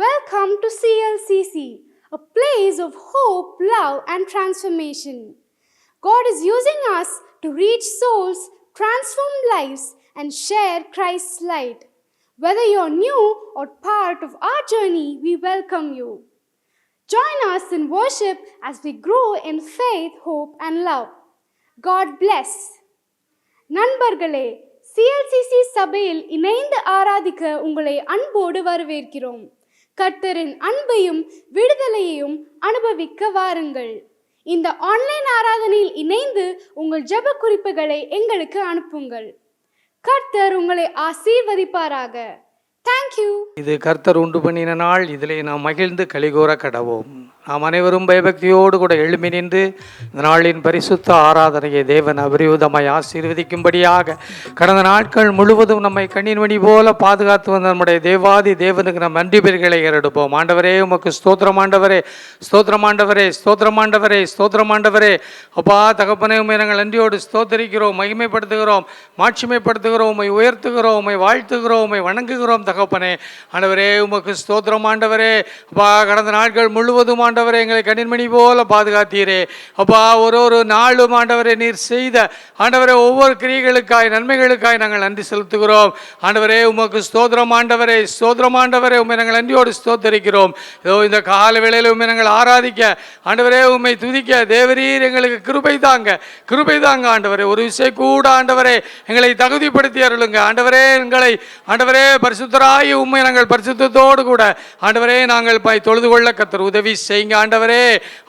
Welcome to CLCC, a place of hope, love, and transformation. God is using us to reach souls, transform lives, and share Christ's light. Whether you're new or part of our journey, we welcome you. Join us in worship as we grow in faith, hope, and love. God bless. நண்பர்களே, CLCC சபையில் இணைந்து ஆராதிக்க உங்களை அன்போடு வரவேற்கிறோம். கர்த்தரின் அன்பையும் விடுதலையையும் அனுபவிக்க வாருங்கள். இந்த ஆன்லைன் ஆராதனையில் இணைந்து உங்கள் ஜெப குறிப்புகளை எங்களுக்கு அனுப்புங்கள். கர்த்தர் உங்களை ஆசீர்வதிப்பாராக. தேங்க்யூ. இது கர்த்தர் உண்டு பண்ணின நாள், இதிலே நாம் மகிழ்ந்து கலிகூற கடவோம். நாம் அனைவரும் பயபக்தியோடு கூட எழும்பி நின்று இந்த நாளின் பரிசுத்த ஆராதனையை தேவன் அபரிவிதமாய் ஆசீர்வதிக்கும்படியாக கடந்த நாட்கள் முழுவதும் நம்மை கண்ணின் மணி போல பாதுகாத்து வந்த நம்முடைய தேவாதி தேவனுக்கு நம் நன்றி பெருகளை ஏறெடுப்போம். ஆண்டவரே, உமக்கு ஸ்தோத்திரம் ஆண்டவரே, ஸ்தோத்திரம் ஆண்டவரே, ஸ்தோத்திரம் ஆண்டவரே, ஸ்தோத்திரம் ஆண்டவரே. அப்பா தகப்பனே, உம்மை நாங்கள் நன்றியோடு ஸ்தோத்தரிக்கிறோம், மகிமைப்படுத்துகிறோம், மாட்சிமைப்படுத்துகிறோம், உம்மை உயர்த்துகிறோம், உம்மை வாழ்த்துகிறோம், உம்மை வணங்குகிறோம் தகப்பனே. ஆண்டவரே, உமக்கு ஸ்தோத்திரம் ஆண்டவரே. அப்பா கடந்த நாட்கள் முழுவதும் ஆண்டவரே எங்களை கண்ணின்மணி போல பாதுகாத்தீரே. அப்பா ஒரு நாளும் ஆண்டவரே நீர் செய்த ஆண்டவரே ஒவ்வொரு கிரியைகளுக்காய் நன்மைகளுக்காய் நாங்கள் நன்றி செலுத்துகிறோம். ஆண்டவரே உமக்கு ஸ்தோத்திரம் ஆண்டவரே, ஸ்தோத்திரம் ஆண்டவரே. உண்மை நாங்கள் நன்றியோடு ஸ்தோத்தரிக்கிறோம். ஏதோ இந்த கால வேளையில் உண்மை நாங்கள் ஆராதிக்க ஆண்டவரே, உண்மை துதிக்க தேவரீர் எங்களுக்கு கிருபை தாங்க, கிருபை தாங்க ஆண்டவரே. ஒரு விஷயம் கூட ஆண்டவரே எங்களை தகுதிப்படுத்தி அருளுங்க ஆண்டவரே. எங்களை ஆண்டவரே பரிசுத்தராய் உண்மை நாங்கள் பரிசுத்தத்தோடு கூட ஆண்டவரே நாங்கள் தொழுது கொள்ள கர்த்தர் உதவி செய்யுங்க ஆண்டவரே.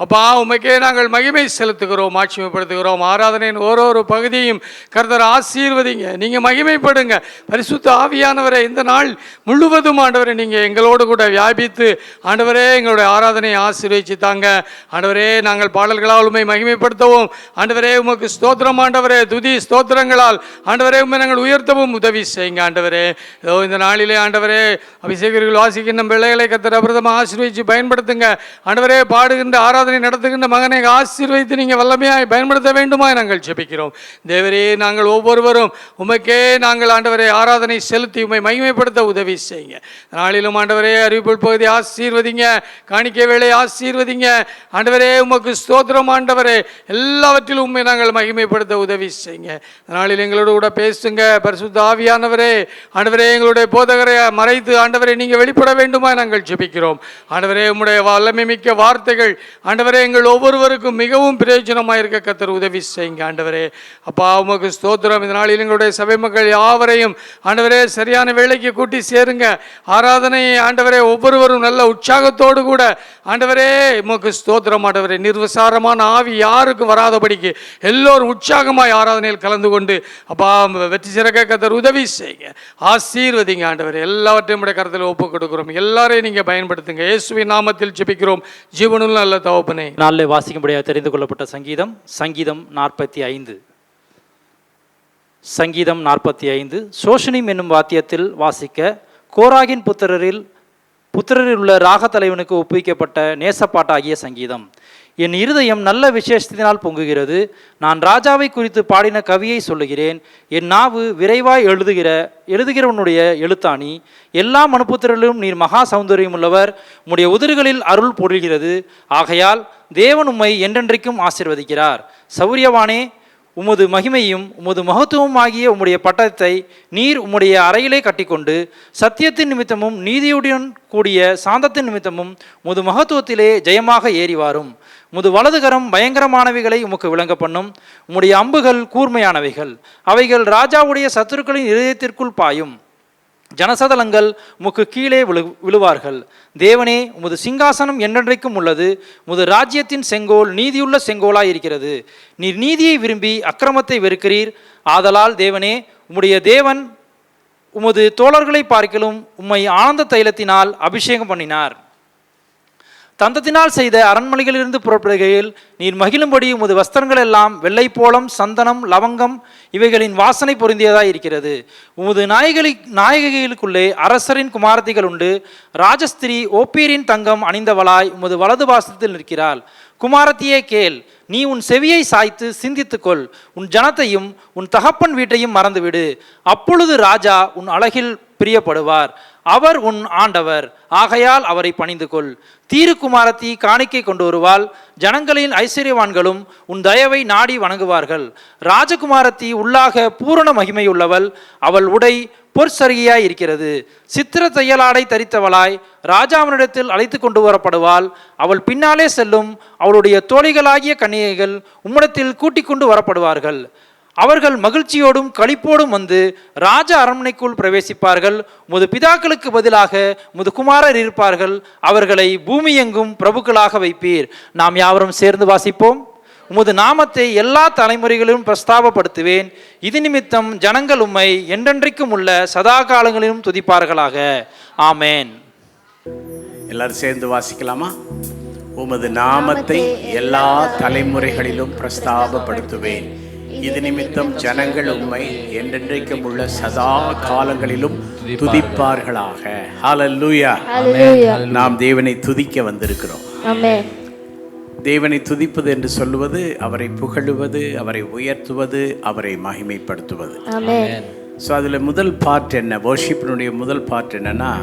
அப்பா உமைக்கே நாங்கள் மகிமை செலுத்துகிறோம், மாட்சிமைப்படுத்துகிறோம். ஆராதனையின் ஒரு பகுதியும் கர்த்தர் ஆசீர்வதிங்க, நீங்க மகிமைப்படுங்க. பரிசுத்த ஆவியானவரே, இந்த நாள் முழுவதும் ஆண்டவரே நீங்க எங்களோடு கூட வியாபித்து ஆண்டவரே எங்களுடைய ஆராதனையை ஆசீர்வதிச்சு தாங்க ஆண்டவரே. நாங்கள் பாடல்களால் உண்மை மகிமைப்படுத்தவும் ஆண்டவரே உமக்கு ஸ்தோத்திரம் ஆண்டவரே. துதி ஸ்தோத்திரங்களால் ஆண்டவரே உண்மை நாங்கள் உயர்த்தவும் உதவி செய்யுங்க ஆண்டவரே. ஏதோ இந்த நாளிலே ஆண்டவரே அபிஷேகர்கள் வாசிக்கின்ற பிள்ளைகளை கர்த்தர் அபிரதமாக ஆசீர்வதிச்சு பயன்படுத்துங்க ஆண்டவரே. பாடுகின்ற ஆராதனை நடத்துகின்ற மகனை ஆசீர்வதித்து நீங்கள் வல்லமையாய் பயன்படுத்த வேண்டுமாய் நாங்கள் ஜெபிக்கிறோம் தேவரே. நாங்கள் ஒவ்வொருவரும் உமக்கே நாங்கள் ஆண்டவரே ஆராதனை செலுத்தி உம்மை மகிமைப்படுத்த உதவி செய்யுங்க. நாளிலும் ஆண்டவரே அறிவிப்பு பகுதி ஆசீர்வதிங்க, காணிக்கை வேளை ஆசீர்வதிங்க ஆண்டவரே. உமக்கு ஸ்தோத்திரம் ஆண்டவரே. எல்லாவற்றிலும் உண்மை நாங்கள் மகிமைப்படுத்த உதவி செய்யுங்க. நாளில் எங்களோடு கூட பேசுங்க பரிசுத்த ஆவியானவரே. ஆண்டவரே எங்களுடைய போதகரை மறைத்து ஆண்டவரே நீங்கள் வெளிப்பட வேண்டுமாய் நாங்கள் ஜெபிக்கிறோம் ஆண்டவரே. உம்முடைய வல்லமை மிக்க வார்த்தைகள் ஆண்டவரே எங்கள் ஒவ்வொருவருக்கும் மிகவும் பிரயோஜனமாக இருக்க கர்த்தர் உதவி செய்யுங்க ஆண்டவரே. அப்பா உமக்கு ஸ்தோத்திரம். இந்த நாளில் எங்களுடைய சபை மக்கள் யாவரையும் ஆண்டவரே சரியான வேளைக்கு கூட்டி சேருங்க. ஆராதனை ஆண்டவரே ஒவ்வொருவரும் நல்ல உற்சாகத்தோடு கூட ஆண்டவரே உமக்கு ஸ்தோத்திரம் ஆண்டவரே. நிர்விசாரமான ஆவி யாருக்கும் வராதபடிக்கு எல்லோரும் உற்சாகமாய் ஆராதனையில் கலந்து கொண்டு அப்பா வெற்றி சிறக்க கர்த்தர் உதவி செய்யுங்க, ஆசீர்வதிங்க ஆண்டவரே. எல்லாவற்றையும் உடைய கருத்தில் ஒப்புக் கொடுக்கிறோம். எல்லாரையும் நீங்க பயன்படுத்துங்க. இயேசுவின் நாமத்தில் ஜெபிக்கிறோம் ஜீவனுள்ள நல்ல தகப்பனே. நாளிலே வாசிக்கும்படியாக தெரிந்து கொள்ளப்பட்ட சங்கீதம் 45. சங்கீதம் 45 சோஷனிம் என்னும் வாத்தியத்தில் வாசிக்க கோராகின் புத்திரரில் உள்ள ராக தலைவனுக்கு ஒப்புவிக்கப்பட்ட நேசப்பாட்டாகிய சங்கீதம். என் இருதயம் நல்ல விசேஷத்தினால் பொங்குகிறது. நான் ராஜாவை குறித்து பாடின கவியை சொல்லுகிறேன். என் நாவு விரைவாய் எழுதுகிறவனுடைய எழுத்தாணி. எல்லா மனுப்புத்திரரிலும் நீர் மகா சௌந்தரியம் உள்ளவர். உம்முடைய உதடுகளில் அருள் பொருள்கிறது. ஆகையால் தேவன் உம்மை என்றென்றைக்கும் ஆசீர்வதிக்கிறார். சௌரியவானே, உமது மகிமையும் உமது மகத்துவம் ஆகிய உம்முடைய பட்டத்தை நீர் உம்முடைய அறையிலே கட்டிக்கொண்டு சத்தியத்தின் நிமித்தமும் நீதியுடன் கூடிய சாந்தத்தின் நிமித்தமும் உமது மகத்துவத்திலே ஜெயமாக ஏறி வாரும். உமது வலதுகரம் பயங்கரமானவைகளை உமக்கு விளங்க பண்ணும். உம்முடைய அம்புகள் கூர்மையானவைகள். அவைகள் ராஜாவுடைய சத்துருக்களின் இதயத்திற்குள் பாயும். ஜனசதலங்கள் உமக்கு கீழே விழுவார்கள். தேவனே, உமது சிங்காசனம் என்றென்றைக்கும் உள்ளது. உமது ராஜ்யத்தின் செங்கோல் நீதியுள்ள செங்கோலாய் இருக்கிறது. நீர் நீதியை விரும்பி அக்கிரமத்தை வெறுக்கிறீர். ஆதலால் தேவனே, உம்முடைய தேவன் உமது தோழர்களை பார்க்கிலும் உம்மை ஆனந்த தைலத்தினால் அபிஷேகம் பண்ணினார். தந்தத்தினால் செய்த அரண்மனைகளிலிருந்து புறப்படுகையில் நீர் மகிழும்படி உமது வஸ்திரங்கள் எல்லாம் வெள்ளை போலம், சந்தனம், லவங்கம் இவைகளின் வாசனை பொருந்தியதாய் இருக்கிறது. உமது நாயகிகளுக்குள்ளே அரசரின் குமாரத்திகள் உண்டு. ராஜஸ்திரி ஓப்பீரின் தங்கம் அணிந்தவளாய் உமது வலது பாசத்தில் நிற்கிறாள். குமாரத்தியே கேள், நீ உன் செவியை சாய்த்து சிந்தித்துக்கொள். உன் ஜனத்தையும் உன் தகப்பன் வீட்டையும் மறந்துவிடு. அப்பொழுது ராஜா உன் அழகில் பிரியப்படுவார். அவர் உன் ஆண்டவர், ஆகையால் அவரை பணிந்து கொள். தீருக்குமாரத்தி காணிக்கை கொண்டு வருவாள், ஜனங்களின் ஐஸ்வர்யவான்களும் உன் தயவை நாடி வணங்குவார்கள். ராஜகுமாரத்தி உள்ளாக பூரண மகிமையுள்ளவள், அவள் உடை பொற்சரிகையாய் இருக்கிறது. சித்திர தையலாடை தரித்தவளாய் ராஜாவினிடத்தில் அழைத்து கொண்டு வரப்படுவாள். அவள் பின்னாலே செல்லும் அவளுடைய தோழிகளாகிய கன்னிகைகள் உம்மிடத்தில் கூட்டிக் கொண்டு வரப்படுவார்கள். அவர்கள் மகிழ்ச்சியோடும் களிப்போடும் வந்து ராஜ அரண்மனைக்குள் பிரவேசிப்பார்கள். உமது பிதாக்களுக்கு பதிலாக உமது குமாரர் இருப்பார்கள். அவர்களை பூமி எங்கும் பிரபுக்களாக வைப்பீர். நாம் யாவரும் சேர்ந்து வாசிப்போம். உமது நாமத்தை எல்லா தலைமுறைகளிலும் பிரஸ்தாபப்படுத்துவேன். இது நிமித்தம் ஜனங்கள் உம்மை என்றென்றைக்கும் உள்ள சதா காலங்களிலும் துதிப்பார்களாக. ஆமேன். எல்லாரும் சேர்ந்து வாசிக்கலாமா? உமது நாமத்தை எல்லா தலைமுறைகளிலும் பிரஸ்தாபப்படுத்துவேன். இது நிமித்தம் ஜனங்கள் உம்மை என்றென்றைக்கும் உள்ள சதா காலங்களிலும் துதிப்பார்களாக. ஹல்லேலூயா. நாம் தேவனை துதிக்க வந்திருக்கிறோம். ஆமென். தேவனை துதிப்பது என்று சொல்லுவது அவரை புகழுவது, அவரை உயர்த்துவது, அவரை மகிமைப்படுத்துவது. ஆமென். ஸோ அதில் முதல் பார்ட் என்ன? வர்ஷிப்பினுடைய முதல் பார்ட் என்னன்னா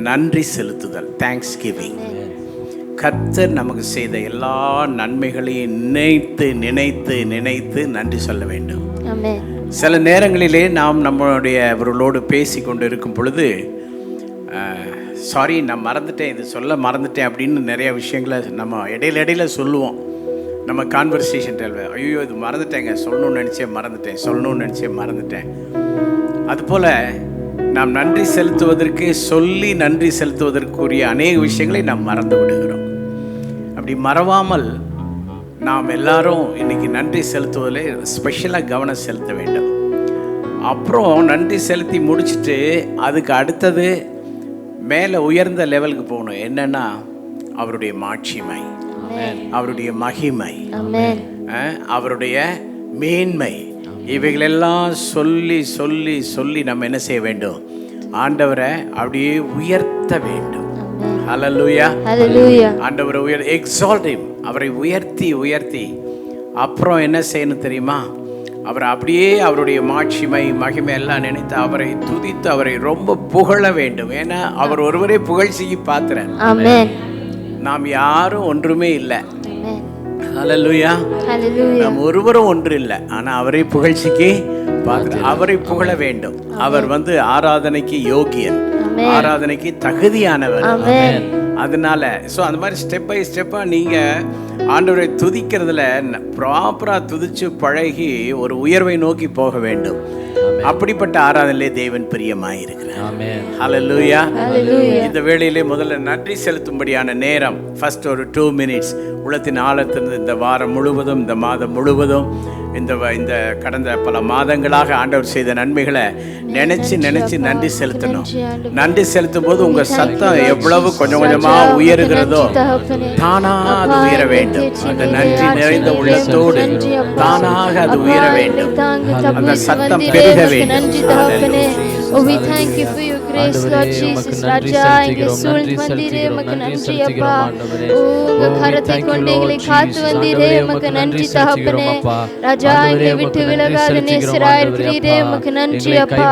நன்றி செலுத்துதல், தேங்க்ஸ் கிவிங். கர்த்தர் நமக்கு செய்த எல்லா நன்மைகளையும் நினைத்து நினைத்து நினைத்து நன்றி சொல்ல வேண்டும். சில நேரங்களிலே நாம் நம்மளுடையவர்களோடு பேசி கொண்டு இருக்கும் பொழுது சாரி நான் மறந்துட்டேன், இது சொல்ல மறந்துட்டேன் அப்படின்னு நிறைய விஷயங்களை நம்ம இடையில சொல்லுவோம். நம்ம கான்வர்சேஷன் டெல்வேன், ஐயோ இது மறந்துட்டேங்க, சொல்லணும்னு நினச்சே மறந்துட்டேன். அதுபோல் நாம் நன்றி செலுத்துவதற்கு சொல்லி நன்றி செலுத்துவதற்குரிய அநேக விஷயங்களை நாம் மறந்து விடுகிறோம். அப்படி மறவாமல் நாம் எல்லாரும் இன்னைக்கு நன்றி செலுத்துவதில் ஸ்பெஷலாக கவனம் செலுத்த வேண்டும். அப்புறம் நன்றி செலுத்தி முடிச்சுட்டு அதுக்கு அடுத்தது மேலே உயர்ந்த லெவலுக்கு போகணும். என்னன்னா அவருடைய மாட்சிமை, அவருடைய மகிமை, அவருடைய மேன்மை, இவைகளெல்லாம் சொல்லி சொல்லி சொல்லி நம்ம என்ன செய்ய வேண்டும்? ஆண்டவரை அப்படியே உயர்த்த வேண்டும். ஹல்லேலூயா. ஆண்டவரை எக்ஸால்ட் ஹிம், அவரை உயர்த்தி உயர்த்தி அப்புறம் என்ன செய்யணும் தெரியுமா? அவரை அப்படியே அவருடைய மாட்சிமை மகிமை எல்லாம் நினைத்து அவரை துதித்து அவரை ரொம்ப புகழ வேண்டும். ஏன்னா அவர் ஒருவரே புகழ்ச்சிக்கு பாத்திரர். நாம் யாரும் ஒன்றுமே இல்லை. ஹல்லேலூயா. நாம் ஒருவரும் ஒன்று இல்லை, ஆனா அவரை புகழ்ச்சிக்கு பாத்திரர். அவரை புகழ வேண்டும். அவர் ஆராதனைக்கு யோகியன், ஆராதனைக்கு தகுதியானவர். அதனால அந்த மாதிரி ஸ்டெப் பை ஸ்டெப்பா நீங்க ஆண்டவரை துதிக்கிறதுல ப்ராப்பரா துதிச்சு பழகி ஒரு உயர்வை நோக்கி போக வேண்டும். அப்படிப்பட்ட ஆராதனையிலே தேவன் பிரியமாயிருக்கிறார். ஹல்லேலூயா. இந்த வேளையிலே முதல்ல நன்றி செலுத்தும்படியான நேரம். ஃபர்ஸ்ட் ஒரு 2 minutes உள்ளத்தின் ஆழத்திலிருந்து இந்த வாரம் முழுவதும், இந்த மாதம் முழுவதும், இந்த கடந்த பல மாதங்களாக ஆண்டவர் செய்த நன்மைகளை நினைச்சு நினைச்சு நன்றி செலுத்தணும். நன்றி செலுத்தும் போது உங்க சத்தம் எவ்வளவு கொஞ்சம் கொஞ்சமா உயருகிறதோ தானா அது உயர வேண்டும். அந்த நன்றி நிறைந்த உள்ளத்தோடு தானாக அது உயர வேண்டும். அந்த சத்தம் பெருக வேண்டும். Oh, we thank you for your grace, Lord Jesus. Raja, எங்களை சூழ்ந்து வந்தீரே, உமக்கு நன்றி அப்பா. உங்க கரத்தை கொண்டு எங்களை காத்து வந்தீரே, உமக்கு நன்றி தகப்பனே. ராஜா, எங்களை விட்டு விலகாத நேசராய் இருக்கிறீரே, உமக்கு நன்றி அப்பா.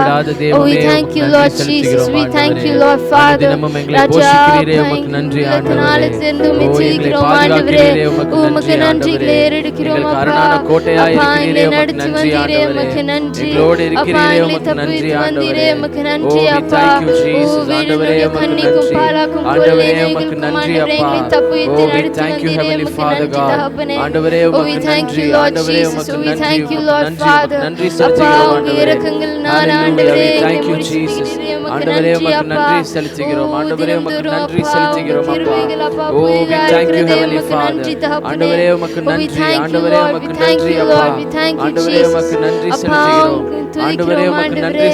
Oh, we thank you, Lord Jesus. We thank you, Lord Father. ராஜா, இந்த நாளிலிருந்து உம்மை துதிக்கிறோம் ஆண்டவரே. உமக்கு நன்றிகளை ஏறெடுக்கிறோம் அப்பா. அப்பா, எங்களை நடத்தி வந்தீரே, உமக்கு நன்றி அப்பா. எங்களை தப்புவித்து வந்தீரே, உமக்கு நன்றி அப்பா. ஆண்டவரே கண்ணிக்கும் பாலாக்கும் பொருளை நெய்களுக்கும் ஆண்டவரே எங்களை தப்புவித்து நடத்தி வந்தீரே, உமக்கு நன்றி தகப்பனே. Oh, we thank you, Lord Jesus. We thank you, Lord Father. அப்பா, உங்க இரக்கங்கள் நான் ஆண்டவரே எங்களை முடிச்சிட்டீரே, உமக்கு நன்றி அப்பா. ஆண்டவரே உமக்கு நன்றி செலுத்துகிறோம் அப்பா. புதிதாயிருக்கிறதே, உமக்கு நன்றி தகப்பனே. Oh, we thank you, Lord. We thank you, Lord. We thank you, Jesus. அப்பா, துதிக்கிறோம் ஆண்டவரே.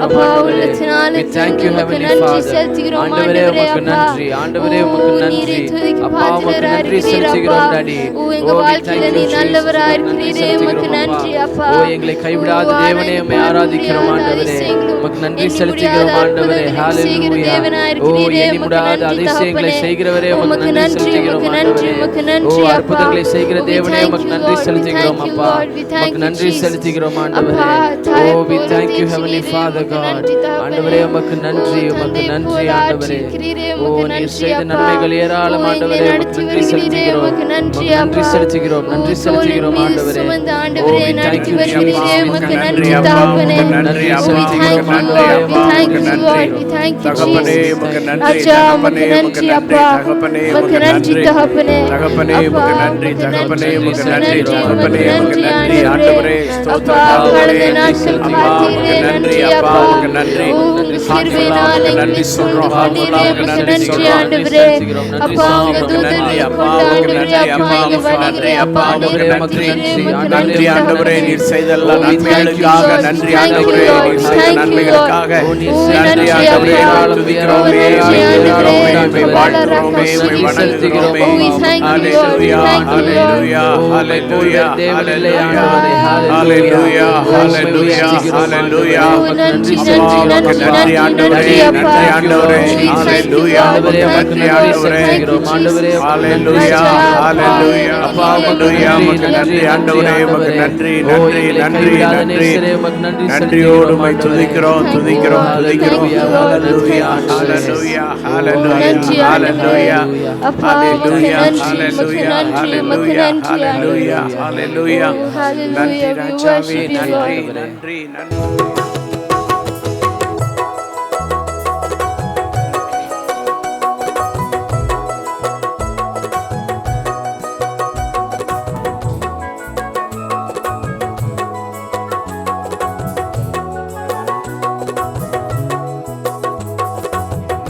அப்பா, உள்ளத்தினாலே உமக்கு நன்றி செலுத்துகிறோம் ஆண்டவரே அப்பா. நீரை துதிக்க பாத்திரராய் இருக்கிறீர் அப்பா. எங்க வாழ்க்கையில நீ நல்லவராய் இருக்கிறீரே, உமக்கு நன்றி அப்பா. எங்களை கைவிடாத தேவனே உம்மை ஆராதிக்கிறோம் ஆண்டவரே. உமக்கு நன்றி செலுத்துகிறோம் பெரிய அற்புதங்களை செய்கிற தேவனாய் இருக்கிறீரே. உமக்கு நன்றி தகப்பனே. உமக்கு நன்றி, உமக்கு நன்றி, உமக்கு நன்றி அப்பா. அற்புதங்களை செய்கிற தேவனே உமக்கு நன்றி செலுத்துகிறோம் அப்பா. உமக்கு நன்றி செலுத்துகிறோம் ஆண்டவரே. ஓ we thank you heavenly father god. ஆண்டவரே உமக்கு நன்றி, உமக்கு நன்றி ஆண்டவரே. ஓ நீர் செய்த நன்மைகள் ஏராளம் ஆண்டவரே. உமக்கு நன்றி செலுத்துகிறோம், உமக்கு நன்றி செலுத்துகிறோம், நன்றி செலுத்துகிறோம் ஆண்டவரே. ஓ we thank you Jesus. உமக்கு நன்றி தகப்பனே. நன்றி We செலுத்துகிறோம் thank you ஆண்டவரே. Lord, we thank you Lord, we thank you தகப்பனே Jesus. உமக்கு நன்றி, ராஜா தகப்பனே உமக்கு உமக்கு நன்றி நன்றி, அப்பா. தகப்பனே உமக்கு உமக்கு நன்றி நன்றி, தகப்பனே. தகப்பனே அப்பா, உமக்கு நன்றி, உமக்கு தகப்பனே நன்றி, உமக்கு உமக்கு நன்றி, நன்றி, தகப்பனே உமக்கு உமக்கு நன்றி நன்றி ஆண்டவரே. ஆண்டவரே. அப்பா ஸ்தோத்திரம் கடந்த ஆண்டவரே. நாட்கள் அப்பா உமக்கு பார்த்தீரே, நன்றி நன்றி அப்பா, அப்பா. உமக்கு நன்றி. உங்க கிருபையினால் உமக்கு எங்களை நன்றி சொல்றோம், கொண்டீரே, உமக்கு உமக்கு நன்றி நன்றி சொல்றோம். ஆண்டவரே. அப்பா உங்க உமக்கு தூதர்களை நன்றி அப்பா, கொண்டு உமக்கு ஆண்டவரே நன்றி அப்பா அப்பா, இங்க உமக்கு நன்றி வருகிறே அப்பா, அப்பா. உமக்கு நீர் நன்றி. கொண்டீரே, உமக்கு நன்றி நன்றி ஆண்டவரே, தகப்பனே. நீர் செய்த எல்லா Oh, we thank you, நன்மைகளுக்காக Lord. நன்றி We thank you, ஆண்டவரே, Lord. நீர் We செய்த thank you, நன்மைகளுக்காக Lord. Oh, நன்றி நன்றி ஆண்டவரே. அப்பா. துதிக்கிறோமே, Oh, நன்றி துதிக்கிறோமே, ஆண்டவரே. வாழ்த்துகிறோமே, Oh, வணங்குகிறோமே. we thank you, Lord. We Hallelujah, thank you, Lord. hallelujah, hallelujah, தேவனில்லை hallelujah, ஆண்டவரே. hallelujah, hallelujah, hallelujah. Oh, நன்றி, அப்பா, நன்றி, உமக்கு நன்றி, நன்றி நன்றி, ஆண்டவரே, நன்றி அப்பா. நன்றி ஆண்டவரே. We thank you, Hallelujah, Lord. உமக்கு Thank நன்றி you, ஆண்டவரே. Jesus. Thank you, Jesus. Hallelujah, hallelujah, அப்பா உமக்கு hallelujah, நன்றி, உமக்கு நன்றி ஆண்டவரே, உமக்கு நன்றி, நன்றி, நன்றி, நன்றி. நன்றியோடு உம்மை துதிக்கிறோம், துதிக்கிறோம், துதிக்கிறோம். Hallelujah, hallelujah, hallelujah, நன்றி hallelujah, அப்பா உமக்கு hallelujah, நன்றி, உமக்கு hallelujah, நன்றி, உமக்கு hallelujah, நன்றி hallelujah, hallelujah. Oh, hallelujah. நன்றி We ராஜாவே, worship you, நன்றி, Lord. நன்றி, நன்றி.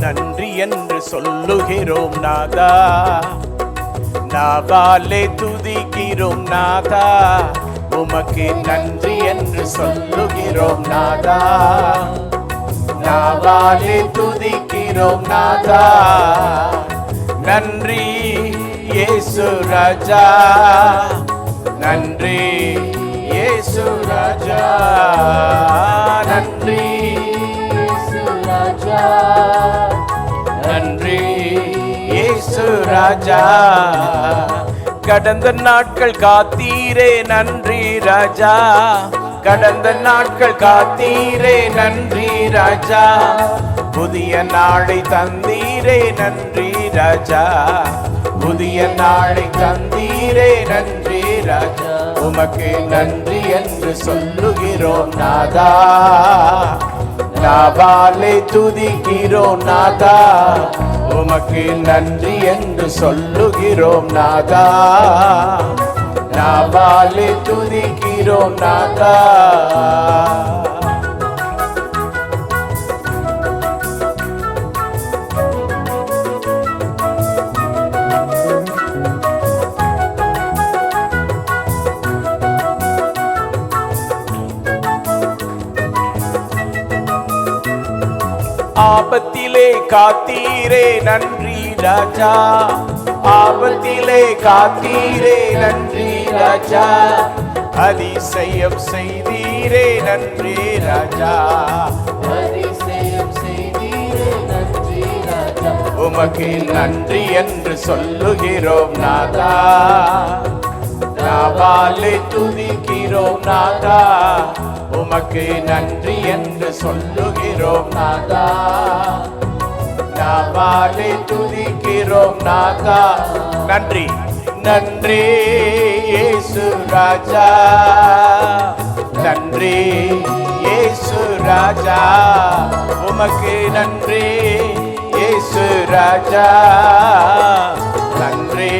நன்றி என்று சொல்லுகிறோம் நாதா, நாவாலே துதிக்கிறோம் நாதா. உமக்கு நன்றி என்று சொல்லுகிறோம் நாதா, நாவாலே துதிக்கிறோம் நாதா. நன்றி இயேசு ராஜா, நன்றி இயேசு ராஜா, நன்றி இயேசு ராஜா, நன்றி இயேசு ராஜா. கடந்த நாட்கள் காத்தீரே நன்றி ராஜா, கடந்த நாட்கள் காத்தீரே நன்றி ராஜா. புதிய நாளை தந்தீரே நன்றி ராஜா, புதிய நாளை தந்தீரே நன்றி ராஜா. உமக்கு நன்றி என்று சொல்லுகிறோம் நாதா, நாவாலே துதிக்கிறோம் நாதா. உமக்கு நன்றி என்று சொல்லுகிறோம் நாதா, நாவாலே துதிக்கிறோம் நாதா. ஆபத்திலே காத்தீரே நன்றி ராஜா, ஆபத்திலே காத்தீரே நன்றி ராஜா. அதிசயம் செய்தீரே நன்றி ராஜா, அதிசயம் செய்தீரே நன்றி ராஜா. உமக்கு நன்றி என்று சொல்லுகிறோம் நாதா, நாவாலே துதிக்கிறோம் நாதா. உமக்கு நன்றி என்று சொல்லுகிறோம் நாதா, நாவாலே துதிக்கிறோம் நாதா. நன்றி, நன்றி இயேசு ராஜா, நன்றி இயேசு ராஜா. உமக்கு நன்றி இயேசு ராஜா, நன்றி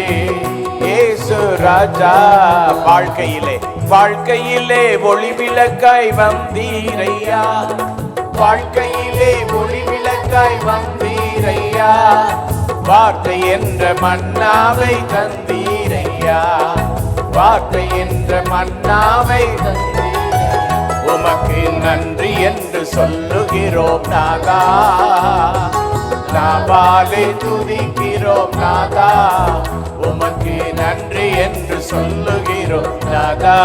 இயேசு ராஜா. வாழ்க்கையிலே வாழ்க்கையிலே ஒளி விளக்காய் வந்தீரையா, வாழ்க்கையிலே ஒளி விளக்காய் வந்தீரையா. வார்த்தை என்ற மன்னாவை தந்தீரையா, வார்த்தை என்ற மன்னாவை தந்தீரையா. உமக்கு நன்றி என்று சொல்லுகிறோம் நாதா, நாவாலே துதிக்கிறோம் நாதா. உமக்கு நன்றி என்று சொல்லுகிறோம் நாதா,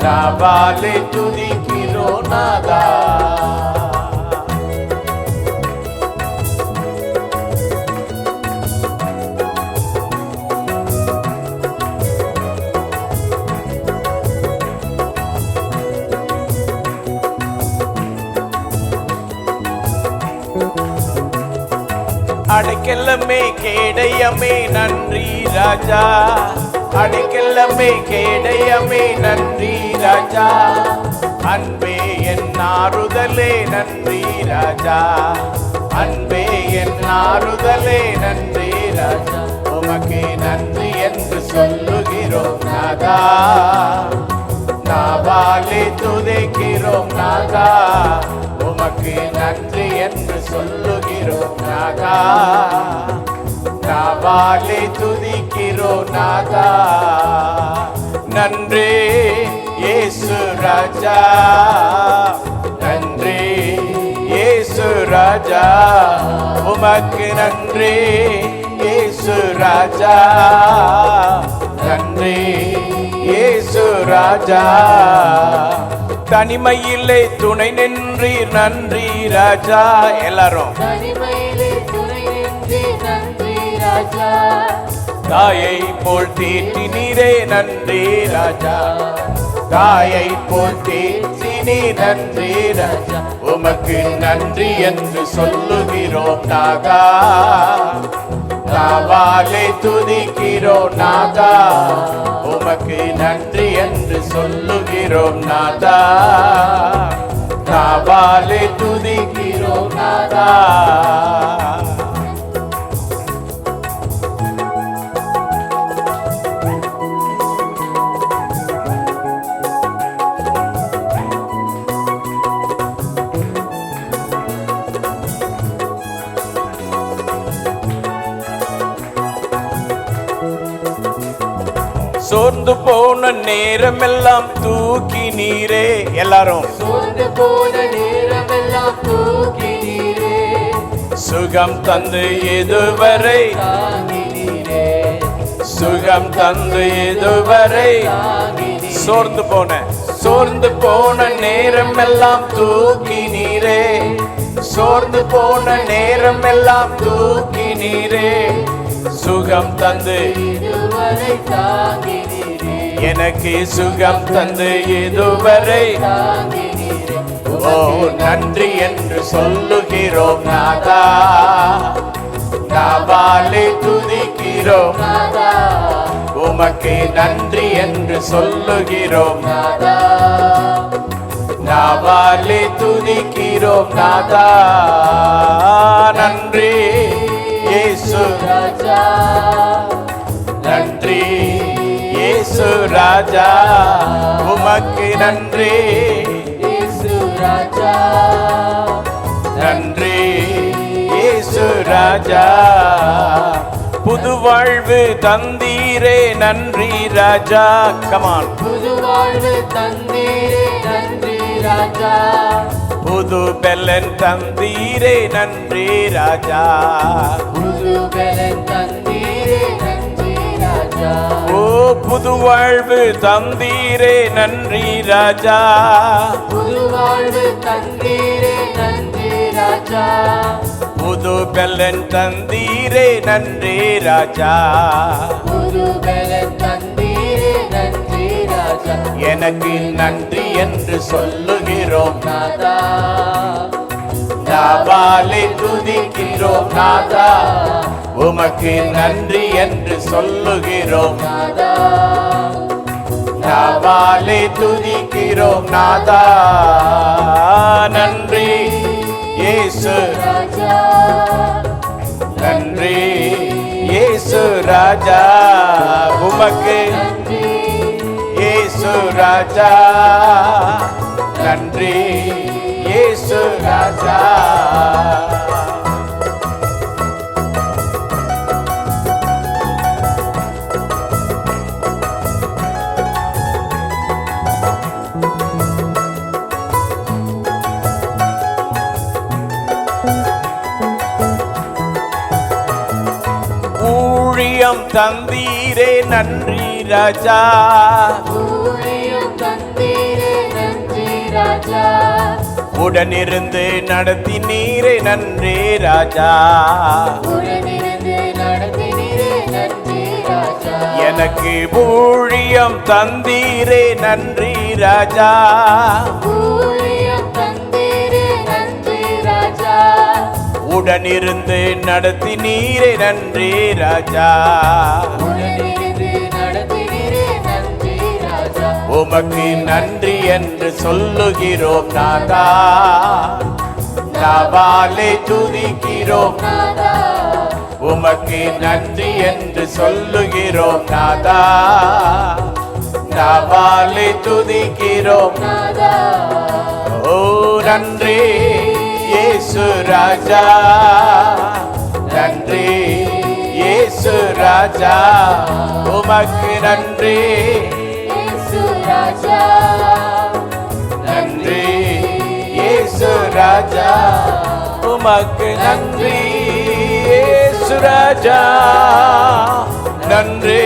நாவாலே துதிக்கிறோம் நாதா. அடைக்கலமே கேடயமே நன்றி ராஜா, அடைக்கலமே கேடயமே நன்றி ராஜா, அன்பே என் ஆறுதலே நன்றி ராஜா, அன்பே என் ஆறுதலே நன்றி ராஜா, உமக்கு நன்றி என்று சொல்லுகிறோம் நாதா, நாவாலே துதிக்கிறோம் நாதா, உமக்கு நன்றி என்று சொல்லுகிறோம் நாதா, நாவாலே துதிக்கிறோம் நாதா. நன்றி இயேசு ராஜா, நன்றி இயேசு ராஜா, உமக்கு நன்றி இயேசு ராஜா, நன்றி இயேசு ராஜா. தனிமையிலே துணை நின்றீர் நன்றி ராஜா, எல்லாரும் தாயை போல் தீட்டினீரே நன்றி ராஜா, தாயை போல் தீட்டினீ நன்றி ராஜா, உமக்கு நன்றி என்று சொல்லுகிறோம் நாதா, நாவாலே துதிக்கிறோம் நாதா, உமக்கு நன்றி என்று சொல்லுகிறோம் நாதா, நாவாலே துதிக்கிறோம் நாதா. சோர்ந்து போன நேரமெல்லாம் தூக்கி நீரே, எல்லாரும் சோர்ந்து போன நேரமெல்லாம் தூக்கி நீரே, சுகம் தந்து இதுவரை தாங்கி நீரே, சுகம் தந்து இதுவரை சோர்ந்து போன நேரமெல்லாம் தூக்கி நீரே, சோர்ந்து போன நேரமெல்லாம் தூக்கி நீரே, சுகம் தந்து இதுவரை தாங்கி நீரே, எனக்கு சுகம் தந்து இதுவரை தாங்கி நீரே, ஓ நன்றி என்று சொல்லுகிறோம் நாதா, நாவாலே துதிக்கிறோம் நாதா, உமக்கு நன்றி என்று சொல்லுகிறோம் நாதா, நாவாலே துதிக்கிறோம் நாதா. நன்றி இயேசு ராஜா, நன்றி இயேசு ராஜா, உமக்கு நன்றி இயேசு ராஜா, நன்றி இயேசு ராஜா. புது வாழ்வு தந்தீரே நன்றி ராஜா, கமான் புது வாழ்வு தந்தீரே நன்றி ராஜா, புது பெலன் தந்தீரே நன்றி ராஜா, புது பலன் தந்தீரே நன்றி ராஜா, ஓ புது வாழ்வு தந்தீரே நன்றி ராஜா, புது வாழ்வு தந்தீரே நன்றி ராஜா, புது பெலன் தந்தீரே நன்றி ராஜா, புது பலன் தந்தீரே நன்றி ராஜா, எனக்கு நன்றி என்று சொல்லுகிறோம் நாதா, நாவாலே துதிக்கிறோம் நாதா, உமக்கு நன்றி என்று சொல்லுகிறோம் நாதா, நாவாலே துதிக்கிறோம் நாதா. நன்றி இயேசு, ராஜா, நன்றி இயேசு ராஜா, உமக்கு நன்றி இயேசு ராஜா, நன்றி இயேசு ராஜா. ஊழியம் தந்தீரே நன்றி ராஜா, ஊழியம் தந்தீரே நன்றி ராஜா, உடனிருந்து நடத்தினீரே நன்றி ராஜா, உடனிருந்து நடத்தினீரே நன்றி ராஜா, எனக்கு ஊழியம் தந்தீரே நன்றி ராஜா, ஊழியம் தந்தீரே நன்றி ராஜா, உடனிருந்து நடத்தினீரே நன்றி ராஜா. உமக்கு நன்றி என்று சொல்லுகிறோம் நாதா, நாவாலே துதிக்கிறோம். உமக்கு நன்றி என்று சொல்லுகிறோம் நாதா, நாவாலே துதிக்கிறோம். ஓ நன்றி இயேசு ராஜா, நன்றி இயேசு ராஜா. உமக்கு நன்றி நன்றி இயேசு ராஜா. உமக்கு நன்றி இயேசு ராஜா, நன்றி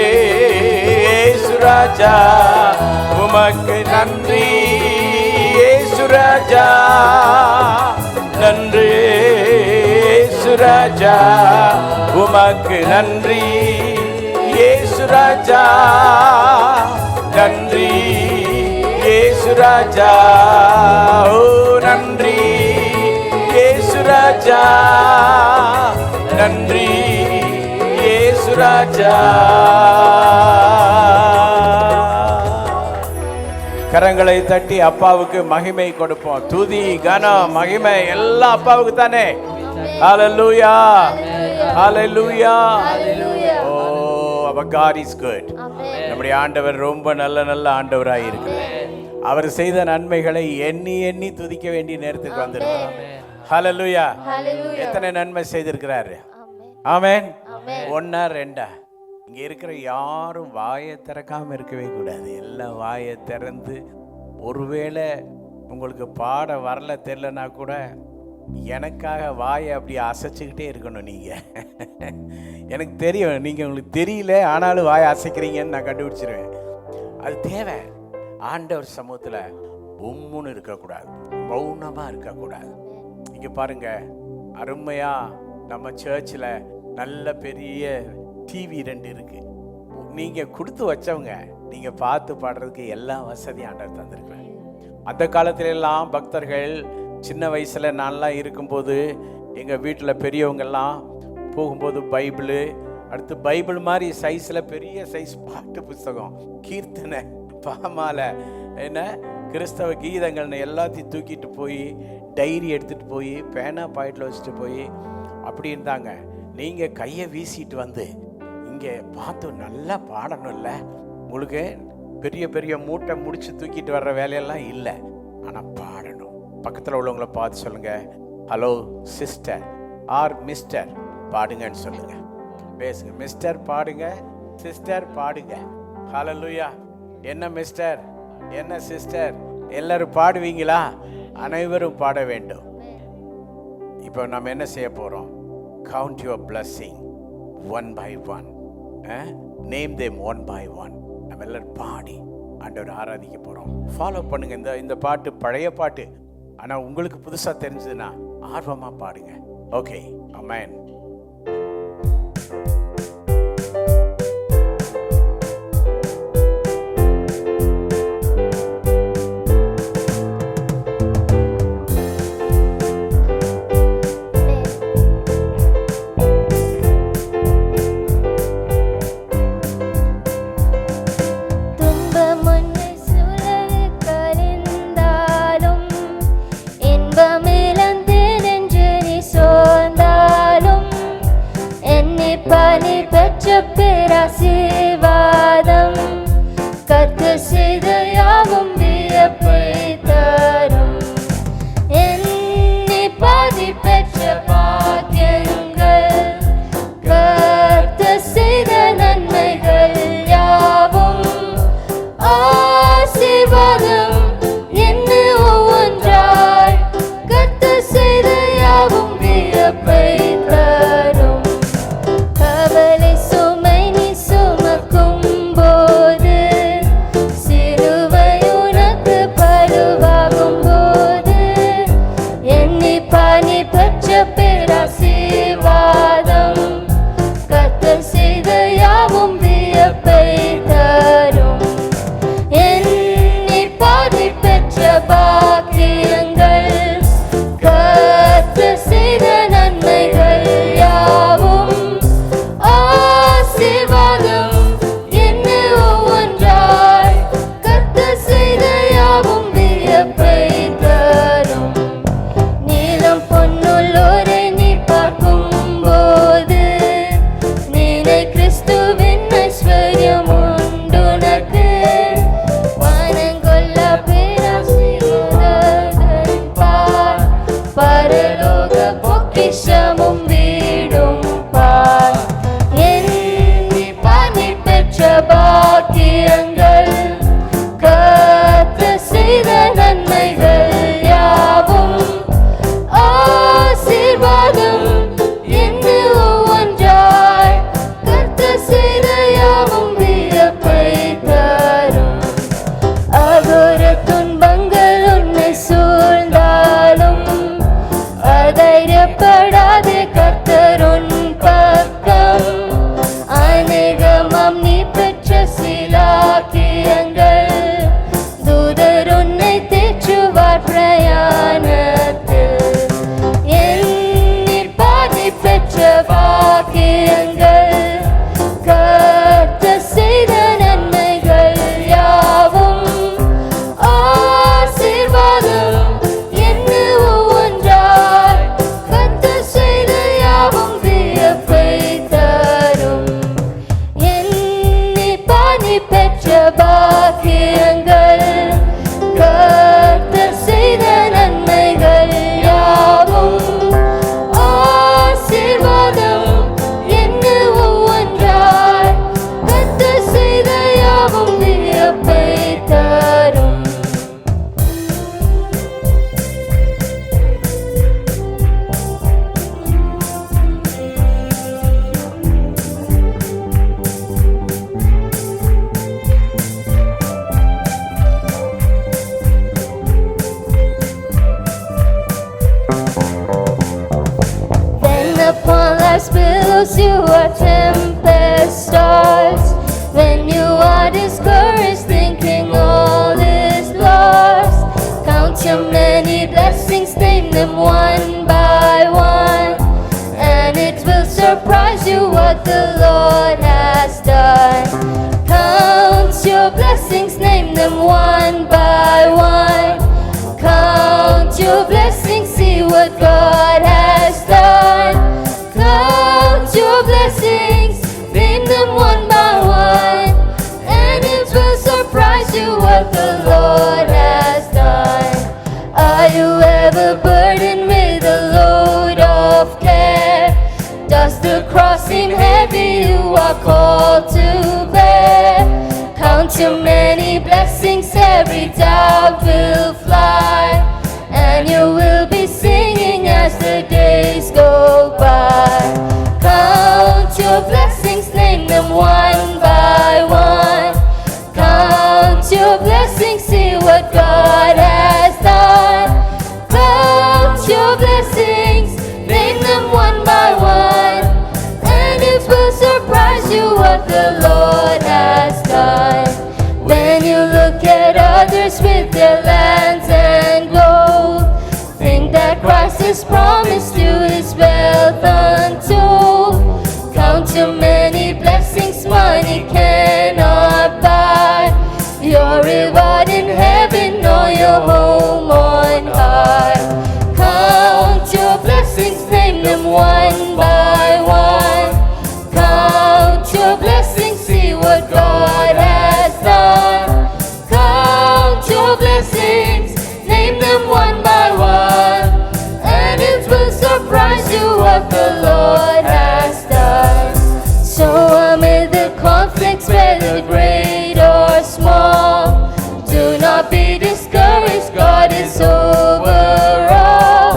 இயேசு ராஜா. உமக்கு நன்றி இயேசு ராஜா, நன்றி இயேசு ராஜா. உமக்கு நன்றி இயேசு ராஜா, நன்றி இயேசு ராஜா. ஓ நன்றி இயேசு ராஜா, நன்றி இயேசு ராஜா. கரங்களை தட்டி அப்பாவுக்கு மகிமை கொடுப்போம். துதி கனம் மகிமை எல்லாம் அப்பாவுக்கு தானே. ஹல்லேலூயா, ஹல்லேலூயா. ஓ our God is good. நம்முடைய ஆண்டவர் ரொம்ப நல்ல ஆண்டவராய் இருக்கிறார். அவர் செய்த நன்மைகளை எண்ணி எண்ணி துதிக்க வேண்டிய நேரத்துக்கு வந்திருக்கிறோம். ஹல்லேலூயா. எத்தனை நன்மை செய்திருக்கிறாரு. ஆமென். ஒன்னா ரெண்டா? இங்க இருக்கிற யாரும் வாயை திறக்காம இருக்கவே கூடாது. எல்லாம் வாயை திறந்து, ஒருவேளை உங்களுக்கு பாட வரல தெரியலனா கூட எனக்காக வாயை அப்படி அசைச்சுக்கிட்டே இருக்கணும். நீங்கள் எனக்கு தெரியும், நீங்கள் உங்களுக்கு தெரியல ஆனாலும் வாயை அசைக்கிறீங்கன்னு நான் கண்டுபிடிச்சிருவேன். அது தேவை. ஆண்டவர் சமூகத்தில் உம்முன்னு இருக்கக்கூடாது, மௌனமாக இருக்கக்கூடாது. இங்கே பாருங்க, அருமையாக நம்ம சர்ச்சில் நல்ல பெரிய டிவி 2 இருக்கு. நீங்கள் கொடுத்து வச்சவங்க, நீங்கள் பார்த்து பாடுறதுக்கு எல்லா வசதியும் ஆண்டவர் தந்திருக்கிறார். அந்த காலத்திலெல்லாம் பக்தர்கள் சின்ன வயசில் நான்லாம் இருக்கும்போது எங்கள் வீட்டில் பெரியவங்கெல்லாம் போகும்போது பைபிளு, அடுத்து பைபிள் மாதிரி சைஸில் பெரிய சைஸ் பாட்டு புஸ்தகம், கீர்த்தனை, பாமாலை, என்ன கிறிஸ்தவ கீதங்கள்னு எல்லாத்தையும் தூக்கிட்டு போய் டைரி எடுத்துகிட்டு போய் பேனா பாக்கெட்டில் வச்சுட்டு போய் அப்படி இருந்தாங்க. நீங்கள் கையை வீசிட்டு வந்து இங்கே பார்த்து நல்லா பாடணும். இல்லை, உங்களுக்கு பெரிய பெரிய மூட்டை முடிச்சு தூக்கிட்டு வர்ற வேலையெல்லாம் இல்லை, ஆனால் பாடணும். பக்கத்தில் உள்ளவங்களை பார்த்து சொல்லுங்க, ஹலோ சிஸ்டர் ஆர் மிஸ்டர் பாடுங்கன்னு சொல்லுங்க. பேசுங்க, மிஸ்டர் பாடுங்க, சிஸ்டர் பாடுங்க. ஹல்லேலூயா. என்ன மிஸ்டர், என்ன சிஸ்டர், எல்லாரும் பாடுவீங்களா? அனைவரும் பாட வேண்டும். இப்போ நம்ம என்ன செய்ய போகிறோம்? Count your blessing one by one, name them one by one. நம்ம எல்லாரும் பாடி ஆண்டவர் ஆராதிக்க போகிறோம். ஃபாலோ பண்ணுங்க. இந்த பாட்டு பழைய பாட்டு, ஆனால் உங்களுக்கு புதுசாக தெரிஞ்சதுன்னா ஆர்வமாக பாடுங்க. ஓகே, ஆமென். இன்பமிழந்து நெஞ்சு நீ சோர்ந்தாலும் close you a tempest starts. When you are discouraged, thinking all is lost, count your many blessings, name them one by one, and it will surprise you what the Lord has done. Count your blessings, name them one by one. Count your blessings, see what God has done. Count your blessings, name them one by one, and it will surprise you what the Lord has done. Are you ever burdened with a load of care? Does the cross seem heavy you are called to bear? Count your many blessings, every doubt will fly, and you will be singing as the days go by. Count your blessings, name them one by one. Count your blessings, see what God has done. Count your blessings, name them one by one, and it will surprise you what the Lord has done. When you look at others with their lands and gold, think that Christ has promised you his wealth untold. Count your many blessings money cannot buy, your reward in heaven or your home on high. Count your blessings, name them one by one. Count your blessings, see what God has done. Count your blessings, name them one by one, and it will surprise you what the Lord has done. So amid the conflicts, whether great or small, do not be discouraged, God is over all.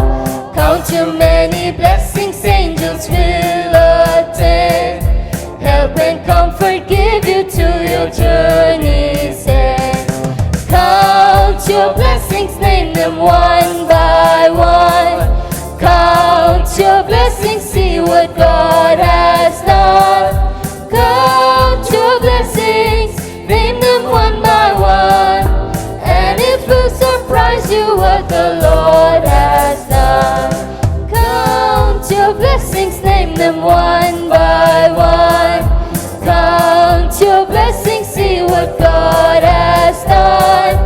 Count your many blessings, angels will attend, help and comfort give you to your journey's end. Count your blessings, name them one by one. Count your blessings, see what God has done. Count your blessings, name them one by one, and it will surprise you what the Lord has done. Count your blessings, name them one by one. Count your blessings, see what God has done.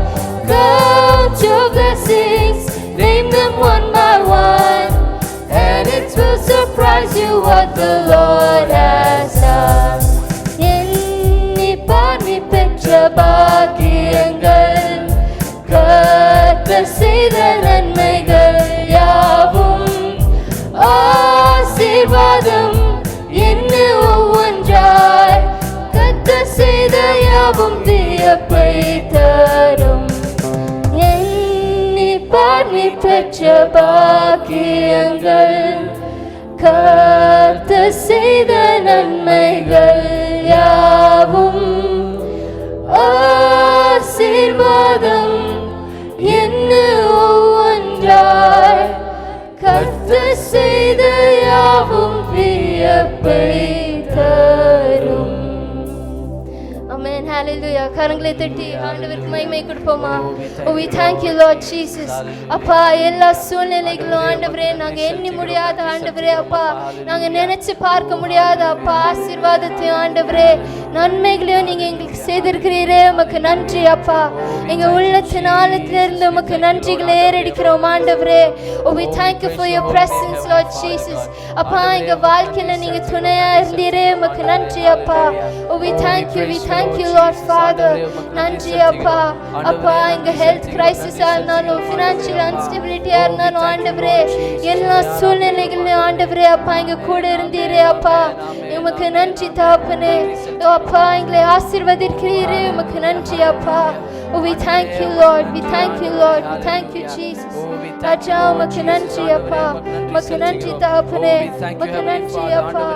Count your blessings, name them one by one, and it will surprise you what the Lord has done. எண்ணி பார்வை பெற்ற பாக்கியங்கள், கர்த்தர் செய்த நன்மைகள் யாவும், ஆசீர்வாதம் என்ன ஒவ்வொன்றாய், கர்த்தர் செய்த யாவும் வியப்பை தரும். எண்ணி பார்வை பெற்ற பாக்கியங்கள், கர்த்தர் செய்த நன்மைகள் யாவும், ஆசீர்வாதம் என்ன ஒவ்வொன்றாய், கர்த்தர் செய்த யாவும் வியப்பை தரும். Amen. Hallelujah. கரங்களை தட்டி ஆண்டவருக்கு மகிமை கொடுப்போமா? Oh, we thank you Lord Jesus. அப்பா, எல்லா சூழ்நிலைகளும் ஆண்டவரே நாங்க எண்ணி முடியாத ஆண்டவரே, அப்பா நாங்க நினைச்சு பார்க்க முடியாத அப்பா ஆசீர்வாதத்தை ஆண்டவரே நன்மைகளையும் நீங்க எங்களுக்கு செய்திருக்கிறீரே, உமக்கு நன்றி அப்பா. எங்க உள்ளத்தின் ஆழத்திலிருந்து உமக்கு நன்றிகளை ஏறடிக்கிறோம் ஆண்டவரே. Oh, we thank you for your presence Lord Jesus. அப்பா எங்க வாழ்க்கையில நீங்க துணையா இருந்தீரே, உமக்கு நன்றி அப்பா. Oh, we thank you Lord Father. நன்றி அப்பா. அப்பா எங்க ஹெல்த் கிரைசிஸா இருந்தாலும், ஃபினான்ஷியல் அன்ஸ்டெபிலிட்டியா இருந்தாலும் ஆண்டவரே, எல்லா சூழ்நிலைகளிலும் ஆண்டவரே அப்பா எங்க கூட இருந்தீரே அப்பா, உமக்கு நன்றி தகப்பனே. அப்பா எங்களை ஆசீர்வதிக்கிறீரே, உமக்கு நன்றி அப்பா. Oh, we thank you, Lord. We thank you, Lord. We thank you, Jesus. ராஜா உமக்கு நன்றி அப்பா, உமக்கு நன்றி தகப்பனே, உமக்கு நன்றி அப்பா.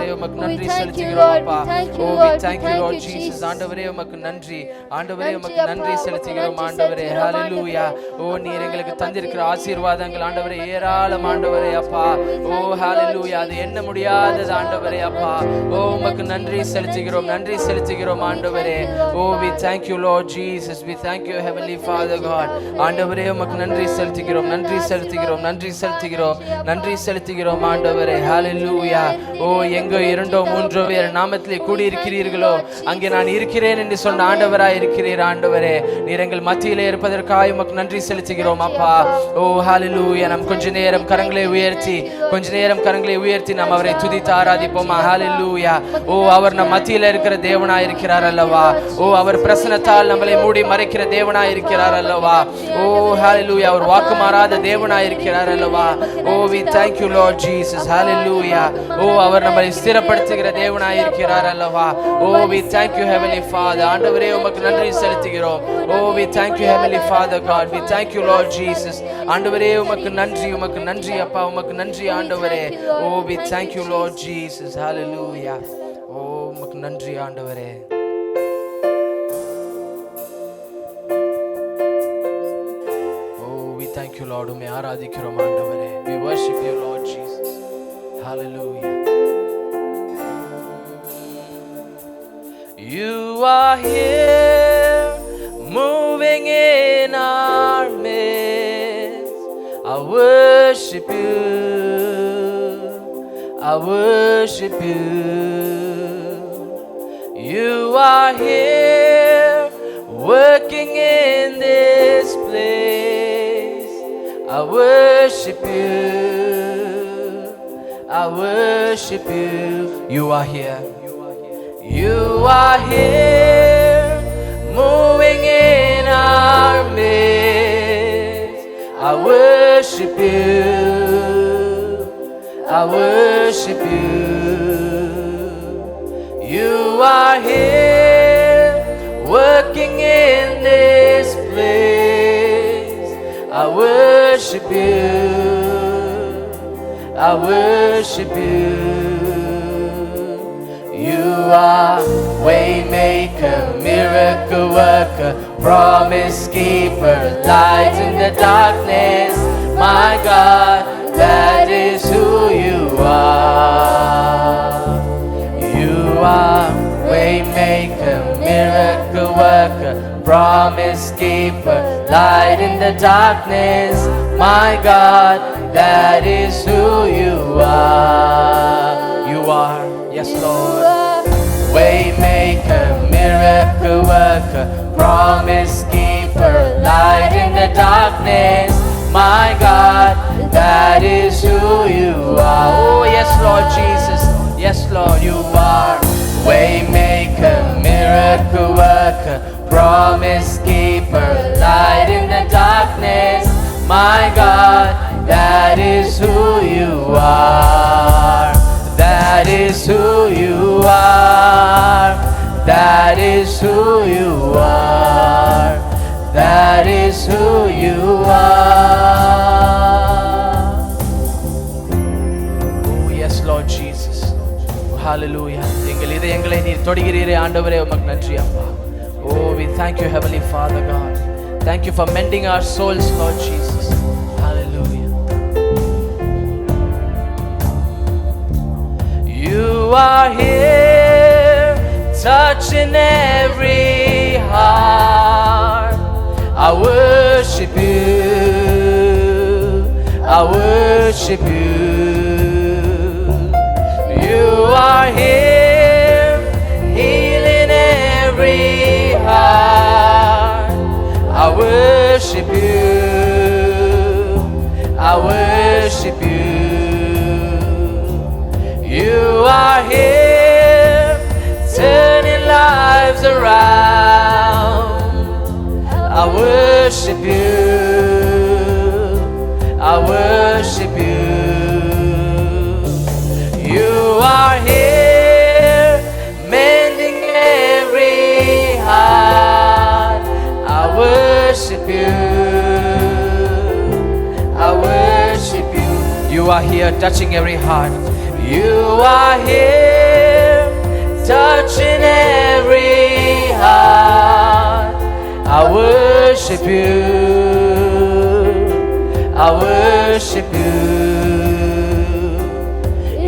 We thank you, Lord. We thank you, Lord. Thank you, Jesus. ஆண்டவரே உமக்கு நன்றி, ஆண்டவரே உமக்கு நன்றி செலுத்துகிறோம் ஆண்டவரே. ஹalleluya. ஓ நீர் எங்களுக்கு தந்திருக்கிற ஆசீர்வாதங்கள் ஆண்டவரே ஏராளம் ஆண்டவரே அப்பா. ஓ ஹalleluya. அது எண்ண முடியாதது ஆண்டவரே அப்பா. ஓ உமக்கு நன்றி செலுத்துகிறோம், நன்றி செலுத்துகிறோம் ஆண்டவரே. ஓ we thank you Lord Jesus. We thank you Heavenly Father God. ஆண்டவரே உமக்கு நன்றி செலுத்துகிறோம், நன்றி செலுத்துகிறோம், நன்றி செலுத்துகிறோம், நன்றி செலுத்துகிறோம் ஆண்டவரே. ஹalleluya. ஓ எங்கோ இரண்டோ மூன்றோ பேர் நாமத்திலே கூடி இருக்கிறீர்களோ அங்கே நான் இருக்கிறேன் என்று சொன்ன ஆண்டவராய் இருக்கிறீர் ஆண்டவரே. நீர் எங்கள் மத்தியிலே இருப்பதற்காக உமக்கு நன்றி செலுத்துகிறோம் அப்பா. ஓ ஹalleluya. நாம் கொஞ்ச நேரம் கரங்களை உயர்த்தி, கொஞ்ச நேரம் கரங்களை உயர்த்தி நாம் அவரை துதித்து ஆராதிப்போமா. ஹalleluya. ஓ அவர் நம் மத்தியிலே இருக்கிற தேவனாய் இருக்கிறார் அல்லவா. ஓ அவர் பிரசன்னத்தால் நம்மளை மூடி மறைக்கிற தேவனாய் இருக்கிறார் அல்லவா. ஓ ஹalleluya. அவர் வாக்கு மாறாத தேவனாய் இருக்கிறார் அல்லவா. ஓ we thank you Lord Jesus. hallelujah. ஓ அவர் நம்மை ஸ்திரப்படுத்துகிற தேவனாய் இருக்கிறார் அல்லவா. ஓ we thank you Heavenly Father. ஆண்டவரே உமக்கு நன்றி செலுத்துகிறோம். ஓ we thank you Heavenly Father God. We thank you Lord Jesus. ஆண்டவரே உமக்கு நன்றி, உமக்கு நன்றி அப்பா, உமக்கு நன்றி ஆண்டவரே. ஓ we thank you Lord Jesus. hallelujah. ஓ உமக்கு நன்றி ஆண்டவரே. Thank you Lord. உம்மை ஆராதிக்கிறோம் ஆண்டவரே. We worship you Lord Jesus. Hallelujah. You are here moving in our midst. I worship you. I worship you. You are here working in this place. I worship you, I worship you. You are here, you are here, moving in our midst. I worship you, I worship you. You are here, working in this place. I worship you, I worship you. You are waymaker, miracle worker, promise keeper, light in the darkness. My God, that is who you are. You are waymaker, miracle worker, promise keeper, light in the darkness. My God, that is who you are. You are, yes Lord. Waymaker, miracle worker, promise keeper, light in the darkness. My God, that is who you are. Oh yes Lord Jesus, yes Lord, you are. Waymaker, miracle worker, promise keeper, light in the darkness. My God, that is who you are. That is who you are. That is who you are. That is who you are. Oh yes Lord Jesus. Hallelujah. எங்கள் இதயங்களை நீர் தொடுகிறீரே ஆண்டவரே, உமக்கு நன்றி அப்பா. Oh, we thank you Heavenly Father God. Thank you for mending our souls Lord Jesus. Hallelujah. You are here touching every heart. I worship you, I worship you. You are here healing every heart. I worship you, I worship you. You are here turning lives around. I worship you, I worship you. You are here mending every heart. I worship You are here touching every heart. You are here touching every heart. I worship you. I worship you.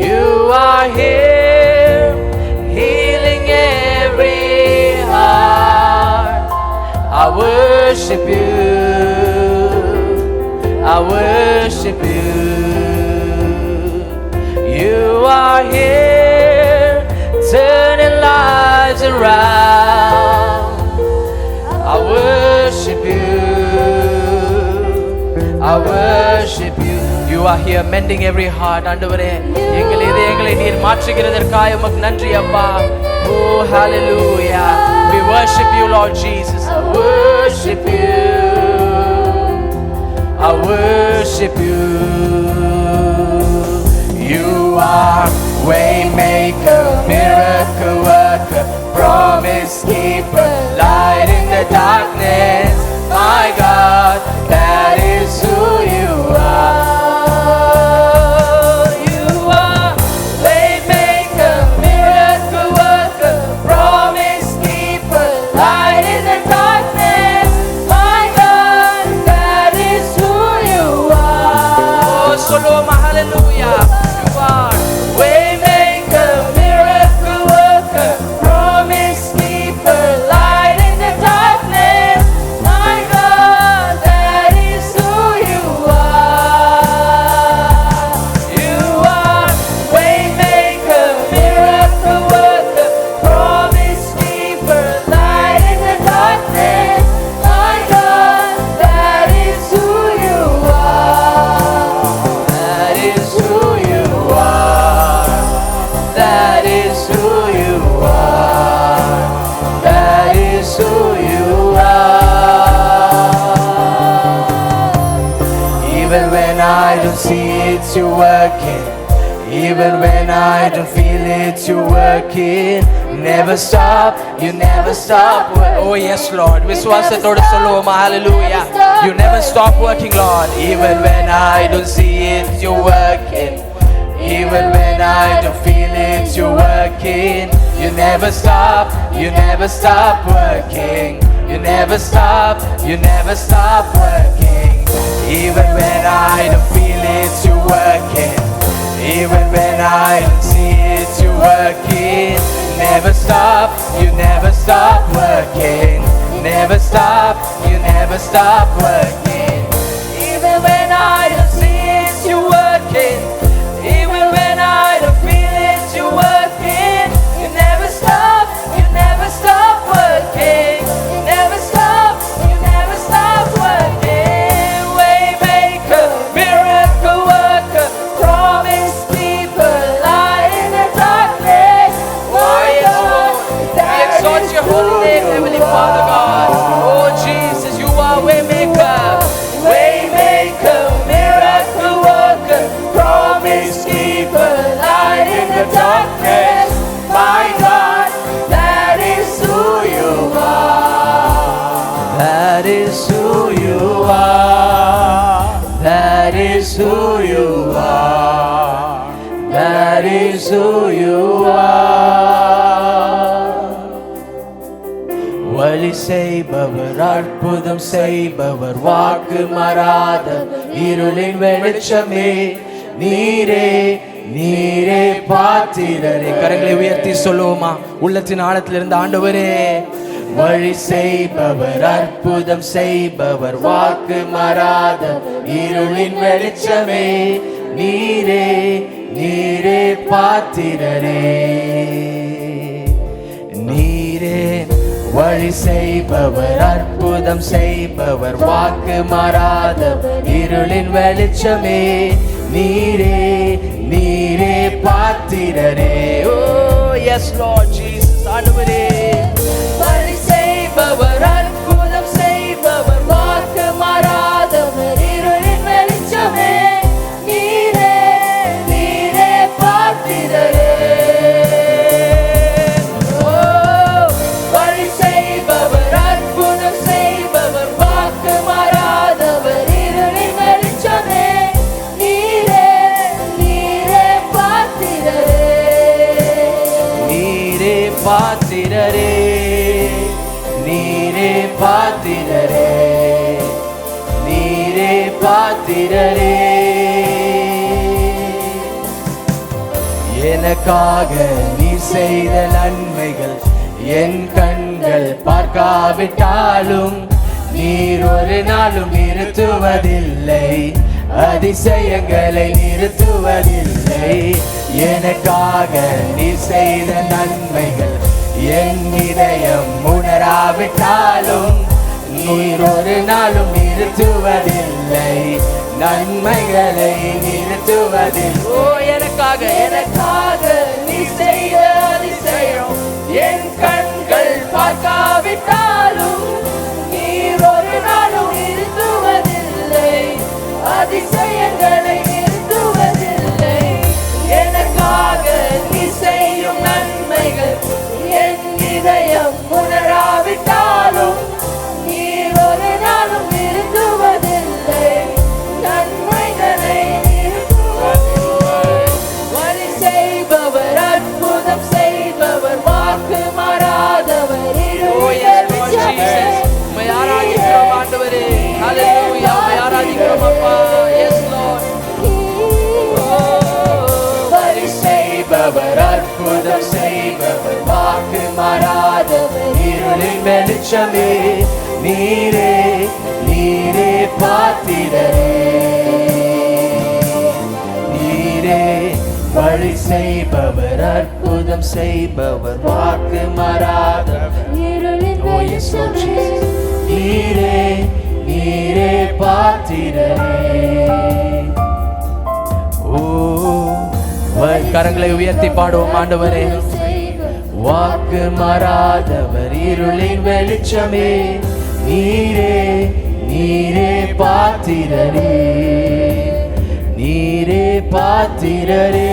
You are here healing every heart. I worship you. I worship you. You are here turning lives around. I worship you. I worship you. You are here mending every heart. ஆண்டவரே எங்கள் இதயங்களை நீர் மாற்றுகிறதற்காக உமக்கு நன்றி அப்பா. Oh hallelujah. We worship you Lord Jesus. I worship you. I worship you. You are way maker, miracle worker, promise keeper, light in the darkness. My God, that is who you are. You are way maker, miracle worker, promise keeper, light in the darkness. My God, that is who you are. Oh, Soloma, hallelujah. You are way maker, miracle worker, promise keeper, light in the darkness. My God, that is who you are. You are way maker, miracle worker, promise keeper, light in the darkness. My God, that is who you are. That is who you are. That is who you are. That is who you are. Even when I don't see it, you're working. Even when I don't feel it, you're working. Never stop, you never stop. Oh yes Lord, விசுவாசத்தோடு சொல்லுவோமா hallelujah. You never stop working Lord. Even when I don't see it, you're working. Even when I don't feel it, you're working. You never stop, you never stop working. You never stop, you never stop working. Even when I don't feel it, you're working. Even when I don't see it, you're working. Never stop, you never stop working. Never stop, you never stop working. Even when I don't see it, you're working. Even when I don't feel it, you're working. You never stop, you never stop working. You never stop, you never stop working. Waymaker, miracle worker, promise keeper, light in the darkness. Oh yes Lord, we exalt your holy name, Heavenly Father God. Oh Jesus, you are waymaker, waymaker, miracle worker, promise keeper, light in the darkness. My God, that is who you are. That is who you are. That is who you are. That is who you are. வழி செய்பவர், அற்புதம் செய்பவர், வாக்கு மாறாதவர், இருளின் வெளிச்சமே நீரே நீரே பாத்திரரே. கரங்களை உயர்த்தி சொல்லுவோமா உள்ளத்தின் ஆழத்திலிருந்து ஆண்டவரே. வழி செய்பவர், அற்புதம் செய்பவர், வாக்கு மாறாதவர், இருளின் வெளிச்சமே நீரே நீரே பாத்திரரே. நீரே வழி செய்பவர், அற்புதம் செய்பவர், வாக்கு மாறாதவர், இருளின் வெளிச்சமே நீரே நீரே பாத்திரரே. ஓ எஸ் லார்ட் ஜீசஸ் ஆண்டவரே. வழி செய்பவர், அற்புதம் செய்பவர், வாக்கு மாறாதவர், இருளின் வெளிச்சமே நீரே நீரே பாத்திரரே. பாத்திரரே, நீரே பாத்திரரே, நீரே பாத்திரரே. எனக்காக நீ செய்த நன்மைகள் என் கண்கள் பார்க்காவிட்டாலும் நீர் ஒரு நாளும் நிறுத்துவதில்லை, அதிசயங்களை நிறுத்துவதில்லை. எனக்காக நீ செய்த நன்மைகள் என் இதயம் உணராவிட்டாலும் நீர் ஒரு நாளும் நிறுத்துவதில்லை, நன்மைகளை நிறுத்துவதில். ஓ எனக்காக நீ செய்த அதிசயம் என் கண்கள் பார்க்காவிட்டாலும் நீர் ஒரு நாளும் நிறுத்துவதில்லை, அதிசயங்களை நிறுத்துவதில்லை. எனக்காக நீ செய்யும் நன்மைகள் என் இதயம் உணராவிட்டாலும் நீர் ஒரு நாளும் நிறுத்துவதில்லை, நன்மைகளை நிறுத்துவதில்லை. வழி செய்பவர், அற்புதம் செய்பவர், வாக்கு மாறாதவர், ஆராதிக்கிறோம் ஆண்டவரே. ஹல்லேலூயா, ஆராதிக்கிறோம் அப்பா. Yes Lord. வழி செய்பவர், அற்புதம் செய்பவர், வாக்கு மாறாதவர், இருளின் வெளிச்சமே, நீரே நீரே பாத்திரரே, நீரே வழி செய்பவர், அற்புதம் செய்பவர், வாக்கு மாறாதவர், இருளின் வெளிச்சமே, நீரே நீரே பாத்திரரே. ஓ கரங்களை உயர்த்தி பாடுவோம் ஆண்டவரே. வாக்கு மாறாதவர், இருளின் வெளிச்சமே, நீரே நீரே பாத்திரரே, நீரே பாத்திரரே,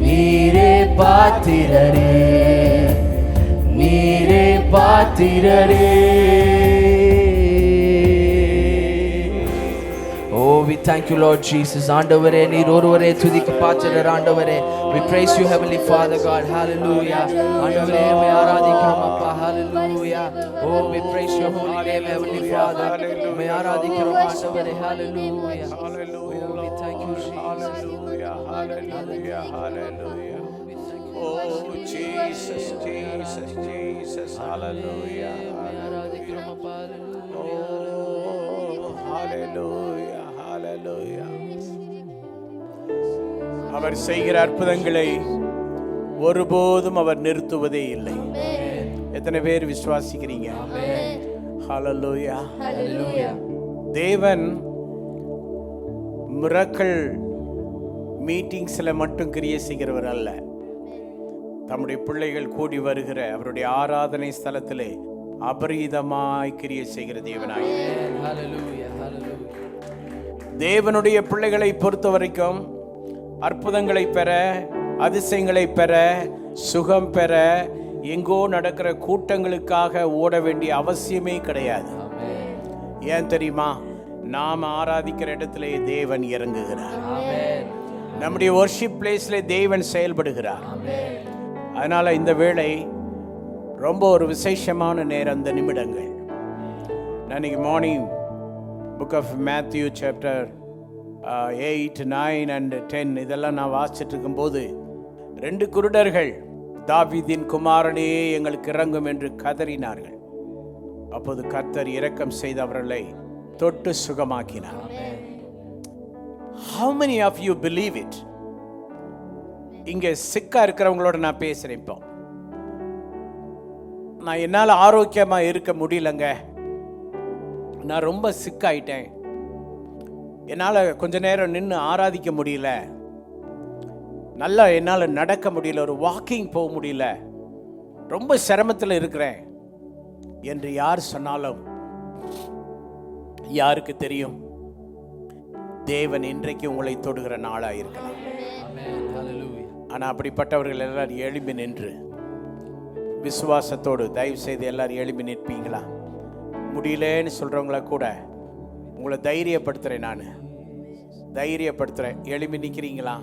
நீரே பாத்திரரே, நீரே பாத்திரரே. Oh, we thank you, Lord Jesus. ஆண்டவரே நீர் ஒருவரே துதிக்கு பாத்திரர் ஆண்டவரே. We praise you, Heavenly Father God. Hallelujah. ஆண்டவரே உம்மை ஆராதிக்கிறோம் அப்பா. Hallelujah. Oh, we praise your holy name, Heavenly Father. உம்மை ஆராதிக்கிறோம் ஆண்டவரே. Hallelujah. Oh, we thank you, Jesus. Hallelujah, hallelujah, hallelujah. Oh, Jesus, Jesus, Jesus, hallelujah. ஆராதிக்கிறோம் அப்பா. Oh, hallelujah, hallelujah. அவர் செய்கிற அற்புதங்களை ஒருபோதும் அவர் நிறுத்துவதே இல்லை. எத்தனை பேர் விசுவாசிக்கிறீங்க? ஹல்லேலூயா. Hallelujah. தேவன் மிரக்கிள் மீட்டிங்ஸில் மட்டும் கிரியை செய்கிறவர் அல்ல. தம்முடைய பிள்ளைகள் கூடி வருகிற அவருடைய ஆராதனை ஸ்தலத்திலே அபரீதமாய் கிரியை செய்கிற தேவனாய். Hallelujah. Hallelujah. தேவனுடைய பிள்ளைகளை பொறுத்த வரைக்கும் அற்புதங்களை பெற, அதிசயங்களை பெற, சுகம் பெற எங்கோ நடக்கிற கூட்டங்களுக்காக ஓட வேண்டிய அவசியமே கிடையாது. ஏன் தெரியுமா? நாம் ஆராதிக்கிற இடத்திலே தேவன் இறங்குகிறார். நம்முடைய வொர்ஷிப் பிளேஸ்ல தேவன் செயல்படுகிறார். அதனால இந்த வேளை ரொம்ப ஒரு விசேஷமான நேரம். அந்த நிமிடங்கள் நான் இன்னைக்கு morning book of Matthew chapter 8, 9 and 10 இதெல்லாம் நான் வாசிச்சுட்டு இருக்கும்போது 2 குருடர்கள் தாவீதின் குமாரனே எங்களுக்கு இறங்கும் என்று கதறினார்கள். அப்போது கர்த்தர் இரக்கம் செய்து அவர்களை தொட்டு சுகமாக்கினார். How many of you believe it? இங்கே சிக்கா இருக்கிறவங்களோட நான் பேசுறேன். இப்போ நான் என்னால் ஆரோக்கியமாக இருக்க முடியலங்க, நான் ரொம்ப சிக்காயிட்டேன், என்னால் கொஞ்ச நேரம் நின்று ஆராதிக்க முடியல, நல்லா என்னால் நடக்க முடியல, ஒரு வாக்கிங் போக முடியல, ரொம்ப சிரமத்தில் இருக்கிறேன் என்று யார் சொன்னாலும் யாருக்கு தெரியும்? தேவன் இன்றைக்கு உங்களை தொடுகிற நாளாக இருக்கலாம். ஆனால் அப்படிப்பட்டவர்கள் எல்லாரும் எழும்பி நின்று விசுவாசத்தோடு தயவு செய்து எல்லாரும் எழும்பி நிற்பீங்களா? முடியலன்னு சொல்கிறவங்கள கூட உங்களை தைரியப்படுத்துகிறேன், நான் தைரியப்படுத்துகிறேன். எழும்பி நிற்கிறீங்களா?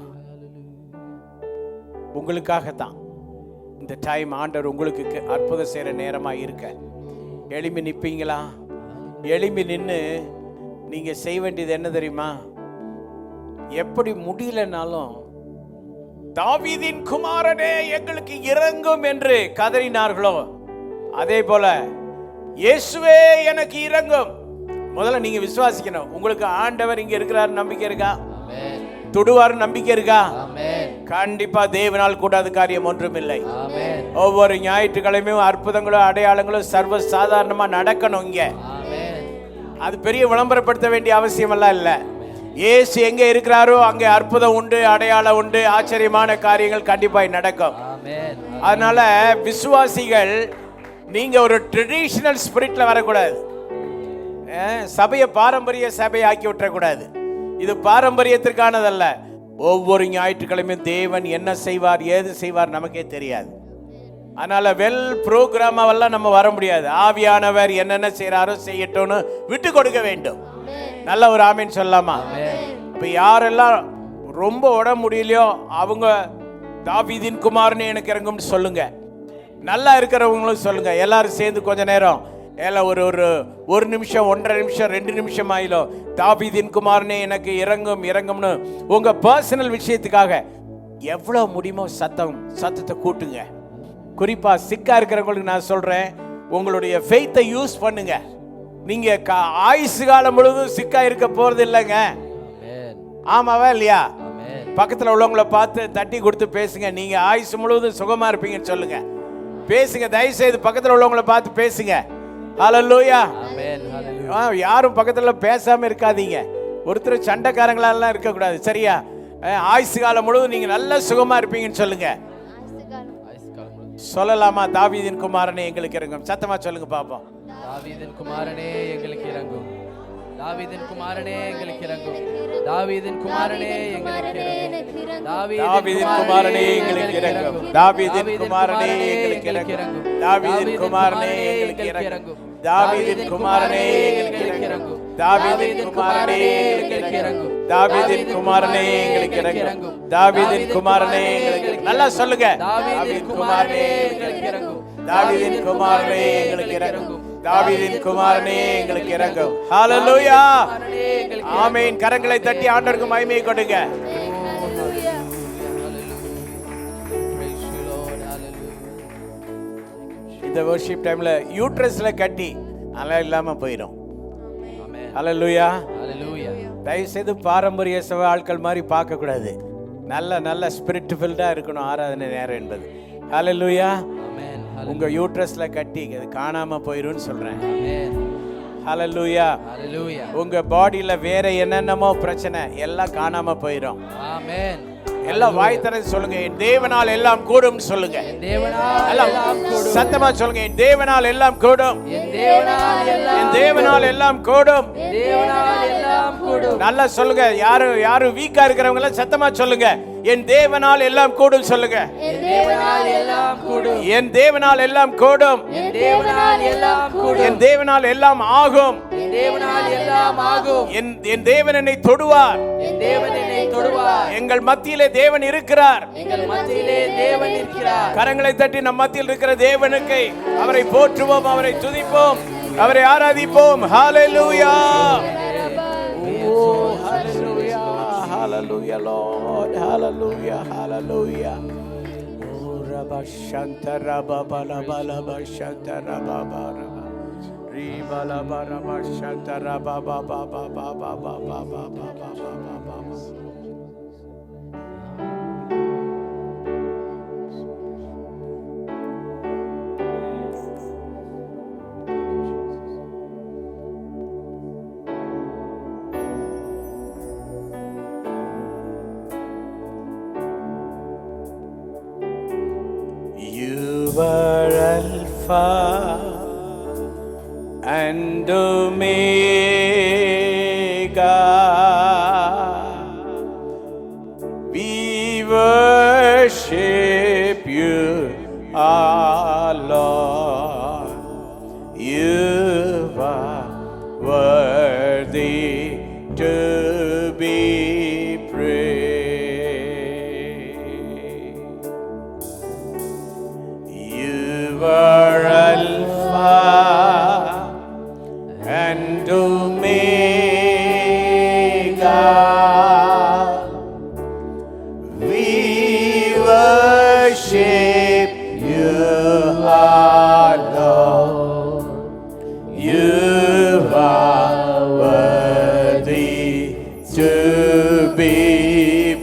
உங்களுக்காகத்தான், இந்த டைம் ஆண்டவர் உங்களுக்கு அற்புதம் செய்கிற நேரமாக இருக்க. எழும்பி நிற்பீங்களா? எழும்பி நின்று நீங்கள் செய்ய வேண்டியது என்ன தெரியுமா? எப்படி முடியலனாலும் தாவீதின் குமாரனே எங்களுக்கு இறங்கும் என்று கதறினார்களோ அதே போல இயேசுவே எனக்கு இறங்கும். முதல்ல நீங்க விசுவாசிக்கணும். உங்களுக்கு ஆண்டவர் இங்க இருக்கிறார் நம்பிக்கை இருக்கா? தொடுவார் நம்பிக்கை இருக்கா? கண்டிப்பா தேவனால் கூடாத காரியம் ஒன்றும் இல்லை. ஒவ்வொரு ஞாயிற்றுக்கிழமையும் அற்புதங்களும் அடையாளங்களும் சர்வ சாதாரணமா நடக்கணும். இங்க அது பெரிய விளம்பரப்படுத்த வேண்டிய அவசியம் எல்லாம் இல்லை. இயேசு எங்க இருக்கிறாரோ அங்கே அற்புதம் உண்டு, அடையாளம் உண்டு, ஆச்சரியமான காரியங்கள் கண்டிப்பாக நடக்கும். அதனால விசுவாசிகள் நீங்க ஒரு ட்ரெடிஷனல் ஸ்பிரிட்ல வரக்கூடாது. சபையை பாரம்பரிய சபையை ஆக்கி விட்டுறக்கூடாது. இது பாரம்பரியத்திற்கானதல்ல. ஒவ்வொரு ஞாயிற்றுக்கிழமையும் தேவன் என்ன செய்வார் ஏது செய்வார் நமக்கே தெரியாது. அதனால வெல் ப்ரோக்ராமெல்லாம் நம்ம வர முடியாது. ஆவியானவர் என்னென்ன செய்யறாரோ செய்யட்டும்னு விட்டு கொடுக்க வேண்டும். நல்ல ஒரு ஆமீன் சொல்லலாமா? இப்ப யாரெல்லாம் ரொம்ப உடம்பு முடியலையோ அவங்க தாவீதின் குமாரனே எனக்கு இறங்கும்னு சொல்லுங்க. நல்லா இருக்கிறவங்களும் சொல்லுங்க. எல்லாரும் சேர்ந்து கொஞ்ச நேரம் எல்லாம் ஒரு நிமிஷம், 1.5 நிமிஷம், 2 நிமிஷம் ஆயிலும் தாவீதின் குமாரனே எனக்கு இறங்கும்னு உங்க பர்சனல் விஷயத்துக்காக எவ்வளவு முடியுமோ சத்தத்தை கூட்டுங்க. குறிப்பா சிக்கா இருக்கிறவங்களுக்கு நான் சொல்றேன், உங்களுடைய ஃபெய்த்தை யூஸ் பண்ணுங்க. நீங்க ஆயுசு காலம் முழுவதும் சிக்கா இருக்க போறது இல்லைங்க. ஆமாவா இல்லையா? பக்கத்துல உள்ளவங்களை பார்த்து தட்டி கொடுத்து பேசுங்க. நீங்க ஆயுசு முழுவதும் சுகமா இருப்பீங்கன்னு சொல்லுங்க. பேசுங்க, தயவு செய்து பக்கத்துல உள்ளவங்களை பார்த்து பேசுங்க. ஹல்லேலூயா. யாரும் பக்கத்துல பேசாம இருக்காதீங்க. ஒருத்தர் சண்டைக்காரங்களெல்லாம் இருக்கக்கூடாது. சரியா? ஆயுசு காலம் முழுவதும் நீங்க நல்ல சுகமா இருப்பீங்கன்னு சொல்லுங்க. சொல்லலாமா? தாவீதின் குமாரனே எங்களுக்கு இறங்கும். சத்தமா சொல்லுங்க பாப்போம். தாவீதின் குமாரனே எங்களுக்கு இறங்கும். தாவீதின் குமாரனே எங்களுக்கு இறங்கும். தாவீதின் குமாரனே எங்களுக்கு இறங்கும். தாவீதின் குமாரனே எங்களுக்கு இறங்கும். தாவீதின் குமாரனே எங்களுக்கு இறங்கும். தாவீதின் குமாரனே எங்களுக்கு இறங்கும். தாவீதின் குமாரனே எங்களுக்கு இறங்கும். தாவீதின் குமாரனே எங்களுக்கு இறங்கும். தாவீதின் குமாரனே எங்களுக்கு இறங்கும். தாவீதின் குமாரனே எங்களுக்கு. நல்லா சொல்லுங்க. தாவீதின் குமாரனே எங்களுக்கு இறங்கும். தாவீதின் குமாரனே எங்களுக்கு இறங்கும். தாவீதின் குமாரனே எங்களுக்கு இறங்கும். ஹல்லேலூயா. ஆமென். கரங்களை தட்டி ஆண்டவருக்கு மகிமையை கொடுங்க. இந்த வர்ஷிப் டைம்ல யூட்ரஸ்ல கட்டி நல்லா இல்லாம போயிடும். ஹல்லேலூயா. தயவு செய்து பாரம்பரிய சபை ஆட்கள் மாதிரி பார்க்க கூடாது. நல்ல ஸ்பிரிட் ஃபில்டா இருக்கணும் ஆராதனை நேரம் என்பது. ஹல்லேலூயா. உங்க யூட்ரஸ்ல கட்டி அது காணாம போயிரும்னு சொல்றேன். ஹல்லேலூயா. உங்க பாடியில வேற என்னென்னமோ பிரச்சனை எல்லாம் காணாம போயிடும். எல்லாம் வாய் திறந்து சொல்லுங்க. என் தேவனால் எல்லாம் கூடும் சொல்லுங்க. சத்தமா சொல்லுங்க. என் தேவனால் எல்லாம் கூடும். என் தேவனால் எல்லாம் கூடும். நல்லா சொல்லுங்க. யாரு வீக்கா இருக்கிறவங்க எல்லாம் சத்தமா சொல்லுங்க. என் தேவனால் எல்லாம் கூடும் சொல்லுங்க. என் தேவனால் எல்லாம் கூடும். என் தேவனால் எல்லாம் கூடும். என் தேவனால் எல்லாம் ஆகும். என் தேவன் என்னை தொடுவார். எங்கள் மத்தியிலே தேவன் இருக்கிறார். கரங்களை தட்டி நம் மத்தியில் இருக்கிற தேவனுக்கு அவரை போற்றுவோம், அவரை துதிப்போம், அவரை ஆராதிப்போம். ஹல்லேலூயா. Hallelujah, Lord. Hallelujah, hallelujah. Oh, Rabba Shanta Rabba Bala Bala Shanta Rabba Bala Riba La Bala Shanta Rabba Baba Baba Baba Baba Baba. You are Alpha and Omega. We worship you, our Lord. You are worthy to be praised. God. We worship you, our Lord. You are worthy to be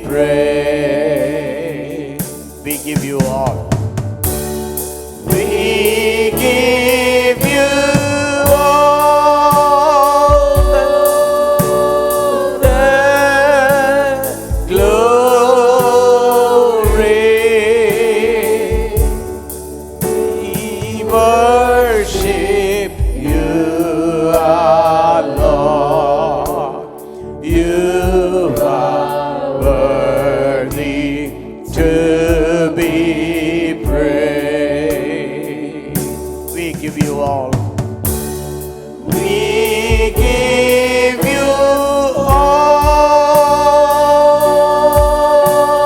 praised. We give you all. We give you all the glory. We worship you, our Lord. You are worthy to be praised. We give you all. We give you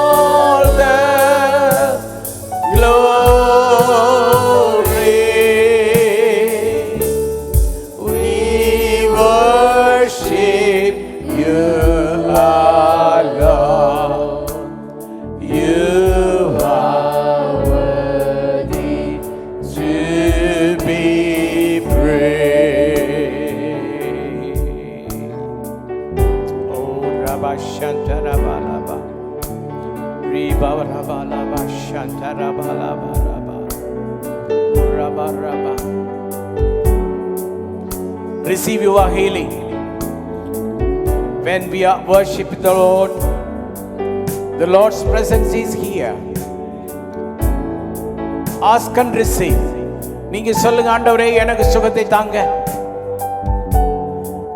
all the glory. We worship you, our Lord. You are worthy to be praised. Oh, Rabba Shantara Balaba. Riba Rabba Laba Shantara Balaba Rabba. Rabba Rabba. Receive your healing. When we are worshiping the Lord's presence is here. Ask and receive. நீங்க சொல்லுங்க, ஆண்டவரே எனக்கு சுகத்தை தாங்க.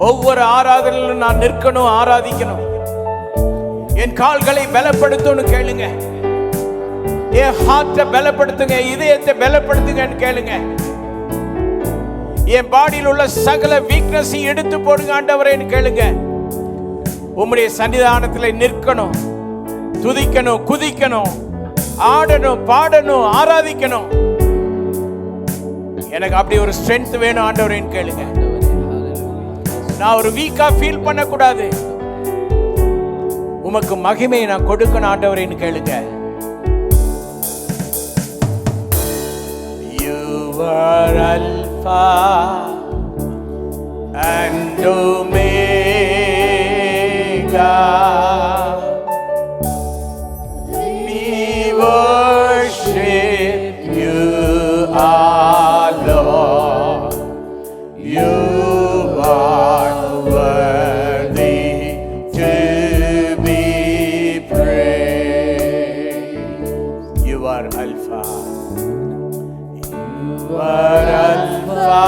ஒவ்வொரு ஆராதனையிலும் நான் நிற்கணும், ஆராதிக்கணும். என் கால்களை பலப்படுத்தணும்னு கேளுங்க. என் ஹார்ட்டை பலப்படுத்துங்க, இதயத்தை பலப்படுத்துங்கன்னு கேளுங்க. என் பாடியில் உள்ள சகல வீக்னஸை எடுத்து போடுங்க ஆண்டவரேன்னு கேளுங்க. உம்முடைய சன்னிதானத்தில் நிற்கணும், துதிக்கணும், குதிக்கணும், ஆடணும், பாடணும், ஆராதிக்கணும். எனக்கு அப்படி ஒரு ஸ்ட்ரென்த் வேணும் ஆண்டவரேன்னு கேளுங்க. நான் ஒரு வீக்கா ஃபீல் பண்ணக்கூடாது. உமக்கு மகிமையை நான் கொடுக்கணும் ஆண்டவரேன்னு கேளுங்க. You are Alpha and Omega. We worship you, our Lord. You are worthy to be praised. You are Alpha. You are Alpha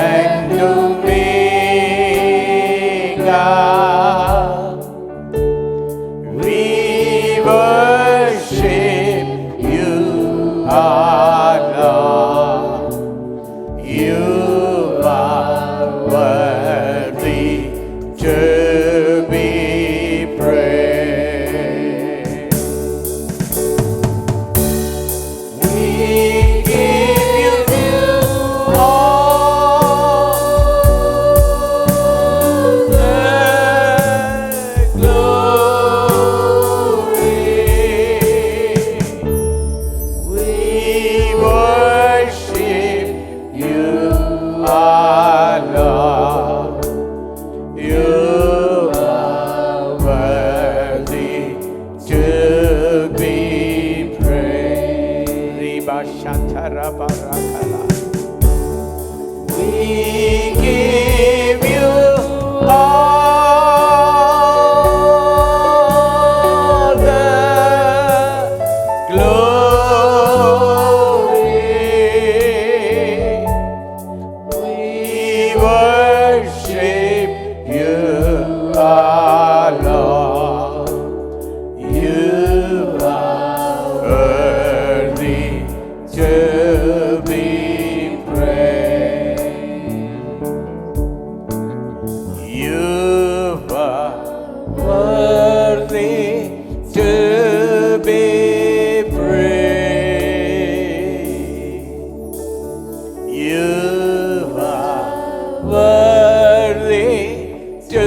and Omega. We worship you, our Lord. You are worthy to be praised. We give you all the glory. We worship you, our Lord. You are worthy to be praised. Riba Shantara Barakala. We give you all the glory. We worship you, our Lord. You are worthy to be praised. You are worthy to be praised. You are worthy to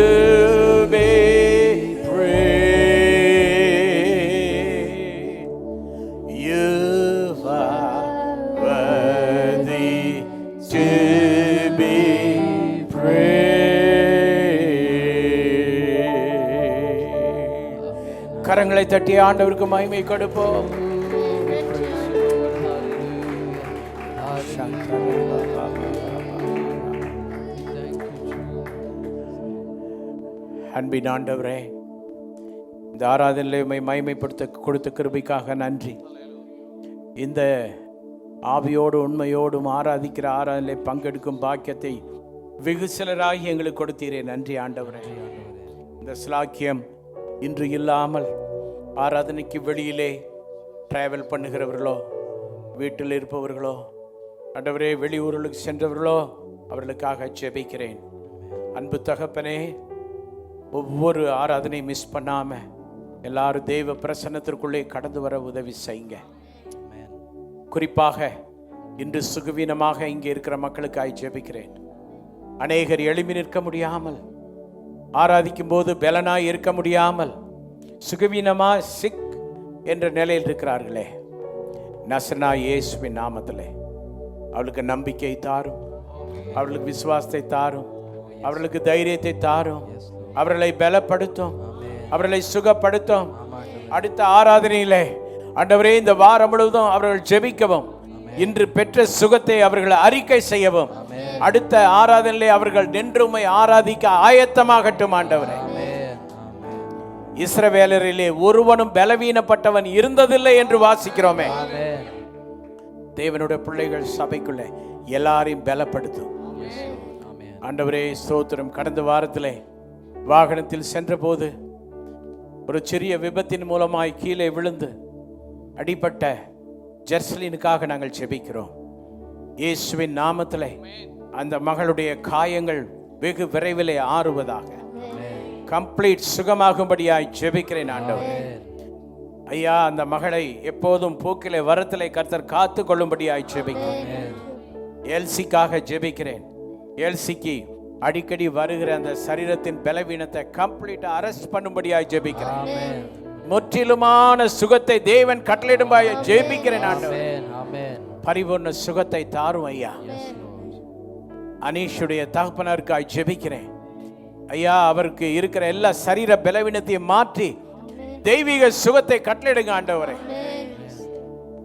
கரங்களை தட்டி ஆண்டவருக்கு மகிமை கொடுப்போம். அன்பின் ஆண்டவரே, இந்த ஆராதனையிலே உம்மை மகிமைப்படுத்த கொடுத்த கிருபைக்காக நன்றி. இந்த ஆவியோடு உண்மையோடும் ஆராதிக்கிற ஆராதனையிலே பங்கெடுக்கும் பாக்கியத்தை வெகு சிலராகி எங்களுக்கு கொடுத்தீரே, நன்றி ஆண்டவரே. இந்த ஸ்லாக்கியம் இன்று இல்லாமல் ஆராதனைக்கு வெளியிலே டிராவல் பண்ணுகிறவர்களோ, வீட்டில் இருப்பவர்களோ, ஆண்டவரே வெளியூர்களுக்கு சென்றவர்களோ, அவர்களுக்காக ஜெபிக்கிறேன். அன்பு தகப்பனே, ஒவ்வொரு ஆராதனையும் மிஸ் பண்ணாம எல்லாரும் தெய்வ பிரசன்னத்திற்குள்ளே கடந்து வர உதவி செய்யுங்க. குறிப்பாக இன்று சுகவீனமாக இங்கே இருக்கிற மக்களுக்காய் ஜெபிக்கிறேன். அநேகர் எழும்பி நிற்க முடியாமல், ஆராதிக்கும் போது பலனாய் இருக்க முடியாமல், சுகவீனமா சிக் என்ற நிலையில் இருக்கிறார்களே, நசனாய் இயேசுவின் நாமத்திலே அவளுக்கு நம்பிக்கை தாரும், அவர்களுக்கு விசுவாசத்தை தாரும், அவர்களுக்கு தைரியத்தை தாரும், அவர்களை பலப்படுத்தும், அவர்களை சுகப்படுத்தும். அடுத்த ஆராதனையிலே ஆண்டவரே இந்த வாரம் முழுவதும் அவர்கள் ஜெபிக்கவும், இன்று பெற்ற சுகத்தை அவர்கள் அறிக்கை செய்யவும், அடுத்த ஆராதனையிலே அவர்கள் நின்றுமை ஆராதிக்க ஆயத்தமாகட்டும். ஆண்டவரே, இஸ்ரவேலரிலே ஒருவனும் பலவீனப்பட்டவன் இருந்ததில்லை என்று வாசிக்கிறோமே. தேவனுடைய பிள்ளைகள் சபைக்குள்ளே எல்லாரையும் பலப்படுத்தும். ஆண்டவரே ஸ்தோத்திரம். கடந்த வாரத்திலே வாகனத்தில் சென்றபோது ஒரு சிறிய விபத்தின் மூலமாய் கீழே விழுந்து அடிபட்ட ஜெர்சலினுக்காக நாங்கள் ஜெபிக்கிறோம். இயேசுவின் நாமத்திலே அந்த மகளுடைய காயங்கள் வெகு விரைவிலே ஆறுவதாக, கம்ப்ளீட் சுகமாகும்படியாய் ஜெபிக்கிறேன். ஆண்டவரே ஐயா, அந்த மகளை எப்போதும் போக்கிலே வரத்திலே கர்த்தர் காத்து கொள்ளும்படியாய் ஜெபிக்கிறேன். எல்சிக்காக ஜெபிக்கிறேன். எல்சிக்கு அடிக்கடி வருகிற அந்த சரீரத்தின் பலவீனத்தை கம்ப்ளீட்டா அரெஸ்ட் பண்ணும்படியாய் ஜெபிக்கிறேன். முற்றிலுமான சுகத்தை தேவன் கட்டளையிடும்படியாய் ஜெபிக்கிறேன். ஆண்டவரே பரிபூர்ண சுகத்தை தாரும் ஐயா. அனீஷுடைய தகப்பனருக்காய் ஜெபிக்கிறேன் ஐயா. அவருக்கு இருக்கிற எல்லா சரீர பலவீனத்தையும் மாற்றி தெய்வீக சுகத்தை கட்டளையிடுங்க ஆண்டவரே.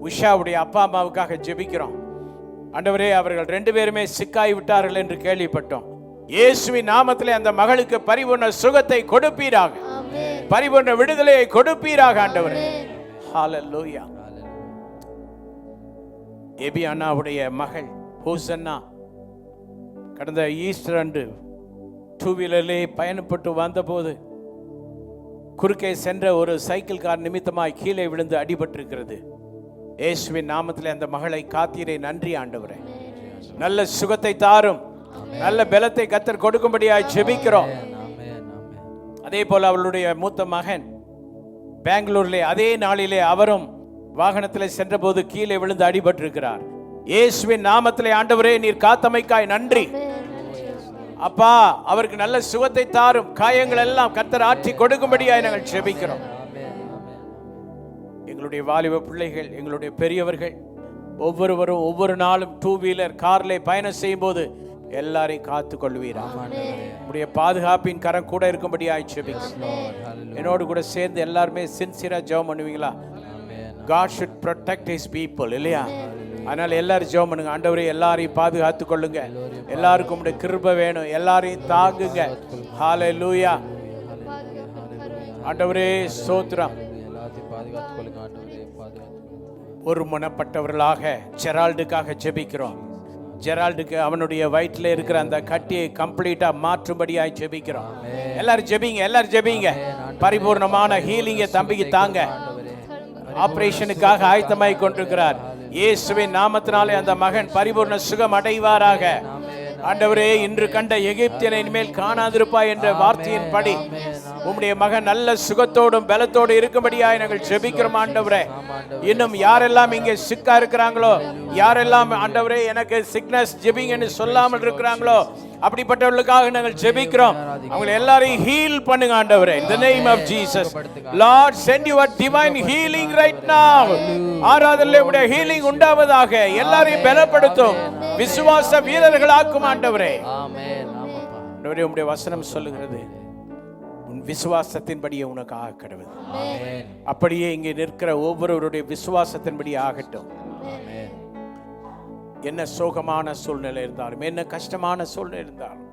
உஷாவுடைய அப்பா அம்மாவுக்காக ஜெபிக்கிறோம் ஆண்டவரே. அவர்கள் 2 பேருமே சிக்காய் விட்டார்கள் என்று கேள்விப்பட்டோம். இயேசுவின் நாமத்திலே அந்த மகளுக்கு பரிபூர்ண சுகத்தை கொடுப்பீராக, பரிபூர்ண விடுதலையை கொடுப்பீராக ஆண்டவரே. ஹல்லேலூயா. எபி அண்ணாவுடைய மகள் ஹோசன்னா கடந்த ஈஸ்டர் அன்று 2 வீலரிலே பயணப்பட்டு வந்தபோது குறுக்கே சென்ற ஒரு சைக்கிள் கார் நிமித்தமாய் கீழே விழுந்து அடிபட்டிருக்கிறது. இயேசுவின் நாமத்திலே அந்த மகளை காத்தீரே, நன்றி ஆண்டவரே. நல்ல சுகத்தை தாரும், நல்ல பலத்தை கர்த்தர் கொடுக்கும்படியாய் ஜெபிக்கிறோம். அதே போல அவளுடைய மூத்த மகன் பெங்களூரிலே அதே நாளிலே அவரும் வாகனத்தில் சென்றபோது கீழே விழுந்து அடிபட்டிருக்கிறார். இயேசுவின் நாமத்திலே ஆண்டவரே நீர் காத்தமைக்காய் நன்றி அப்பா. அவருக்கு நல்ல சுகத்தை தாரும், காயங்கள் எல்லாம் கர்த்தர் ஆற்றி கொடுக்கும்படியாய் நாங்கள் ஜெபிக்கிறோம். எங்களுடைய வாலிப பிள்ளைகள், எங்களுடைய பெரியவர்கள் ஒவ்வொருவரும் ஒவ்வொரு நாளும் 2 வீலர் கார்ல பயணம் செய்யும் போது எல்லாரையும் காத்து கொள்வீராக. உடைய பாதுகாப்பின் கரம் கூட இருக்கும்படியாய் ஜெபிக்கிறோம். என்னோடு கூட சேர்ந்து எல்லாருமே சின்சியரா ஜெபம் பண்ணுவீங்களா? God should protect his people இல்லையா? அதனால எல்லாரும் ஜெபம் பண்ணுங்க. ஆண்டவரே எல்லாரையும் பாதுகாத்து கொள்ளுங்க, எல்லாருக்கும் உடைய கிருபை வேணும், எல்லாரையும் தாங்குங்க. ஹல்லேலூயா. ஆண்டவரே ஸ்தோத்திரம். ஒரு மனப்பட்டவர்களாக ஜெரால்டுக்காக ஜெபிக்கிறோம். ஜெரால்டுக்கு அவனுடைய வயிற்றில் இருக்கிற அந்த கட்டியை கம்ப்ளீட்டா மாற்றும்படியாய் ஜெபிக்கிறோம். எல்லாரும் ஜெபிங்க, எல்லாரும் ஜெபிங்க. பரிபூர்ணமான ஹீலிங்கை தம்பிக்கு தாங்க. ஆபரேஷனுக்காக ஆயத்தமாய் கொண்டிருக்கிறார். இயேசுவின் நாமத்தினாலே அந்த மகன் பரிபூர்ண சுகம் அடைவாராக. ஆண்டவரே இன்று கண்ட எகிப்தியனை இனிமேல் காணாதிருப்பாய் என்ற வார்த்தையின் படி உம்முடைய மகன் நல்ல சுகத்தோடும் பலத்தோடு இருக்கும்படியாய் நாங்கள் ஜெபிக்கிறோம். ஆண்டவரே இன்னும் யாரெல்லாம் இங்கே சிக்கா இருக்கிறாங்களோ, யாரெல்லாம் ஆண்டவரே எனக்கு சிக்னஸ் ஜெபிங்கன்னு சொல்லாமல் இருக்கிறாங்களோ, அப்படிப்பட்டவர்களுக்காக நாங்கள் ஜெபிக்கிறோம். அவங்களை எல்லாரையும் ஹீல் பண்ணுங்க ஆண்டவரே. In the name of Jesus, Lord, send your divine healing right now. ஆராதனையிலே உம்முடைய ஹீலிங் உண்டாவதாக. எல்லாரையும் பலப்படுத்தும், விசுவாச வீரர்களாக்கும் ஆண்டவரே. ஆமென். ஆமென். உம்முடைய வசனம் சொல்லுகிறது, உன் விசுவாசத்தின்படியே உனக்கு ஆக கடவுள். அப்படியே இங்கே நிற்கிற ஒவ்வொருவருடைய விசுவாசத்தின்படி ஆகட்டும். என்ன சோகமான சூழ்நிலை இருந்தாலும், என்ன கஷ்டமான சூழ்நிலை இருந்தாலும்,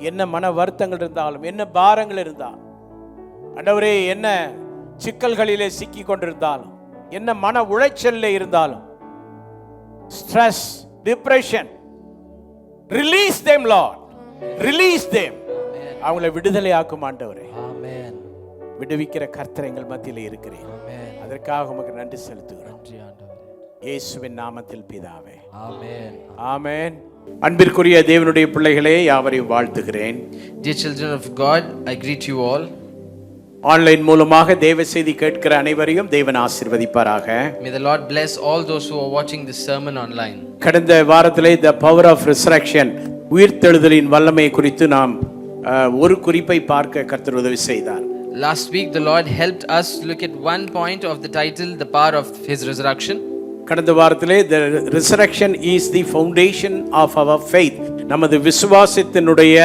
என்ன மன வருத்தங்கள் இருந்தாலும், என்ன பாரங்கள் இருந்தாலும், ஆண்டவரே என்ன சிக்கல்களிலே சிக்கி கொண்டிருந்தாலும், என்ன மன உளைச்சலில் இருந்தாலும், stress, depression, release them Lord, release them. அவங்களை விடுதலை ஆக்கும் ஆண்டவரே. விடுவிக்கிற கர்த்தர் எங்கள் மத்தியில் இருக்கிறேன். அதற்காக உமக்கு நன்றி செலுத்துகிறோம். இயேசுவின் நாமத்தில் பிதாவே, ஆமென், ஆமென். அன்பிற்குரிய தேவனுடைய பிள்ளைகளே, யாவரையும் வாழ்த்துகிறேன். Dear children of God, I greet you all. Online மூலமாக தேவ செய்தி கேட்கிற அனைவரையும் தேவன் ஆசீர்வதிப்பாராக. May the Lord bless all those who are watching this sermon online. கடந்த வாரத்திலே the power of resurrection, உயிர்த்தெழுதலின் வல்லமை குறித்து நாம் ஒரு குறிப்பை பார்க்க கர்த்தர் உதவி செய்தார். Last week the Lord helped us look at one point of the title, the power of his resurrection. கடந்த வாரத்திலே the resurrection is the foundation of our faith, நமது விசுவாசத்தினுடைய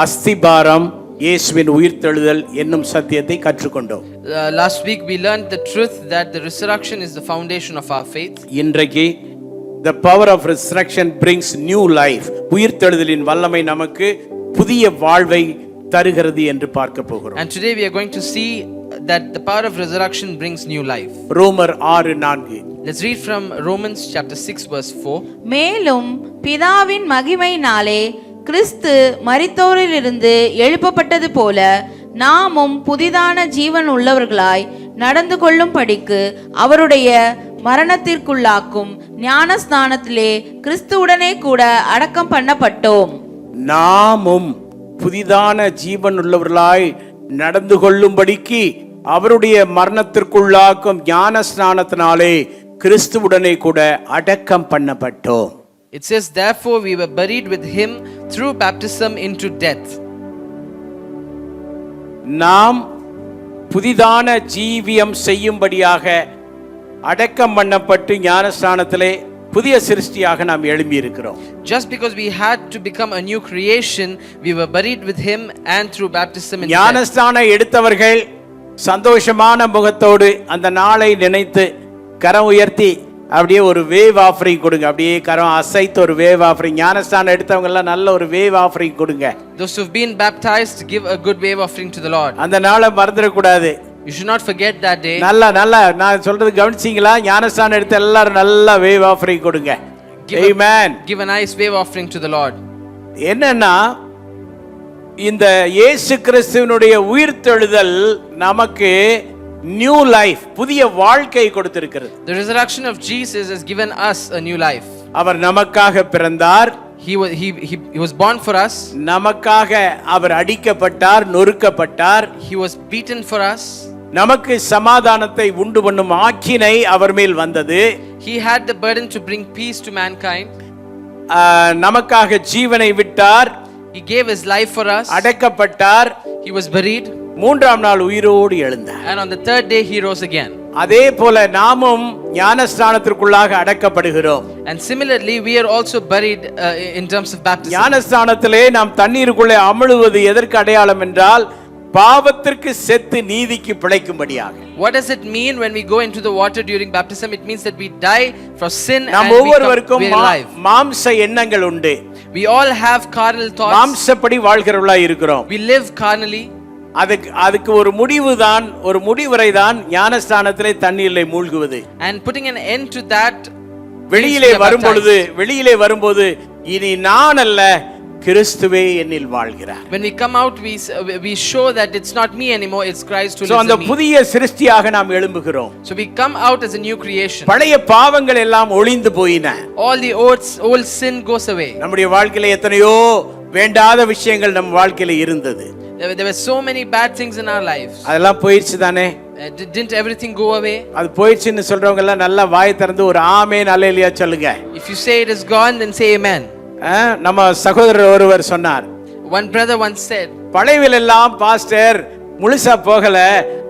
அஸ்திபாரம் இயேசுவின் உயிர்த்தெழுதல் என்னும் சத்தியத்தை கற்றுக்கொண்டோம். Last week we learned the truth that the resurrection is the foundation of our faith. இன்றைக்கு the power of resurrection brings new life, உயிர்த்தெழுதலின் வல்லமை நமக்கு புதிய வாழ்வை தருகிறது என்று பார்க்க போகிறோம். And today we are going to see that the power of resurrection brings new life. ரோமர் 6:4. Let's read from Romans chapter 6 verse 4. மேலும் பிதாவின் மகிமையினாலே கிறிஸ்து மரித்தோரிலிருந்து எழுப்பப்பட்டது போல நாமும் புதிதான ஜீவன் உள்ளவர்களாய் நடந்து கொள்ளும்படிக்கு அவருடைய மரணத்திற்குள்ளாக்கும் ஞானஸ்நானத்திலே கிறிஸ்துவுடனே கூட அடக்கம் பண்ணப்பட்டோம். நாமும் புதிதான ஜீவன் உள்ளவர்களாய் நடந்து கொள்ளும்படிக்கு அவருடைய மரணத்திற்குள்ளாக்கும் ஞான ஸ்நானத்தினாலே கிறிஸ்துவுடனே கூட அடக்கம் பண்ணப்பட்டோம். It says, therefore we were buried with him through baptism into death. நாம் புதிதான ஜீவியம் செய்யும்படியாக அடக்கம் பண்ணப்பட்டு ஞானஸ்நானத்திலே புதிய சிருஷ்டியாக நாம் எழும்பி இருக்கிறோம். Just because we had to become a new creation, we were buried with him and through baptism into death. ஞானஸ்நானம் எடுத்தவர்கள் சந்தோஷமான முகத்தோடு அந்த நாளை நினைத்து கரம் உயர்த்தி அப்படியே ஒரு வேவ் ஆஃபரிங் கொடுங்க. அப்படியே கரம் அசைத்து ஒரு வேவ் ஆஃபரிங். ஞானஸ்நானம் எடுத்தவங்க எல்லாம் நல்ல ஒரு வேவ் ஆஃபரிங் கொடுங்க. Those who have been baptized, give a good wave offering to the Lord. அந்த நாளை மறந்துடக்கூடாது. You should not forget that day. நல்லா நான் சொல்றது கவனிச்சீங்களா? ஞானஸ்நானம் எடுத்த எல்லாரும் நல்ல வேவ் ஆஃபரிங் கொடுங்க. Amen. Give a nice wave offering to the Lord. என்னன்னா இந்த இயேசு கிறிஸ்துவினுடைய உயிர்த்தெழுதல் நமக்கு நியூ லைஃப், புதிய வாழ்க்கை கொடுத்திருக்கிறது. The resurrection of Jesus has given us a new life. அவர் நமக்காக பிறந்தார். He was born for us. நமக்காக அவர் அடிக்கப்பட்டார், நொறுக்கப்பட்டார். He was beaten for us. நமக்கு சமாதானத்தை உண்டு பண்ணும் ஆக்கினை அவர் மேல் வந்தது. He had the burden to bring peace to mankind. நமக்காக ஜீவனை விட்டார். He gave his life for us. அடக்கப்பட்டார். He was buried. மூன்றாம் நாள் உயிரோடு எழுந்தார். And on the third day he rose again. அதே போல நாமும் ஞானஸ்நானத்திற்குள்ளாக அடக்கப்படுகிறோம். And similarly we are also buried in terms of baptism. ஞானஸ்நானத்திலே நாம் தண்ணீருக்குள்ளே அமிழுவது எதற்கு அடையாளம் என்றால் பாவத்திற்கு செத்து நீதிக்கு பிழைக்கும்படியாக. What does it mean when we go into the water during baptism? It means that we die for sin and நாம் we ஒவ்வொருவருக்கும் become alive. மாம்ச எண்ணங்கள் உண்டு. We all have carnal thoughts. மாம்சப்படி வாழ்கிறவர்களாய் இருக்கிறோம். We live carnally. அதுக்கு ஒரு முடிவுதான், ஒரு முடிவரை தான் ஞானஸ்நானத்திலே தண்ணீரிலே மூழ்குவது. And putting an end to that, வெளியிலே வரும்போது இனி நான் அல்ல, கிறிஸ்துவே என்னில் வாழ்கிறார். when we come out we show that it's not me anymore, it's Christ who So lives அந்த in me. புதிய சிருஷ்டியாக நாம் எழும்புகிறோம். So we come out as a new creation. பழைய பாவங்கள் எல்லாம் ஒளிந்து போயின. All the old sin goes away. நம்முடைய வாழ்க்கையில எத்தனையோ வேண்டாத விஷயங்கள் நம் வாழ்க்கையில இருந்தது. There were so many bad things in our lives. அதெல்லாம் போயிடுச்சு தானே? Didn't everything go away? அது போயிடுச்சுன்னு சொல்றவங்க எல்லாம் நல்லா வாய் திறந்து ஒரு ஆமென் அல்லேலூயா சொல்லுங்க. If you say it is gone, then say amen. நம்ம சகோதரர் ஒருவர் சொன்னார். One brother once said, பழையவில் எல்லாம் பாஸ்டர் முழுசா போகல,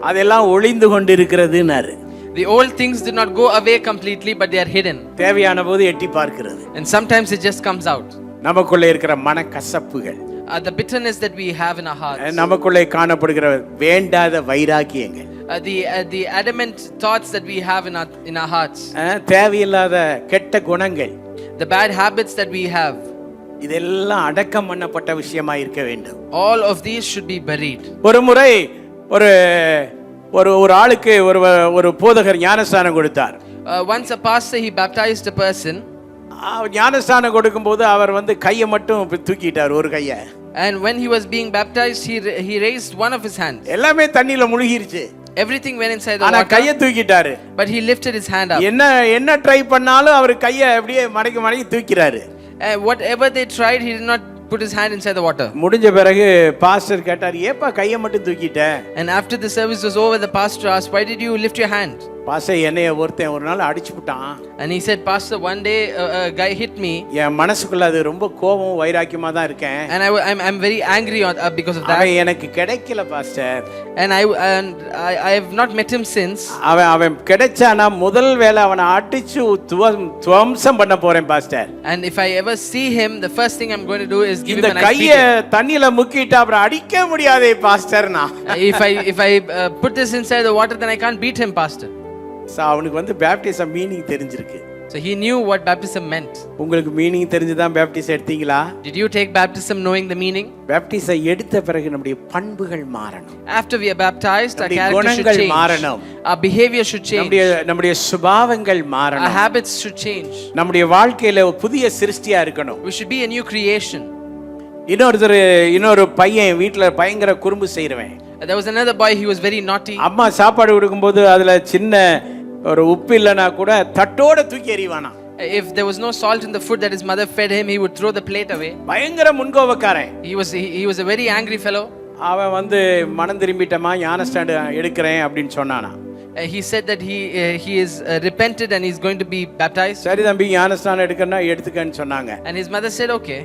அதெல்லாம் ஒளிந்து கொண்டிருக்கிறதுன்னாரு. the old things did not go away completely, but they are hidden. தேவையான போது எட்டி பார்க்கிறது. And sometimes it just comes out. நமக்குள்ள இருக்கிற மனக்கசப்புகள், the bitterness that we have in our hearts, நமக்குள்ளே காணப்படுகிற வேண்டாத வைராக்கியங்கள், the adamant thoughts that we have in our hearts, தேவையில்லாத கெட்ட குணங்கள், the bad habits that we have, இதெல்லாம் அடக்கம் பண்ணப்பட்ட விஷயமா இருக்க வேண்டும். all of these should be buried. ஒரு முறை ஒரு ஒரு ஆளுக்கு ஒரு போதகர் ஞானஸ்நானம் கொடுத்தார். Once a pastor, he baptized a person. ஞானஸ்நானம் கொடுக்கும்போது அவர் கையை மட்டும் தூக்கிட்டார், ஒரு கையை. And when he was being baptized, he raised one of his hands. எல்லாமே தண்ணியில முழுகிருச்சு. Everything went inside the ஆனா water. கையை தூக்கிட்டாரு. But he lifted his hand up. என்ன ட்ரை பண்ணாலும் அவர் கையை அப்படியே மடக்கி தூக்கிறாரு. Whatever they tried, he did not put his hand inside the water. முடிஞ்ச பிறகு பாஸ்டர் கேட்டார், ஏப்பா கையை மட்டும் தூக்கிட்ட? And after the service was over, the pastor asked, why did you lift your hand? Pastor என்னைய ஒருத்தன் ஒரு நாள் அடிச்சு விட்டான். And he said, Pastor, one day a guy hit me. என் மனசுக்குள்ள அது ரொம்ப கோபம் வைராக்கியமா தான் இருக்கேன். And I'm very angry because of that. அவன் எனக்கு கிடைக்கல pastor. And I have not met him since. அவன் கிடைச்சானா முதல் வேளை அவனை அடிச்சு துவம்சம் பண்ண போறேன் pastor. And if I ever see him, the first thing I'm going to do is give him a nice beating. இந்த கையை தண்ணில முக்கிட்டா அப்புறம் அடிக்க முடியாதே பாஸ்டர்னா. If I put this inside the water, then I can't beat him, Pastor. அவனுக்கு baptism meaning தெரிஞ்சிருக்கு. So he knew what baptism meant. உங்களுக்கு meaning தெரிஞ்சுதான் பேப்டிசம் எடுத்தீங்களா? Did you take baptism knowing the meaning? Baptism எடுத்த பிறகு நம்முடைய பண்புகள் மாறணும். After we are baptized, our character should change. மாறணும். Our behavior should change. நம்முடைய சுபாவங்கள் மாறணும். Our habits should change. நம்முடைய வாழ்க்கையில புதிய சிருஷ்டியா இருக்கணும். We should be a new creation. இன்னொரு பையன் வீட்ல பயங்கர குறும்பு செய்றவன். There was another boy, he was very naughty. அம்மா சாப்பாடு கொடுக்கும்போது அதுல சின்ன ஒரு உப்பு இல்லனா கூட தட்டோட தூக்கி எறிவானா. If there was no salt in the food that his mother fed him, he would throw the plate away. பயங்கர முன்கோபக்காரன். He was a very angry fellow. அவன் மனம் திரும்பிட்டமா ஞானஸ்நானம் எடுக்கிறேன் அப்படினு சொன்னானா. He said that he is repented and he's going to be baptized. சரி தம்பி ஞானஸ்நானம் எடுக்கறனா எடுத்துக்கன்னு சொன்னாங்க. And his mother said okay.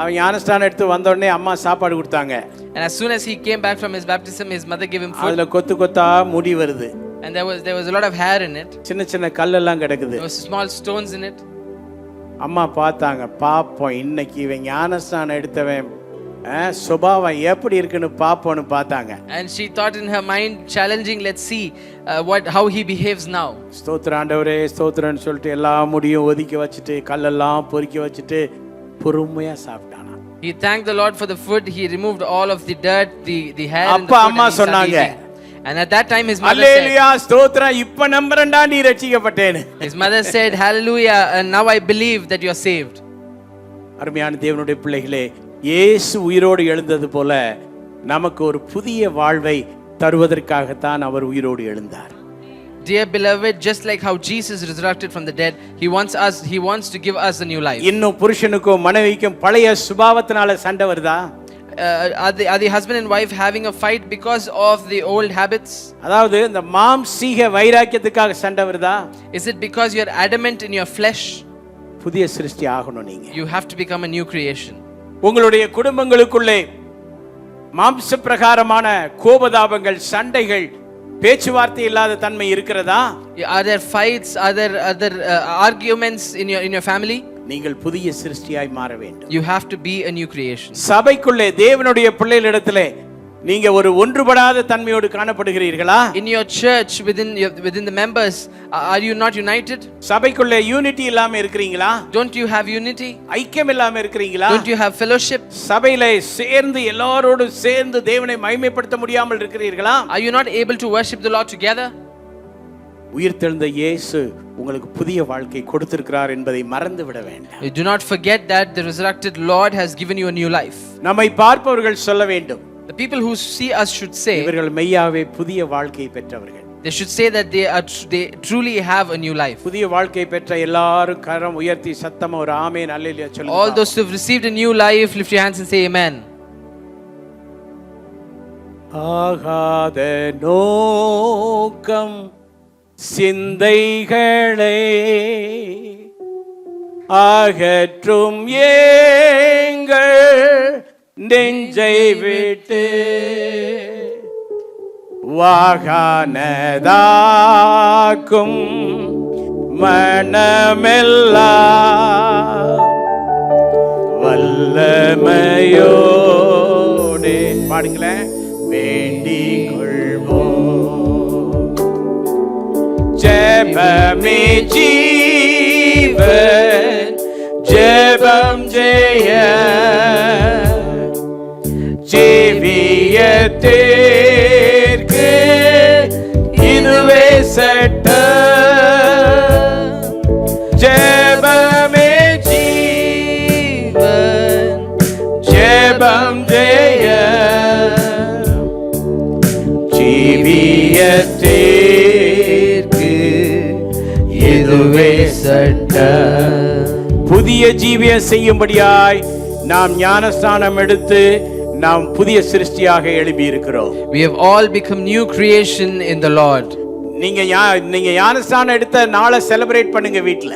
அவன் ஞானஸ்நானம் எடுத்து வந்த உடனே அம்மா சாப்பாடு கொடுத்தாங்க. And as soon as he came back from his baptism, his mother gave him food. அதுல கொத்தா முடி வருது. And there was a lot of hair in it. சின்ன கல்லெல்லாம் கிடக்குது. There was small stones in it. அம்மா பார்த்தாங்க, பாப்போம் இன்னைக்கு இவன் ஞானஸ்நானம் எடுத்தவன் சுபாவம் எப்படி இருக்குன்னு பாப்போம்னு பார்த்தாங்க. And she thought in her mind, challenging, let's see how he behaves now. ஸ்தோத்திரம் ஆண்டவரே ஸ்தோத்திரம்னு சொல்லிட்டு எல்லா முடியும் ஒதுக்கி வச்சிட்டு கல்லெல்லாம் பொறுக்கி வச்சிட்டு பொறுமையா சாப்பிட்டானா. He thanked the Lord for the food. He removed all of the dirt, the hair and the அப்பா food. அம்மா சொன்னாங்க. And at that time his mother Hallelujah, ஸ்தோத்திரம், இப்ப நம்பறேன்டா நீ ரட்சிக்கப்பட்டேன்னு. His mother said, Hallelujah, and now I believe that you are saved. அருமையான தேவனுடைய பிள்ளைகளே, இயேசு உயிரோடு எழுந்தது போல நமக்கு ஒரு புதிய வாழ்வை தருவதற்காக தான் அவர் உயிரோடு எழுந்தார். Dear beloved, just like how Jesus resurrected from the dead, he wants to give us a new life. இன்னும் புருஷனுக்கும் மனைவிக்கும் பழைய சுபாவத்தினால சண்டை வருதா? Are the husband and wife having a fight because of the old habits? அதாவது இந்த மாம்சீக வைராக்கியத்துக்காக சண்டை வருதா? Is it because you are adamant in your flesh? புதிய சிருஷ்டி ஆகணும் நீங்க. You have to become a new creation. உங்களுடைய குடும்பங்களுக்குள்ளே மாம்ச பிரகாரமான கோபதாபங்கள், சண்டைகள், பேச்சுவார்த்தை இல்லாத தன்மை இருக்கிறதா? Are there fights, are there arguments in your family? நீங்கள் புதிய சிருஷ்டியாய் மாற வேண்டும். You have to be a new creation. சபைக்குள்ளே தேவனுடைய பிள்ளைகளிடத்திலே நீங்க ஒரு ஒன்றுபடாத தன்மையோடு காணப்படுகிறீர்களா? In your church, within the members, are you not united? சபைக்குள்ளே யூனிட்டி இல்லாம இருக்கீங்களா? Don't you have unity? ஐக்கியம் இல்லாம இருக்கீங்களா? Don't you have fellowship? சபையிலே சேர்ந்து எல்லாரோடு சேர்ந்து தேவனை மகிமைப்படுத்த முடியாமல் இருக்கிறீர்களா? Are you not able to worship the Lord together? உயிர்த்தெழுந்த இயேசு உங்களுக்கு புதிய வாழ்க்கை கொடுத்திருக்கிறார் என்பதை மறந்து விட வேண்டாம். Do not forget that the resurrected Lord has given you a new life. நம்மை பார்ப்பவர்கள் சொல்ல வேண்டும். The people who see us should say, இவர்கள் மெய்யாவே புதிய வாழ்க்கை பெற்றவர்கள். They should say that they truly have a new life. புதிய வாழ்க்கை பெற்ற எல்லாரும் கரம் உயர்த்தி சத்தமா ஒரு ஆமென் அல்லேலூயா சொல்லுங்க. All those who have received a new life, lift your hands and say amen. ஆகாத நோக்கம் சிந்தைகளை அகற்றும் எங்கள் நெஞ்சை விட்டு வாகானதாக்கும் மனமெல்லாம் வல்ல வல்லமையோடு பாடுங்களேன். வேண்டிக் கொள்வோம். ஜெபமே ஜீவன், ஜெபம் ஜெய, ஜீவியத்திற்கு இதுவே சட்டம். ஜெபமே ஜீவன், ஜெபம் ஜெய, ஜீவியத்திற்கு இதுவே சட்டம். புதிய ஜீவியம் செய்யும்படியாய் நாம் ஞானஸ்நானம் எடுத்து நாம் புதிய சிருஷ்டியாக எழுப்பி இருக்கிறோம். We have all become new creation in the Lord. நீங்க ஞானஸ்நானம் எடுத்த நாளை செலிப்ரேட் பண்ணுங்க வீட்ல.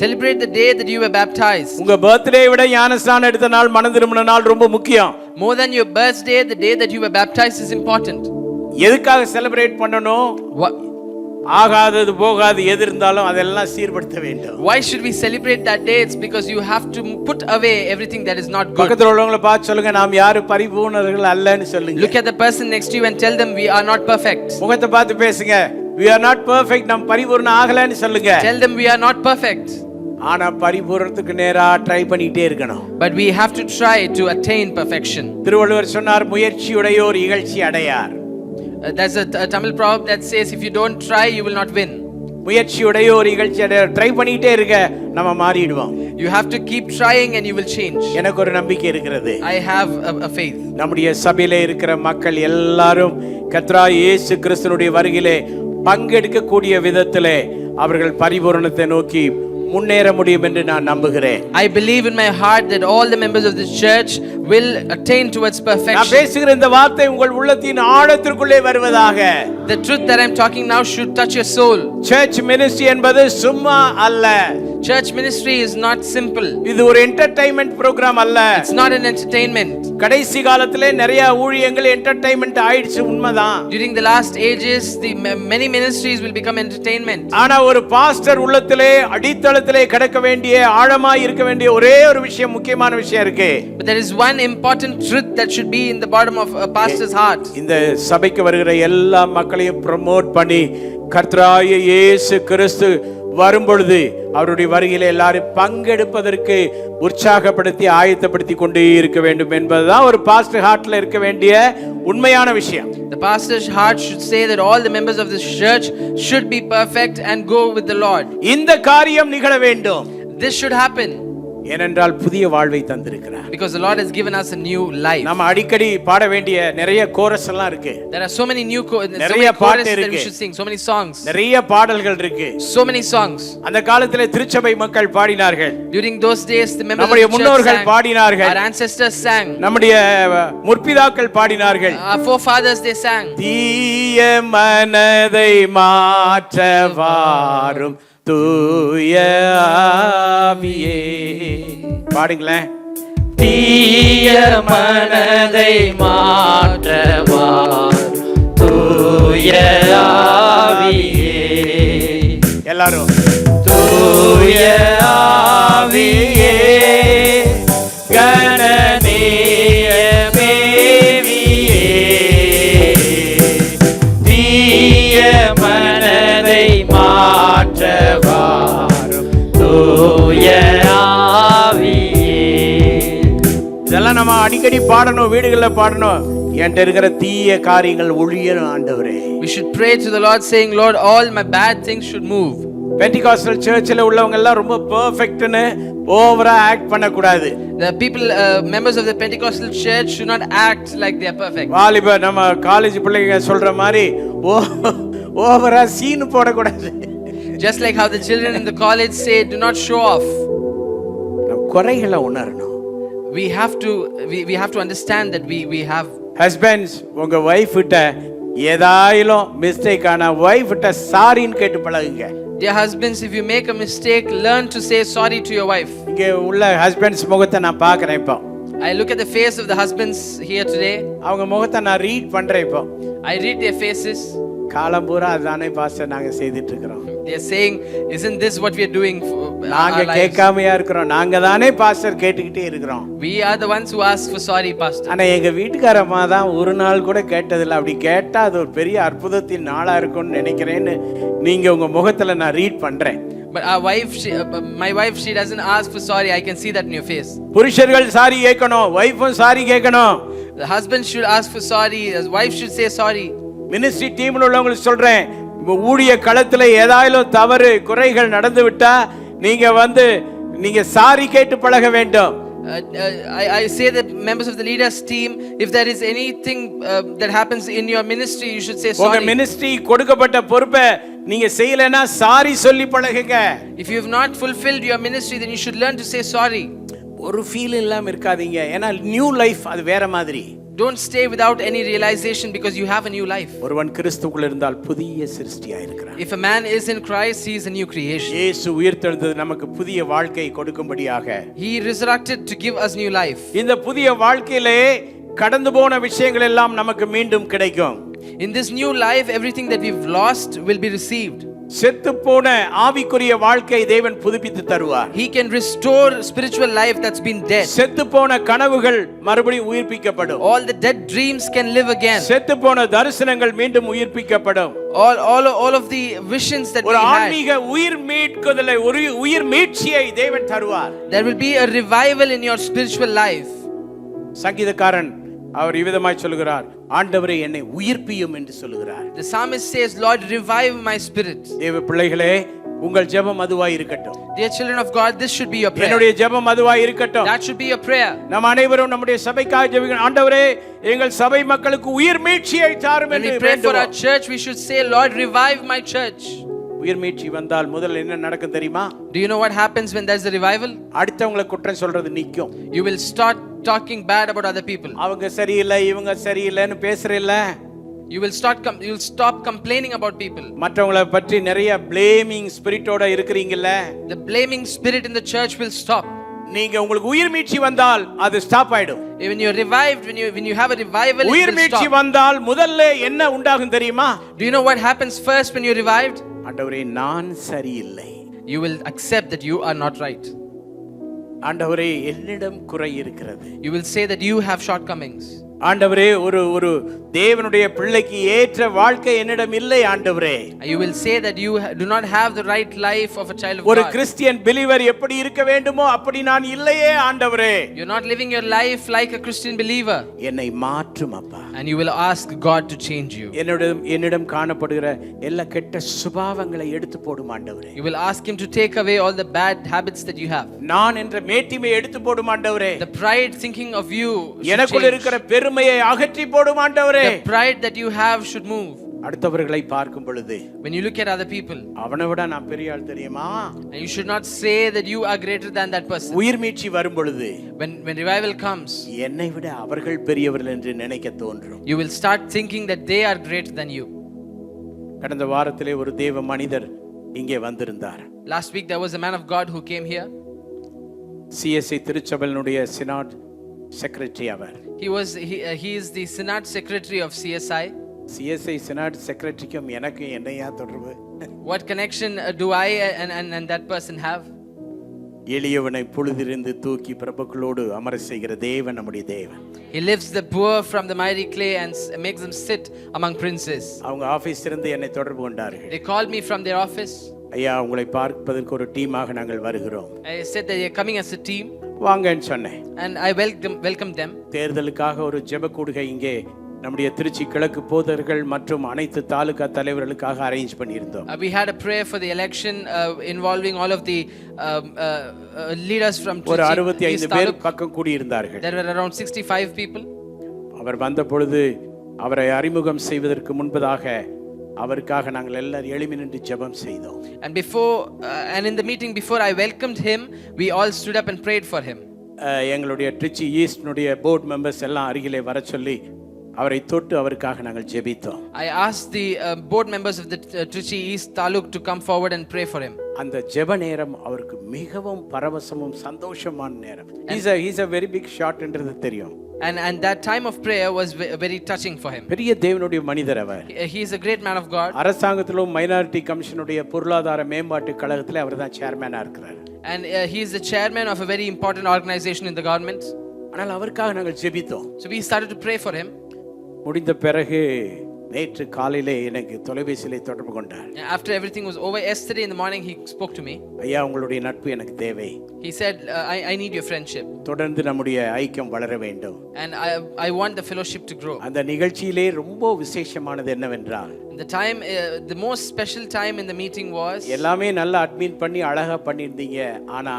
Celebrate the day that you were baptized. உங்க பர்த்டே விட ஞானஸ்நானம் எடுத்த நாள், மனம் திரும்பின நாள் ரொம்ப முக்கியம். More than your birthday, the day that you were baptized is important. எதுக்காக செலிப்ரேட் பண்ணணும்? ஆகாதது போகாது எது இருந்தாலும் அதெல்லாம் சீர்படுத்த வேண்டும். Why should we celebrate that day? It's because you have to put away everything that is not good. பக்கத்துல உள்ளவங்களை பார்த்து சொல்லுங்க, நாம் யாரு பரிபூர்ணர்கள் அல்லன்னு சொல்லுங்க. Look at the person next to you and tell them we are not perfect. முகத்தை பார்த்து பேசுங்க, we are not perfect, நாம் பரிபூர்ண ஆகலன்னு சொல்லுங்க. Tell them we are not perfect. ஆனா பரிபூரணத்துக்கு நேரா ட்ரை பண்ணிட்டே இருக்கணும். But we have to try to attain perfection. Thiruvalluvar சொன்னார், முயற்சியுடையோர் இகழ்ச்சி Adyar. There's a Tamil proverb that says if you don't try you will not win. முயற்சியுடையோர் இகழ்ச்சி அடையார். ட்ரை பண்ணிட்டே இருக்க, நம்ம மாறிடுவோம். You have to keep trying and you will change. எனக்கு ஒரு நம்பிக்கை இருக்கிறது. I have a faith. நம்முடைய சபையிலே இருக்கிற மக்கள் எல்லாரும் கர்த்தராகிய இயேசு கிறிஸ்துவினுடைய வருகையிலே பங்கெடுக்க கூடிய விதத்திலே அவர்கள் பரிபூரணத்தை நோக்கி முன்னேற முடியும் என்று நான் நம்புகிறேன். I believe in my heart that all the members of this church will attain towards perfection. நான் பேசுகிற இந்த வார்த்தை உங்கள் உள்ளத்தின் ஆழத்திற்குள்ளே வருவதாக. The truth that I'm talking now should touch your soul. Church ministry என்பது சும்மா அல்ல. Church ministry is not simple. இது ஒரு entertainment program அல்ல. It's not an entertainment. கடைசி காலத்திலே நிறைய ஊழியங்கள் entertainment ஆயிடுச்சு, உண்மைதான். During the last ages many ministries will become entertainment. ஆனா ஒரு பாஸ்டர் உள்ளத்திலே அடித்தளத்திலே கடக்க வேண்டிய, ஆழமாய் இருக்க வேண்டிய ஒரே ஒரு விஷயம், முக்கியமான விஷயம் இருக்கு. But there is one important truth that should be in the bottom of a pastor's heart. இந்த சபைக்கு வருகிற எல்லா மக்களையும் ப்ரோமோட் பண்ணி கர்த்தராகிய இயேசு கிறிஸ்து வரும்பொழுது அவருடைய வருகையில எல்லாரும் பங்கெடுப்பதற்கு உற்சாகப்படுத்தி ஆயத்தப்படுத்தி கொண்டே இருக்க வேண்டும் என்பதுதான் ஒரு பாஸ்டர் ஹார்ட்ல இருக்க வேண்டிய உண்மையான விஷயம். The pastor's heart should say that all the members of this church should be perfect and go with the Lord. இந்த காரியம் நிகழ வேண்டும். This should happen. ஏனென்றால் புதிய வாழ்வை தந்திருக்கிறார். Because the Lord has given us a new life. நம்ம அடிக்கடி பாட வேண்டிய நிறைய கோரஸ் எல்லாம் இருக்கு. There are so many new நிறைய பாட்டு that we இருக்கு. should sing, so many songs. நிறைய பாடல்கள் இருக்கு. So many songs. அந்த காலத்திலே திருச்சபை மக்கள் பாடினார்கள். During those days the members of நம்முடைய the church முன்னோர்கள் sang. பாடினார்கள். Our ancestors sang. நம்முடைய முற்பிதாக்கள் பாடினார்கள். Our forefathers they sang. தீய மனதை மாற்ற வாரும் தூய ஆவியே. பாடுங்களேன். தீய மனதை மாற்ற வாரும் தூய ஆவியே. எல்லாரும் தூய ஆவியே கணநேய மேவியே. தீய மனதை மாற்ற வாரும் தூய ஆவியே. இதெல்லாம் நம்ம அடிக்கடி பாடணும், வீடுகளில் பாடணும். என்கிட்ட இருக்கிற தீய காரியங்கள் ஒழியணும் ஆண்டவரே. We should pray to the Lord saying, Lord, all my bad things should move. Pentecostal சர்ச்சில் உள்ளவங்க எல்லாம் ரொம்ப பெர்ஃபெக்ட்னு ஓவரா ஆக்ட் பண்ணக்கூடாது. The people members of the Pentecostal church should not act like they are perfect. வாலிப நம்ம காலேஜ் பிள்ளைங்க சொல்ற மாதிரி ஓவரா சீன் போடக்கூடாது. Just like how the children in the college say, do not show off. நம்ம குறைகளை உணரணும். We have to understand that we have. Husbands, உங்க வைஃப் கிட்ட ஏதாயிலும் மிஸ்டேக் ஆனா வைஃப் கிட்ட சாரின்னு கேட்டு பழகுங்க. Dear husbands, if you make a mistake, learn to say sorry to your wife. இங்க உள்ள ஹஸ்பண்ட்ஸ் முகத்தை நான் பார்க்கறேன். இப்போ I look at the face of the husbands here today. அவங்க முகத்தை நான் ரீட் பண்றேன். இப்போ I read their faces. காலம் பூரா அதுதானே பாஸ்டர் நாங்க செய்துட்டு இருக்கிறோம். They are saying, isn't this what we are doing for நாங்க our lives? கேட்காமையா இருக்கிறோம், நாங்க தானே பாஸ்டர் கேட்டுக்கிட்டே இருக்கிறோம். We are the ones who ask for sorry, Pastor. ஆனா எங்க வீட்டுக்காரம்மா தான் ஒரு நாள் கூட கேட்டதில்லை. அப்படி கேட்டா அது ஒரு பெரிய அற்புதத்தின் நாளா இருக்கும்னு நினைக்கிறேன்னு நீங்க உங்க முகத்துல நான் ரீட் பண்றேன். But our wife, my wife, she doesn't ask for sorry. I can see that in your face. புருஷர்கள் சாரி கேட்கணும், வைஃபும் சாரி கேட்கணும். The husband should ask for sorry. The wife should say sorry. Ministry டீம்ல உள்ளவங்களுக்கு சொல்றேன், ஊழிய களத்துல ஏதாவது தவறு குறைகள் நடந்து விட்டா நீங்க சாரி கேட்டு பழக வேண்டும். I say that members of the leaders team, if there is anything that happens in your ministry, you should say sorry. உங்க மினிஸ்ட்ரி கொடுக்கப்பட்ட பொறுப்பை நீங்க செய்யலனா சாரி சொல்லி பழகுங்க. If you have not fulfilled your ministry, then you should learn to say sorry. ஒரு feel இல்லாம இருக்காதீங்க, ஏன்னா நியூ லைஃப் அது வேற மாதிரி. Don't stay without any realization because you have a new life. ஒருவன் கிறிஸ்துவுக்குள் இருந்தால் புதிய சிருஷ்டியா இருக்கிறான். If a man is in Christ, he is a new creation. இயேசு உயிர்த்தெழுந்தது நமக்கு புதிய வாழ்க்கை கொடுக்கும்படியாக. He resurrected to give us new life. இந்த புதிய வாழ்க்கையிலே கடந்து போன விஷயங்கள் எல்லாம் நமக்கு மீண்டும் கிடைக்கும். In this new life, everything that we've lost will be received. செத்து போன ஆவிக்குரிய வாழ்க்கை தேவன் புதுப்பித்து தருவார். He can restore spiritual life that's been dead. செத்து போன கனவுகள் மறுபடியும் உயிர்ப்பிக்கப்படும். All the dead dreams can live again. செத்து போன தரிசனங்கள் மீண்டும் உயிர்ப்பிக்கப்படும். All of the visions that we ஒரு had. ஆன்மீக உயிர் மீட்குதலை, ஒரு உயிர் மீட்சியை தேவன் தருவார். There will be a revival in your spiritual life. சங்கீதக்காரன் அவர் இவ்விதமாய் சொல்கிறார், ஆண்டவரே என்னை உயிர்ப்பியும் என்று சொல்கிறார். The psalmist says, Lord, revive my spirit. தேவ பிள்ளைகளே, உங்கள் ஜெபம் அதுவாய் இருக்கட்டும். Dear children of God, this should be your prayer. என்னுடைய ஜெபம் அதுவாய் இருக்கட்டும். That should be your prayer. நாம் அனைவரும் நம்முடைய சபைக்காக ஜெபிக்கணும். ஆண்டவரே எங்கள் சபை மக்களுக்கு உயிர் மீட்சியை தாரும் When என்று we pray for our வேண்டுவோம். church, we should say, Lord, revive my church. உயிர் மீட்சி வந்தால் முதல்ல என்ன நடக்கும் தெரியுமா? Do you know what happens when there's a revival? அடுத்தவங்களை குற்றம் சொல்றது நிக்கும். You will start talking bad about other people. அவங்க சரியில்லை, இவங்க சரியில்லைன்னு பேசுறீல்ல. You will stop complaining about people. மற்றவங்களை பற்றி நிறைய blaming ஸ்பிரிட்டோட இருக்கிறீங்கல்ல. The blaming spirit in the church will stop. நீங்க உங்களுக்கு உயிர் மீட்சி வந்தால் அது ஸ்டாப் ஆயிடும். When you're revived, when you have a revival, it உயிர் will மீட்சி stop. வந்தால் முதல்ல என்ன உண்டாகும் தெரியுமா? Do you know what happens first when you're revived? ஆண்டவரே நான் சரியில்லை. You will accept that you are not right. ஆண்டவரே என்னிடம் குறை இருக்கிறது. You will say that you have shortcomings. ஆண்டவரே ஒரு தேவனுடைய பிள்ளைக்கு ஏற்ற வாழ்க்கை என்னிடம் இல்லை ஆண்டவரே. You will say that you do not have the right life of a child of ஒரு God. கிறிஸ்டியன் பிலீவர் எப்படி இருக்க வேண்டுமோ அப்படி நான் இல்லையே ஆண்டவரே. You're not living your life like a Christian believer. என்னை மாற்றும் அப்பா. And you will ask God to change you. என்னிடம் காணப்படுகிற எல்லா கெட்ட சுபாவங்களை எடுத்து போடும் ஆண்டவரே. You will ask him to take away all the bad habits that you have. நான் என்ற மேட்டிமை எடுத்து போடும் ஆண்டவரே. The pride thinking of you should எனக்குள்ள இருக்கிற பெருமையை அகற்றி போடும் ஆண்டவரே. The pride that you have should move. அடுத்தவர்களை பார்க்கும் பொழுது When you look at other people, அவனை விட நான் பெரிய ஆள் தெரியுமா? and you should not say that you are greater than that person. உயிர் மீட்சி வரும் பொழுது When revival comes, என்னை விட அவர்கள் பெரியவர்கள் என்று நினைக்க தோன்றும். you will start thinking that they are greater than you. கடந்த வாரத்திலே ஒரு தேவ மனிதர் இங்கே வந்திருந்தார். Last week there was a man of God who came here. CSI திருச்சபையினுடைய சினாட் செக்ரட்டரி அவர். He is the Synod secretary of CSI. CSI synod செக்ரட்டரிக்கும் எனக்கு என்னையா தொடர்பு? What connection do I and that person have? எளியவனை புழுதிலிருந்து தூக்கி பிரபுக்களோடு அமர செய்கிற தேவன் நம்முடைய தேவன். He lifts the poor from the mighty clay and makes them sit among princes. அவங்க ஆபீஸ்ல இருந்து என்னை தொடர்பு கொண்டார்கள். They called me from their office. ஐயா உங்களை பார்ப்பதற்கு ஒரு டீமாக நாங்கள் வருகிறோம். I said that they are coming as a team. வாங்கன்னு சொன்னேன். And I welcome them. தேர்தலுக்காக ஒரு ஜெப கூடுகை இங்கே நம்முடைய திருச்சி கிழக்கு போதர்கள் மற்றும் அனைத்து தாலுகா தலைவர்களுக்காக அரேஞ்ச் பண்ணியிருந்தோம். We had a prayer for the election involving all of the leaders from ஒரு Trichy. 65 பேர் பக்கம் கூடி இருந்தார்கள். There were around 65 people. அவர் வந்த பொழுது அவரை அறிமுகம் செய்வதற்கு முன்பதாக அவருக்காக நாங்கள் எல்லாரும் எழும்பி நின்று ஜெபம் செய்தோம். And in the meeting before I welcomed him, we all stood up and prayed for him. எங்களுடைய ட்ரிச்சி ஈஸ்ட்னுடைய போர்ட் மெம்பர்ஸ் எல்லாம் அருகிலே வர சொல்லி அவரை தொட்டு அவருக்காக நாங்கள் ஜெபித்தோம். I asked the board members of the Trichy East Taluk to come forward and pray for him. அந்த ஜெப நேரம் அவருக்கு மிகவும் பரவசமும் சந்தோஷமான நேரம். He's a very big shot என்றது தெரியும். And that time of prayer was very touching for him. பெரிய தேவனுடைய மனிதர் அவர். He is a great man of God. அரசாங்கத்திலும் மைனாரிட்டி கமிஷனுடைய பொருளாதார மேம்பாட்டு கழகத்தில் அவர் தான் சேர்மேனா இருக்கிறார். And he is the chairman of a very important organization in the government. ஆனால் அவருக்காக நாங்கள் ஜெபித்தோம். So we started to pray for him. முடிந்த பிறகு நேற்று காலையிலே எனக்கு தொலைபேசியிலே தொடர்பு கொண்டார். After everything was over, yesterday in the morning he spoke to me. ஐயா, உங்களுடைய நட்பு எனக்கு தேவை. He said, I need your friendship. தொடர்ந்து நம்முடைய ஐக்கியம் வளர வேண்டும். And I want the fellowship to grow. அந்த நிகழ்ச்சியிலே ரொம்ப விசேஷமானது என்னவென்றால், The time, the most special time in the meeting was, எல்லாமே நல்லா அட்மின் பண்ணி அழகா பண்ணியிருந்தீங்க, ஆனா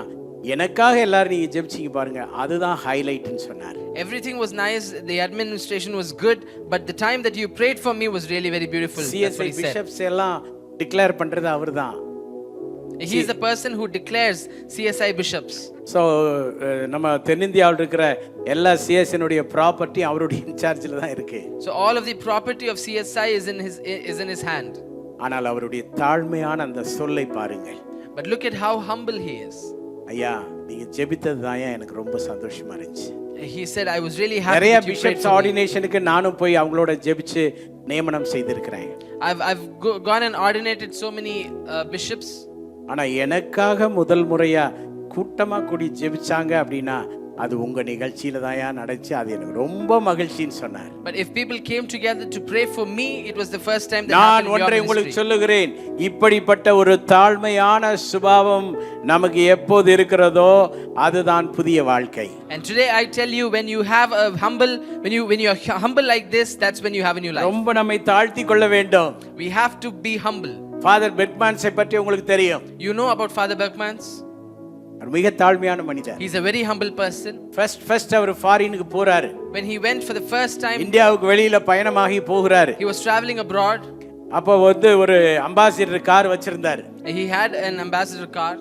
எனக்காக எல்லாரும் நீங்க ஜெபிச்சீங்க பாருங்க, அதுதான் ஹைலைட்னு சொன்னார். everything was nice, the administration was good, but the time that you prayed for me was really very beautiful. That's what CSI he said. Bishops எல்லாம் டிக்ளேர் பண்றது அவர்தான். He is the person who declares CSI bishops. So நம்ம தென்னிந்தியாவில் இருக்கிற எல்லா சிஎஸ்னுடைய property அவருடைய இன்சார்ஜில் தான் இருக்கு. So all of the property of CSI is in his hand. ஆனால் அவருடைய தாழ்மையான அந்த சொல்லை பாருங்கள். But look at how humble he is. ஐயா, நீங்க ஜெபித்தது தான் எனக்கு ரொம்ப சந்தோஷமா இருந்துச்சு. He said, I was really happy நிறைய that you prayed bishops for me. ஆர்டினேஷனுக்கு நானும் போய் அவங்களோட ஜெபிச்சு நியமனம் செய்திருக்கிறேன். I've gone and ordinated so many bishops. ஆனா எனக்காக முதல் முறையா கூட்டமா கூடி ஜெபிச்சாங்க அப்படின்னா அது உங்க நிகழ்ச்சியில தான் நடந்துச்சு. அது எனக்கு ரொம்ப மகிழ்ச்சின்னு சொன்னார். But if people came together to pray for me, it was the first time that நான் happened in ஒன்றை your உங்களுக்கு ministry. சொல்லுகிறேன், இப்படிப்பட்ட ஒரு தாழ்மையான சுபாவம் நமக்கு எப்போது இருக்கிறதோ அதுதான் புதிய வாழ்க்கை. And today I tell you, when you have a humble, when you are humble like this, that's when you have a new life. ரொம்ப நம்மை தாழ்த்தி கொள்ள வேண்டும். We have to be humble. Father பெர்க்மன்ஸை பற்றி உங்களுக்கு தெரியும். You know about Father Berkmans? அவர் மிக தாழ்மையான மனிதர். He's a very humble person. First அவர் ஃபாரினுக்கு போறாரு. When he went for the first time, இந்தியாவுக்கு வெளியில பயணமாகி போகிறாரு. he was traveling abroad. அப்போ ஒரு அம்பாசிடர் கார் வச்சிருந்தாரு. He had an ambassador car.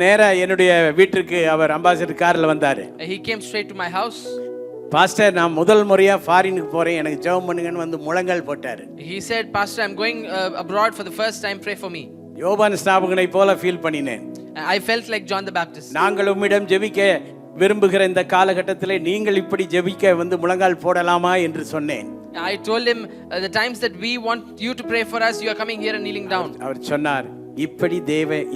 நேரா என்னுடைய வீட்டுக்கு அவர் அம்பாசிடர் கார்ல வந்தாரு. He came straight to my house. Pastor, நான் முதல் முறையா ஃபாரினுக்கு போறேன், எனக்கு ஜெபம் பண்ணுங்கன்னு வந்து முழங்கால் போட்டாரு. He said, Pastor, I'm going abroad for the first time, pray for me. யோவான் ஸ்நாபகனை போல ஃபீல் பண்ணினேன். I felt like John the Baptist. நாங்கள் உம்மிடம் ஜெபிக்க விரும்புகிற இந்த காலகட்டத்திலே நீங்கள் இப்படி ஜெபிக்க வந்து முழங்கால் போடலாமா என்று சொன்னேன். I told him, the times that we want you to pray for us, you are coming here and kneeling down. அவர் சொன்னார்,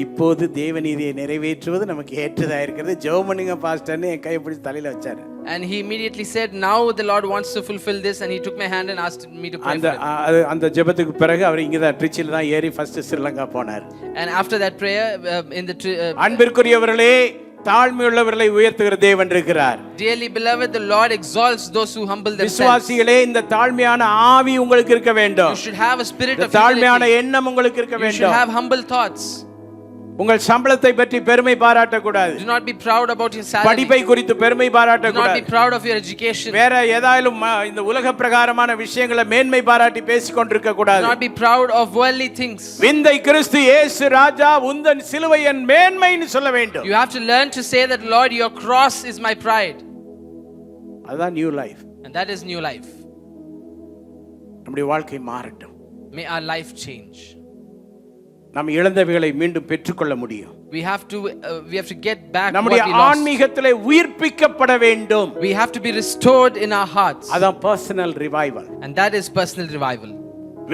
இப்போது தேவநீதியை நிறைவேற்றுவது நமக்கு ஏற்றதா இருக்கிறது, ஜெபம் பண்ணுங்க பாஸ்டர்னு என் கையை பிடிச்சி தலையில வச்சாரு. And he immediately said, now the Lord wants to fulfill this, and he took my hand and asked me to pray for him. அந்த ஜெபத்துக்கு பிறகு அவர் இங்க தான் ட்ரிச்சில தான் ஏறி ஃபர்ஸ்ட் ஸ்ரீலங்கா போனார். And after that prayer, அன்பிற்குரியவர்களே, தாழ்மையுள்ளவர்களை உயர்த்துகிற தேவன் இருக்கிறார். Dearly beloved, the Lord exalts those who humble themselves. விசுவாசிகளே, இந்த தாழ்மையான ஆவி உங்களுக்கு இருக்க வேண்டும். You should have a spirit of தாழ்மையான humility. எண்ணம் உங்களுக்கு இருக்க You should வேண்டும். have humble thoughts. உங்கள் சம்பளத்தை பற்றி பெருமை பாராட்ட கூடாது. Do not be proud about your salary. படிப்பை குறித்து பெருமை பாராட்ட Do not கூடாது. be proud of your education. வேற ஏதாயிலும் இந்த உலக பிரகாரமான விஷயங்களை மேன்மை பாராட்டி பேசிக் கொண்டிருக்க கூடாது. Do not be proud of worldly things. விந்தை கிறிஸ்து இயேசு ராஜா உந்தன் சிலுவை என் மேன்மைன்னு சொல்ல வேண்டும். You have to learn to say that, Lord, your cross is my pride. அதுதான் new life. And that is new life. நம்முடைய வாழ்க்கை மாறட்டும். May our life change. நாம் இழந்தவைகளை மீண்டும் பெற்றுக்கொள்ள முடியும். We have to get back what நம்முடைய we lost. ஆன்மீகத்திலே உயிர்ப்பிக்கப்பட வேண்டும். We have to be restored in our hearts. அதான் personal revival. And that is personal revival.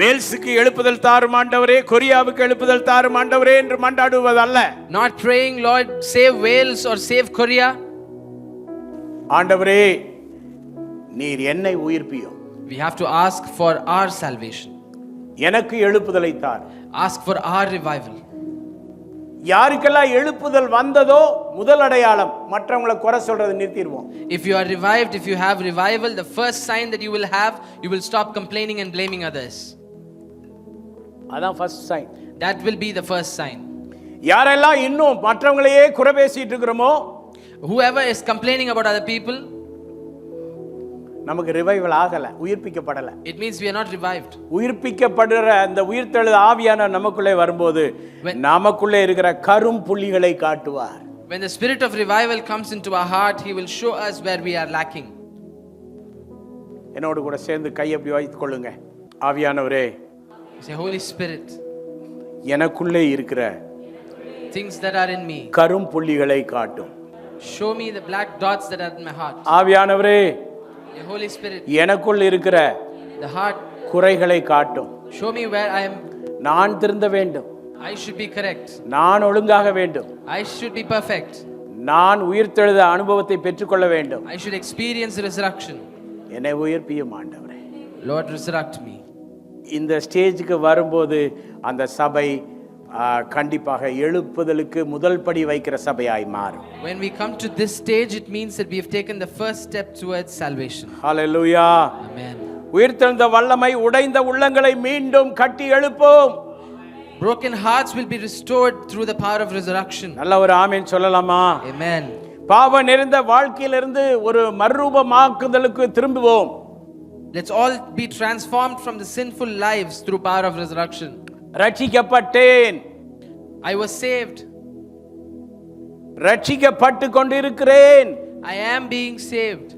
வேல்ஸுக்கு எழுப்புதல் தாரும் ஆண்டவரே, கொரியாவுக்கு எழுப்புதல் தாரும் ஆண்டவரே என்று மன்றாடுவதல்ல. Not praying, Lord, save Wales or save Korea. ஆண்டவரே, நீர் என்னை உயிர்ப்பியும். We have to ask for our salvation. எனக்கு எழுப்புதலை தார். Ask for our revival. யாருக்கெல்லாம் எழுப்புதல் வந்ததோ முதல் அடையாளம் மற்றவங்களை குறை சொல்றதை நிறுத்திடுவோம். If you are revived, if you have revival, the first sign that you will have, you will stop complaining and blaming others. அதான் first sign. That will be the first sign. யாரெல்லாம் இன்னும் மற்றவங்களையே குறை பேசிட்டு இருக்கிறோமோ, Whoever is complaining about other people, நமக்கு revival ஆகல, உயிர்ப்பிக்கப்படல. it means we are not revived. உயிர்ப்பிக்கப்படுற அந்த உயிர்த்தெழுத ஆவியான நமக்குள்ளே வரும்போது நமக்குள்ளே இருக்கிற கரும் புள்ளிகளை காட்டுவார். When the spirit of revival comes into our heart, he will show us where we are lacking. என்னோடு கூட சேர்ந்து கை அப்படி வைத்துக் கொள்ளுங்க. ஆவியானவரே, Say, Holy Spirit, எனக்குள்ளே இருக்கிற things that are in me, கரும் புள்ளிகளை காட்டும். show me the black dots that are in my heart. ஆவியானவரே, Your Holy Spirit, எனக்குள் இருக்கிற the heart, குறைகளை காட்டும். show me where I am. நான் திருந்த வேண்டும், I should be correct. நான் ஒழுங்காக வேண்டும், I should be perfect. நான் உயிர்த்தெழுத அனுபவத்தை பெற்றுக்கொள்ள வேண்டும். I should experience resurrection. என்னை உயிர்ப்பியும் ஆண்டவரே. Lord, resurrect me. இந்த ஸ்டேஜுக்கு வரும்போது அந்த சபை கண்டிப்பாக எழுப்புதலுக்கு முதல் படி வைக்கிற சபையாய் மாறும். When we come to this stage, it means that we have taken the first step towards salvation. Hallelujah. Amen. உயிர்த்தெழுந்த வல்லமை உடைந்த உள்ளங்களை மீண்டும் கட்டி எழுப்பும். Broken hearts will be restored through the power of resurrection. நல்ல ஒரு ஆமென் சொல்லலாமா? Amen. பாவ நிறைந்த வாழ்க்கையிலிருந்து ஒரு மறுரூபமாக்குதலுக்கு திரும்புவோம். Let's all be transformed from the sinful lives through power of resurrection. ரட்சிக்கப்பட்டேன், I was saved. ரட்சிக்கப்பட்டு கொண்டிருக்கிறேன், I am being saved.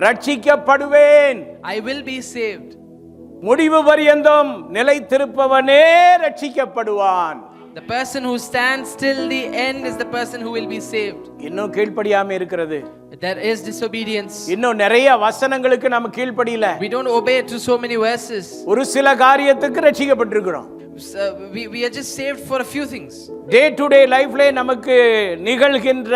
ரட்சிக்கப்படுவேன், I will be saved. முடிவு பரியந்தம் நிலைத்திருப்பவனே ரட்சிக்கப்படுவான். The person who stands till the end is the person who will be saved. இன்னும் கீழ்ப்படியாம இருக்கிறது. There is disobedience. இன்னும் நிறைய வசனங்களுக்கு நம்ம கீழ்ப்படியல. We don't obey to so many verses. ஒரு சில காரியத்துக்கு ரட்சிக்கப்பட்டிருக்கிறோம். We are just saved for a few things. Day to day லைஃப்ல நமக்கு நிகழ்கின்ற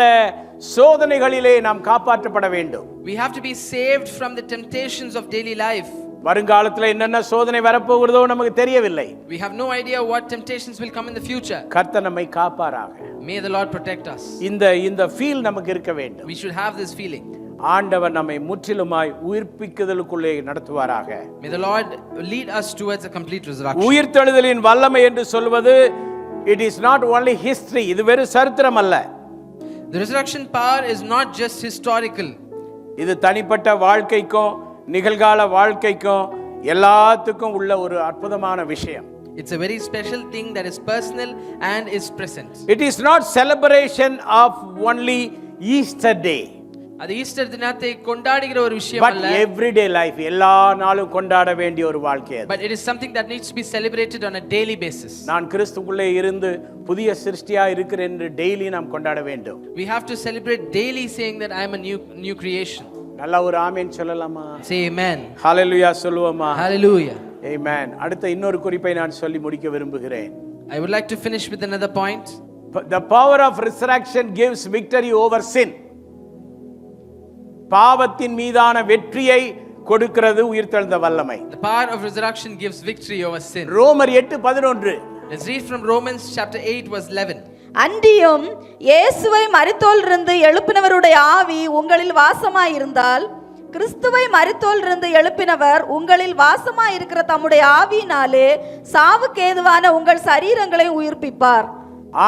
சோதனைகளிலே நாம் காப்பாற்றப்பட வேண்டும். We have to be saved from the temptations of daily life. வருங்காலத்துல என்னென்ன சோதனை வரப்போகிறதோ நமக்கு தெரியவில்லை. We have no idea what temptations will come in the future. கர்த்தர் நம்மை காப்பாராக. May the Lord protect us. இந்த ஃபீல் நமக்கு இருக்க வேண்டும். We should have this feeling. ஆண்டவர் நம்மை முற்றிலுமாய் உயிர்ப்பிக்குதலுக்குள்ளே நடத்துவாராக. May the Lord lead us towards a complete resurrection. உயிர்த்தெழுதலின் வல்லமை என்று சொல்வது it is not only history, இது வெறும் சரித்திரம் அல்ல. The resurrection power is not just historical. இது தனிப்பட்ட வாழ்க்கைக்கும் நிகழ்கால வாழ்க்கைக்கும் எல்லாத்துக்கும் உள்ள ஒரு அற்புதமான விஷயம். It's a very special thing that is personal and is present. It is not celebration of only Easter day. அது ஈஸ்டர் தினத்தை கொண்டாடுகிற ஒரு விஷயம் But அல்ல. everyday life எல்லா நாளும் கொண்டாட வேண்டிய ஒரு வாழ்க்கை அது. But it is something that needs to be celebrated on a daily basis. நான் கிறிஸ்துவுக்குள்ளே இருந்து புதிய சிருஷ்டியா இருக்கிறேன் என்று டெய்லி நாம் கொண்டாட வேண்டும். We have to celebrate daily saying that I am a new creation. நல்ல ஒரு ஆமென் சொல்லலாமா? Say amen. ஹalleluya சொல்லுவோமா? Hallelujah. Amen. அடுத்த இன்னொரு குறிப்பை நான் சொல்லி முடிக்க விரும்புகிறேன். I would like to finish with another point. The power of resurrection gives victory over sin. பாவத்தின் மீதான வெற்றியை கொடுக்கிறது உயிர்த்தெழுந்த வல்லமை. The power of resurrection gives victory over sin. ரோமர் 8:11. Let's read from Romans chapter 8 verse 11. அன்றியும் இயேசுவை மரித்தோரிலிருந்து எழுப்பினவருடைய ஆவி உங்களில் வாசமாயிருந்தால் கிறிஸ்துவை மரித்தோரிலிருந்து எழுப்பினவர் உங்களில் வாசமாயிருக்கிற தம்முடைய ஆவியினாலே சாவுக்கு ஏதுவான உங்கள் சரீரங்களை உயிர்ப்பிப்பார்.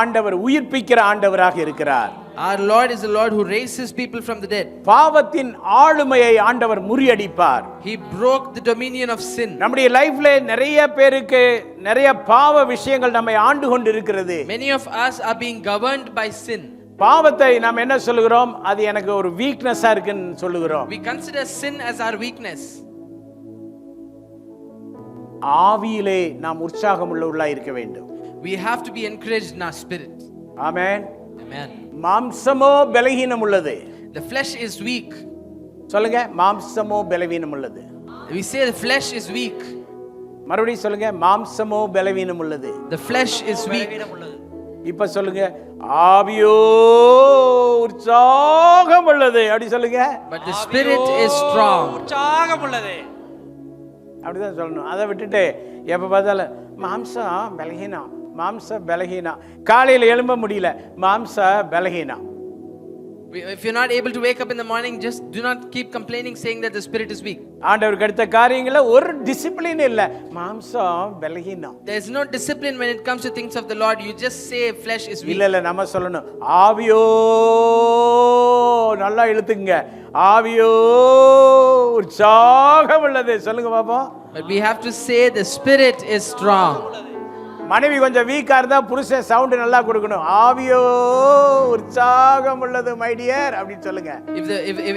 ஆண்டவர் உயிர்ப்பிக்கிற ஆண்டவராக இருக்கிறார். Our Lord is the Lord who raises people from the dead. பாவத்தின் ஆளுமையை ஆண்டவர் முறியடிப்பார். He broke the dominion of sin. நம்முடைய லைஃப்ல நிறைய பேருக்கு நிறைய பாவ விஷயங்கள் நம்மை ஆண்டு கொண்டு இருக்கிறது. Many of us are being governed by sin. பாவத்தை நாம் என்ன சொல்லுகிறோம்? அது எனக்கு ஒரு வீக்னஸா இருக்குன்னு சொல்லுகிறோம். We consider sin as our weakness. ஆவியிலே நாம் உற்சாகம் உள்ளவர்களாய் இருக்க வேண்டும். We have to be encouraged in our spirit. Amen. Amen. மாம்சமோ பலவீனம் உள்ளது. The flesh is weak. சொல்லுங்க, மாம்சமோ பலவீனம் உள்ளது. We say the flesh is weak. மறுபடியும் சொல்லுங்க, மாம்சமோ பலவீனம் உள்ளது. The flesh is weak. இப்ப சொல்லுங்க, ஆவியோ உற்சாகம் உள்ளது. அப்படி சொல்லுங்க. But the spirit is strong. உற்சாகம் உள்ளது. அப்படிதான் சொல்லணும். அதை விட்டுட்டு எப்ப பார்த்தாலும் மாம்சம் பலகீனம், மாம்ச பலகீனம், காலையில் எழும்ப முடியல, மாம்ச பலகீனம். If you're not able to wake up in the morning, just do not keep complaining saying that the spirit is weak. ஆண்டவருக்கு அடுத்த காரியங்கள ஒரு டிசிப்ளின் இல்ல, மாம்சம் பலகீனம். There is no discipline when it comes to things of the Lord. You just say flesh is weak. இல்ல நம்ம சொல்லணும், ஆவியோ நல்லா இழுத்துங்க, ஆவியோ உற்சாகம் உள்ளது. சொல்லுங்க பாப்போம். But we have to say the spirit is strong. மனைவி கொஞ்சம் வீக்கா இருந்தா புருஷன் சவுண்ட் நல்லா கொடுக்கணும், ஆவியோ உற்சாகம் உள்ளது மை டியர் அப்படி சொல்லுங்க.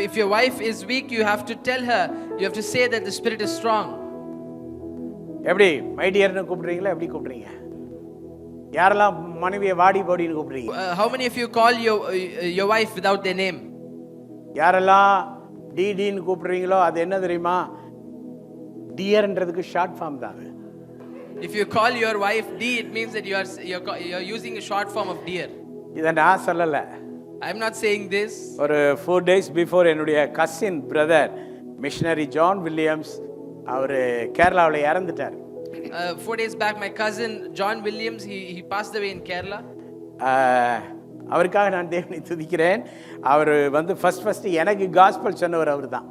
If your wife is weak, you have to tell her, you have to say that the spirit is strong. எப்படி மை டியர்னு கூப்பிடுறீங்களா? எப்படி கூப்பிடுறீங்க? யாரெல்லாம் மனைவியை வாடி போடின்னு கூப்பிடுறீங்க? How many of you call your wife without their name? யாரெல்லாம் டிடின்னு கூப்பிடுறீங்களோ அது என்ன தெரியுமா? டியர்ன்றதுக்கு ஷார்ட் ஃபார்ம் தான் அது. If you call your wife D, it means that you're using a short form of dear. இதை நான் சொல்லலை. I'm not saying this. ஒரு 4 days பிஃபோர் என்னுடைய cousin brother missionary John Williams அவர் கேரளாவில் இறந்துட்டார். 4 days back, my cousin John Williams, he passed away in Kerala. அவருக்காக நான் தேவனை துதிக்கிறேன். அவர் வந்து ஃபர்ஸ்ட் எனக்கு காஸ்பல் சொன்னவர் அவர் தான்.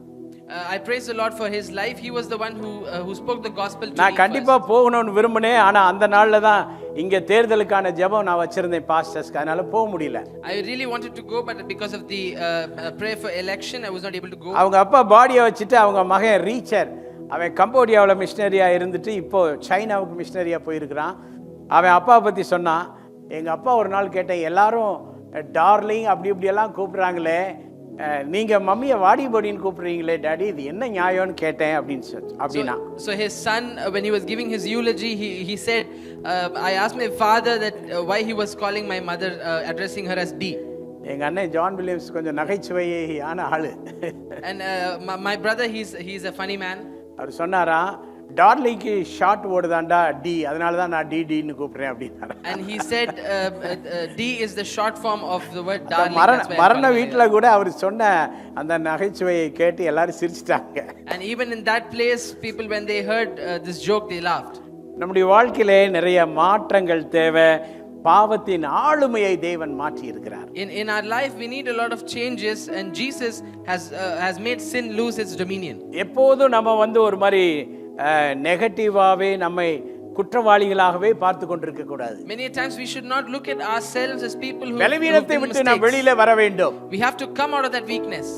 I praise the Lord for his life. He was the one who spoke the gospel to me. நான் கண்டிப்பா போகணும்னு விரும்பினேன். ஆனா அந்த நாள்ல தான் இங்க தேர்தலுக்கான ஜெபம் நான் வச்சிருந்தேன் பாஸ்டர்ஸ்க்கு, அதனால போக முடியல. I really wanted to go, but because of the prayer for election, I was not able to go. அவங்க அப்பா பாடியை வச்சுட்டு அவங்க மகன் ரீச்சர் அவன் கம்போடியாவில் மிஷனரியா இருந்துட்டு இப்போ சைனாவுக்கு மிஷனரியா போயிருக்கிறான். அவன் அப்பா பத்தி சொன்னான். எங்க அப்பா ஒரு நாள் கேட்டேன், எல்லாரும் டார்லிங் அப்படி இப்படியெல்லாம் கூப்பிடுறாங்களே, நீங்க மம்மியை வாடி பாடின்னு கூப்பிடுறீங்களே டாடி, இது என்ன நியாயம்னு கேட்டேன் அப்படின்னா. So his son, when he was giving his eulogy, he said, I asked my father that why he was calling my mother, addressing her as D. எங்க அண்ணன் ஜான் வில்லியம்ஸ் கொஞ்சம் நகைச்சுவையான ஆளு. And my brother, he's a funny man. அவர் சொன்னாரா, டார்லிங்க்கு short word தான்டா D, அதனால தான் நான் டிடின்னு கூப்பிடுறேன் அப்படின்னாரு. And he said D is the short form of the word darling. மரண வீட்டில் கூட அவர் சொன்ன அந்த நகைச்சுவையை கேட்டு எல்லாரும் சிரிச்சிட்டாங்க. And even in that place, people when they heard this joke, they laughed. நம்முடைய வாழ்க்கையிலே நிறைய மாற்றங்கள் தேவை. பாவத்தின் ஆளுமையை தேவன் மாற்றி இருக்கிறார். In our life we need a lot of changes, and Jesus has made sin lose its dominion. எப்போதும் நம்ம வந்து ஒரு மாதிரி நெகட்டிவாவே நம்மை குற்றவாளிகளாகவே பார்த்து கொண்டிருக்க கூடாது. Many times we should not look at ourselves as people who பலவீனத்தை விட்டு நாம் வெளியில வர வேண்டும். We have to come out of that weakness.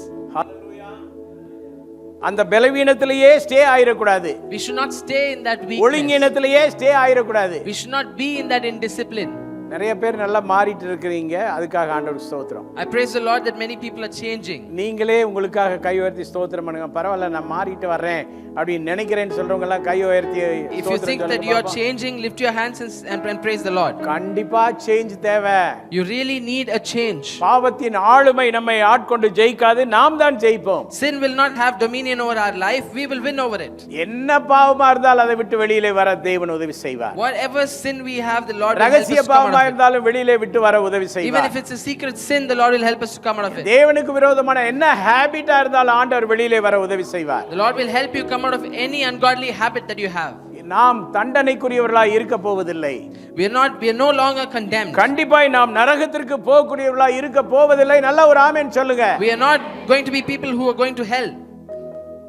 அந்த பலவீனத்திலேயே ஸ்டே ஆயிரக்கூடாது. We should not stay in that weakness. ஒழுங்கினத்திலேயே ஸ்டே ஆயிரக்கூடாது. We should not be in that indiscipline. நிறைய பேர் நல்லா மாறிட்டு இருக்கிறீங்க, அதுக்காக ஆண்டவருக்கு ஸ்தோத்திரம். I praise the Lord that many people are changing. நீங்களே உங்களுக்காக கை உயர்த்தி ஸ்தோத்திரம் பண்ணுங்க. பரவாயில்ல, நான் மாறிட்டு வர்றேன் அப்படி நினைக்கிறேன்னு சொல்றவங்க எல்லாம் கை உயர்த்தி If you think that you are changing, lift your hands and praise the Lord. கண்டிப்பா சேஞ்ச் தேவை. You really need a change. பாவத்தின் ஆளுமை நம்மை ஆட்கொண்டு ஜெயிக்காது, நாம் தான் ஜெயிப்போம். Sin will not have dominion over our life, we will win over it. என்ன பாவமா இருந்தாலும் அதை விட்டு வெளியிலே வர தேவன் உதவி செய்வார். Whatever sin we have, the Lord will help us to come out of it. இருந்தாலும் வெளியிலே விட்டு வர உதவி செய்வார். Even if it's a secret sin, the Lord will help us to come out of it. தேவனுக்கு விரோதமான என்ன ஹாபிட்டா இருந்தாலும் ஆண்டவர் வெளியிலே வர உதவி செய்வார். The Lord will help you come out of any ungodly habit that you have. நாம் தண்டனைக்குரியவர்களாய் இருக்க போவதில்லை. We are no longer condemned. கண்டிப்பாய் நாம் நரகத்திற்கு போகக்கூடியவர்களாய் இருக்க போவதில்லை. நல்ல ஒரு ஆமென் சொல்லுங்க. We are not going to be people who are going to hell.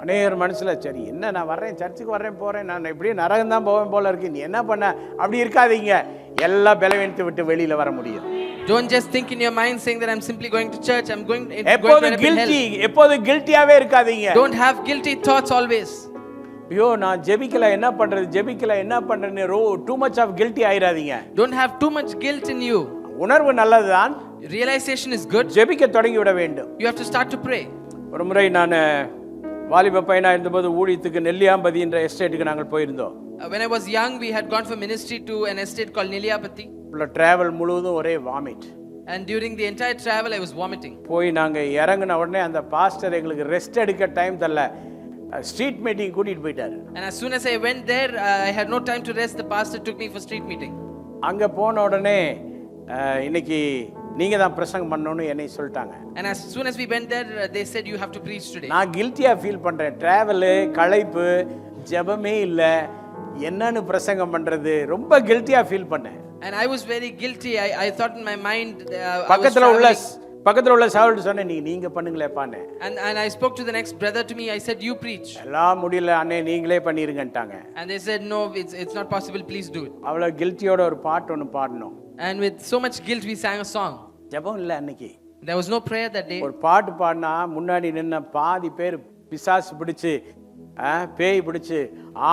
அநேகர் மனசுல சரி என்ன நான் வர்றேன், சர்ச்சுக்கு வர்றேன் போறேன், நான் எப்படியே நரகம் தான் போவேன் போல இருக்கு, நீ என்ன பண்ண, அப்படி இருக்காதீங்க. எல்லா பலவீனத்தை விட்டு வெளியில வர முடியும். Don't just think in your mind saying that I'm simply going to church, I'm going to எப்போது கில்ட்டியாவே இருக்காதீங்க. Don't have guilty thoughts always. ஐயோ நான் ஜெபிக்கல என்ன பண்றதுன்னு too much of guilty ஆயிராதீங்க. Don't have too much guilt in you. உணர்வு நல்லதுதான். Realization is good. ஜெபிக்க தொடங்கி விட வேண்டும். You have to start to pray. ஒரு முறை நான் வாலிப பையனா இருந்தபோது ஊழியத்துக்கு நெல்லியாம்பதி என்ற எஸ்டேட்டுக்கு நாங்கள் போயிருந்தோம். When I was young, we had gone for ministry to an estate called Niliyapati. Travel முழுவதும் ஒரே vomit. And during the entire travel I was vomiting. போய் நாங்க இறங்கின உடனே அந்த பாஸ்டர் எங்களுக்கு ரெஸ்ட் எடுக்க டைம் தரல, ஸ்ட்ரீட் மீட்டிங் கூட்டிட்டு போயிட்டாரு. And as soon as I went there, I had no time to rest. The pastor took me for street meeting. அங்க போன உடனே இன்னைக்கு நீங்க தான் பிரசங்கம் பண்ணனும்னு என்னை சொல்லிட்டாங்க. And as soon as we went there, they said you have to preach today. நான் கில்ட்டியா ஃபீல் பண்றேன். டிராவல், களைப்பு, ஜெபமே இல்ல, என்னன்னு பிரசங்கம் பண்றது, ரொம்ப கில்ட்டியா ஃபீல் பண்ணேன். And I was very guilty. I thought in my mind, பக்கத்துல உள்ள சாவுட்டு சொன்னேன், நீங்க பண்ணுங்களேப்பான்னு. And I spoke to the next brother to me. I said, you preach. எல்லாம் முடியல அண்ணே, நீங்களே பண்ணிருங்கன்ட்டாங்க. And they said, no, it's not possible, please do it. அவ்வளவு கில்ட்டியோட ஒரு பாட்டு ஒன்று பாடணும். And with so much guilt we sang a song. ஜெபம் இல்ல அன்னைக்கு. There was no prayer that day. ஒரு பாட்டு பாடினா முன்னாடி நின்ன பாதி பேர் பிசாசு பிடிச்சு பேய் பிடிச்சு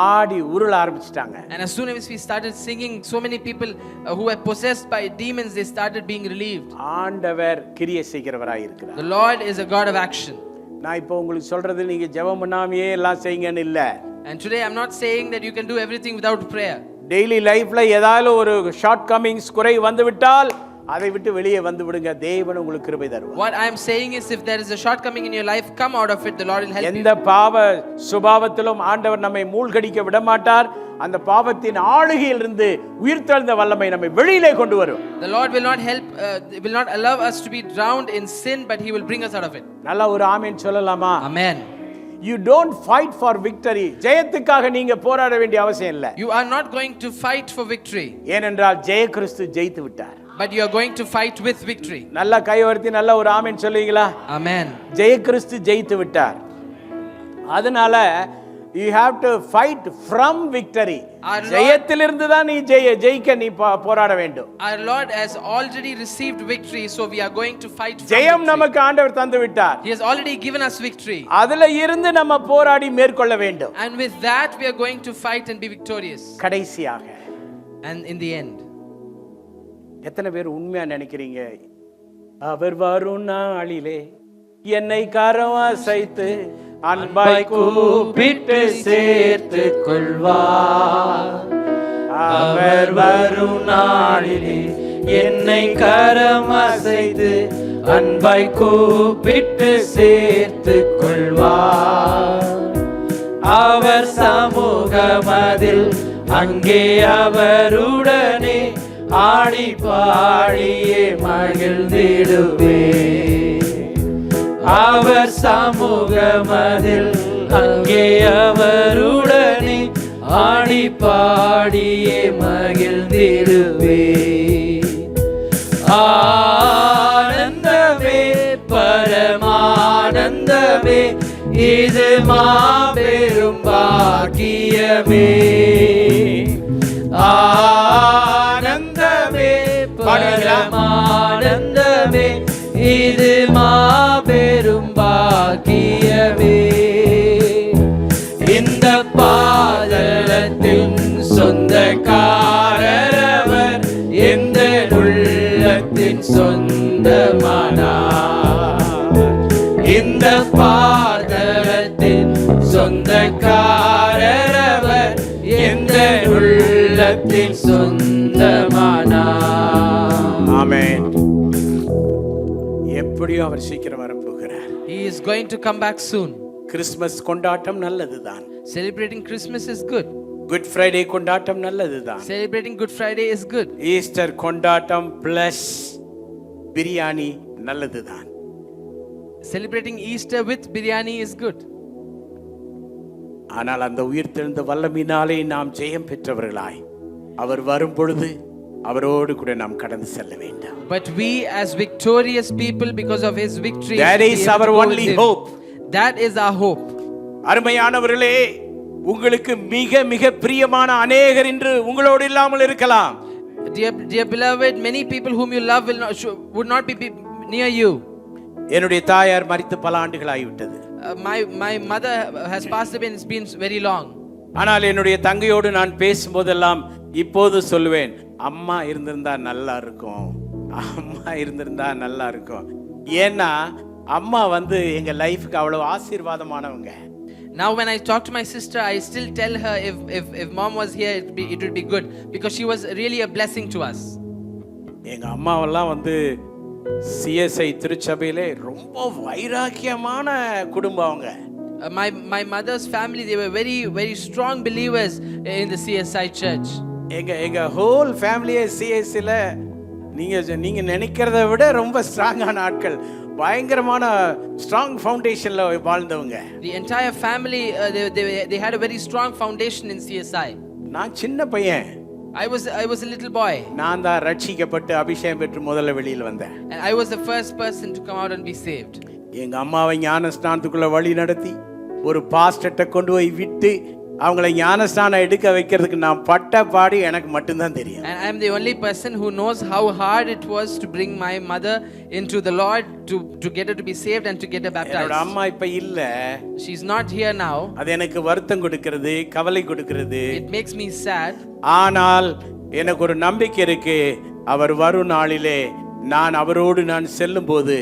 ஆடி உருள ஆரம்பிச்சிட்டாங்க. And as soon as we started singing, so many people who were possessed by demons, they started being relieved. ஆண்டவர் கிரியை செய்கிறவராய் இருக்கிறார். The Lord is a God of action. நான் இப்போ உங்களுக்கு சொல்றது நீங்க ஜெபம் பண்ணாமையே எல்லாம் செய்யுங்கன்னு இல்ல. And today I'm not saying that you can do everything without prayer. Daily லைஃப்ல ஏதாவது ஒரு ஷார்ட் கமிங்ஸ் குறை வந்து விட்டால் அதை விட்டு வெளியே வந்து விடுங்க. தேவன் உங்களுக்கு கிருபை தருவார். What I am saying is, if there is a shortcoming in your life, come out of it. The Lord will help you. எந்த பாவ சுபாவத்திலும் ஆண்டவர் நம்மை மூழ்கடிக்க விட மாட்டார். அந்த பாவத்தின் ஆளுகையிலிருந்து உயிர்த்தெழுந்த வல்லமை நம்மை வெளியிலே கொண்டு வரும். The Lord will not help, will not allow us to be drowned in sin, but He will bring us out of it. நல்ல ஒரு ஆமென் சொல்லலாமா? Amen. You don't fight for victory. ஜெயத்துக்காக நீங்க போராட வேண்டிய அவசியம் இல்லை. You are not going to fight for victory, ஏனென்றால் ஜெய கிறிஸ்து ஜெயித்து விட்டார். but you are going to fight with victory. நல்ல கைவர்த்தி நல்ல ஒரு ஆமென் சொல்லுவீங்களா? Amen. ஜெய கிறிஸ்து ஜெயித்து விட்டார். அதனால you have to fight from victory. ஜெயத்திலிருந்து தான் நீ ஜெயிக்க நீ போராட வேண்டும். Our Lord has already received victory, so we are going to fight from Jayam victory. நமக்கு ஆண்டவர் தந்து விட்டார். He has already given us victory, அதுல இருந்து நம்ம போராடி மேற்கொள்ள வேண்டும். and with that we are going to fight and be victorious. கடைசியாக, And in the end, எத்தனை பேர் உண்மையா நினைக்கிறீங்க, அவர் வரும் நாளிலே என்னை கரம் அசைத்து அன்பாய் கூப்பிட்டு சேர்த்து கொள்வார். அவர் வரும் நாளிலே என்னை கரம் அசைத்து அன்பாய் கூப்பிட்டு சேர்த்து கொள்வார். அவர் சமூகமதில் அங்கே அவருடனே ஆடி பாடியே மகிழ்ந்திடுவே. அவர் சமூகமதில் அங்கே அவருடனே ஆடி பாடியே மகிழ்ந்திடுவே. ஆனந்தமே பரமானந்தமே இது மாபெரும் பாக்கியமே. ஆனந்தமே பரமானந்தமே இது மாபெரும் பாக்கியமே. இந்த பாதலத்தின் சொந்தக்காரவர் எந்த உள்ளத்தின் சொந்தமானார். இந்த பாதலத்தின் சொந்தக்காரவர் எந்த உள்ளத்தின் சொந்தமானார். ஆமென். எப்படியும் அவர் சீக்கிரம் வரப்போகிறார். He is going to come back soon. Christmas கொண்டாட்டம் நல்லதுதான். Celebrating Christmas is good. Good Friday கொண்டாட்டம் நல்லதுதான். Celebrating Good Friday is good. Easter கொண்டாட்டம் பிளஸ் பிரியாணி நல்லதுதான். Celebrating Easter with biryani is good. ஆனால் அந்த உயிர்த்தெழுந்த வல்லமையினாலே நாம் ஜெயம் பெற்றவர்களாய் அவர் வரும் பொழுது அவரோடு கூட நாம் கடந்து செல்ல வேண்டும். But we as victorious people, because of His victory, that is our only hope. That is our hope. அருமையானவர்களே, உங்களுக்கு மிக மிக பிரியமான அநேகர் இன்று உங்களோடு இல்லாமல் இருக்கலாம். Dear beloved, many people whom you love would not be near you. என்னுடைய தாயார் மரித்து பல ஆண்டுகள் ஆகிவிட்டது. My mother has passed away and it's been very long. ஆனால் என்னுடைய தங்கையோடு நான் பேசும்போதெல்லாம் இப்போது சொல்லுவேன், அம்மா இருந்திருந்தா நல்லா இருக்கும், அம்மா இருந்திருந்தா நல்லா இருக்கும். ஏன்னா அம்மா வந்து எங்க லைஃப்க்கு அவ்வளவு ஆசீர்வாதமானவங்க. Now when I talk to my sister, I still tell her if mom was here, it would be good, because she was really a blessing to us. எங்க அம்மாவெல்லாம் வந்து சிஎஸ்ஐ திருச்சபையிலே ரொம்ப வைராக்கியமான குடும்பம் அவங்க. My mother's family, they were very very strong believers in the CSI church. எங்க whole ஃபேமிலியே சிஎஸ்சில நீங்க நினைக்கிறத விட ரொம்ப ஸ்ட்ராங்கான ஆட்கள், பயங்கரமான ஸ்ட்ராங் ஃபவுண்டேஷன்ல வாழ்ந்தவங்க. The entire family, they had a very strong foundation in CSI. நான் சின்ன பையன். I was a little boy. நான் தான் ரட்சிக்கப்பட்டு அபிஷேகம் பெற்று முதல்ல வெளியில வந்தேன். And I was the first person to come out and be saved. எங்க அம்மாவை ஞானஸ்நானத்துக்குள்ள வழி நடத்தி ஒரு பாஸ்டர்ட்ட கொண்டு போய் விட்டு அவங்களை ஞானஸ்நானம் எடுக்க வைக்கிறதுக்கு நான் பட்ட பாடு எனக்கு மட்டும்தான் தெரியும். And I am the only person who knows how hard it was to bring my mother into the Lord, to get her to be saved and to get her baptized. என்னோட அம்மா இப்ப இல்ல. She's not here now. அது எனக்கு வருத்தம் கொடுக்கிறது, கவலை கொடுக்கிறது. It makes me sad. ஆனால் எனக்கு ஒரு நம்பிக்கை இருக்கு, அவர் வரும் நாளிலே நான் அவரோடு நான் செல்லும்போது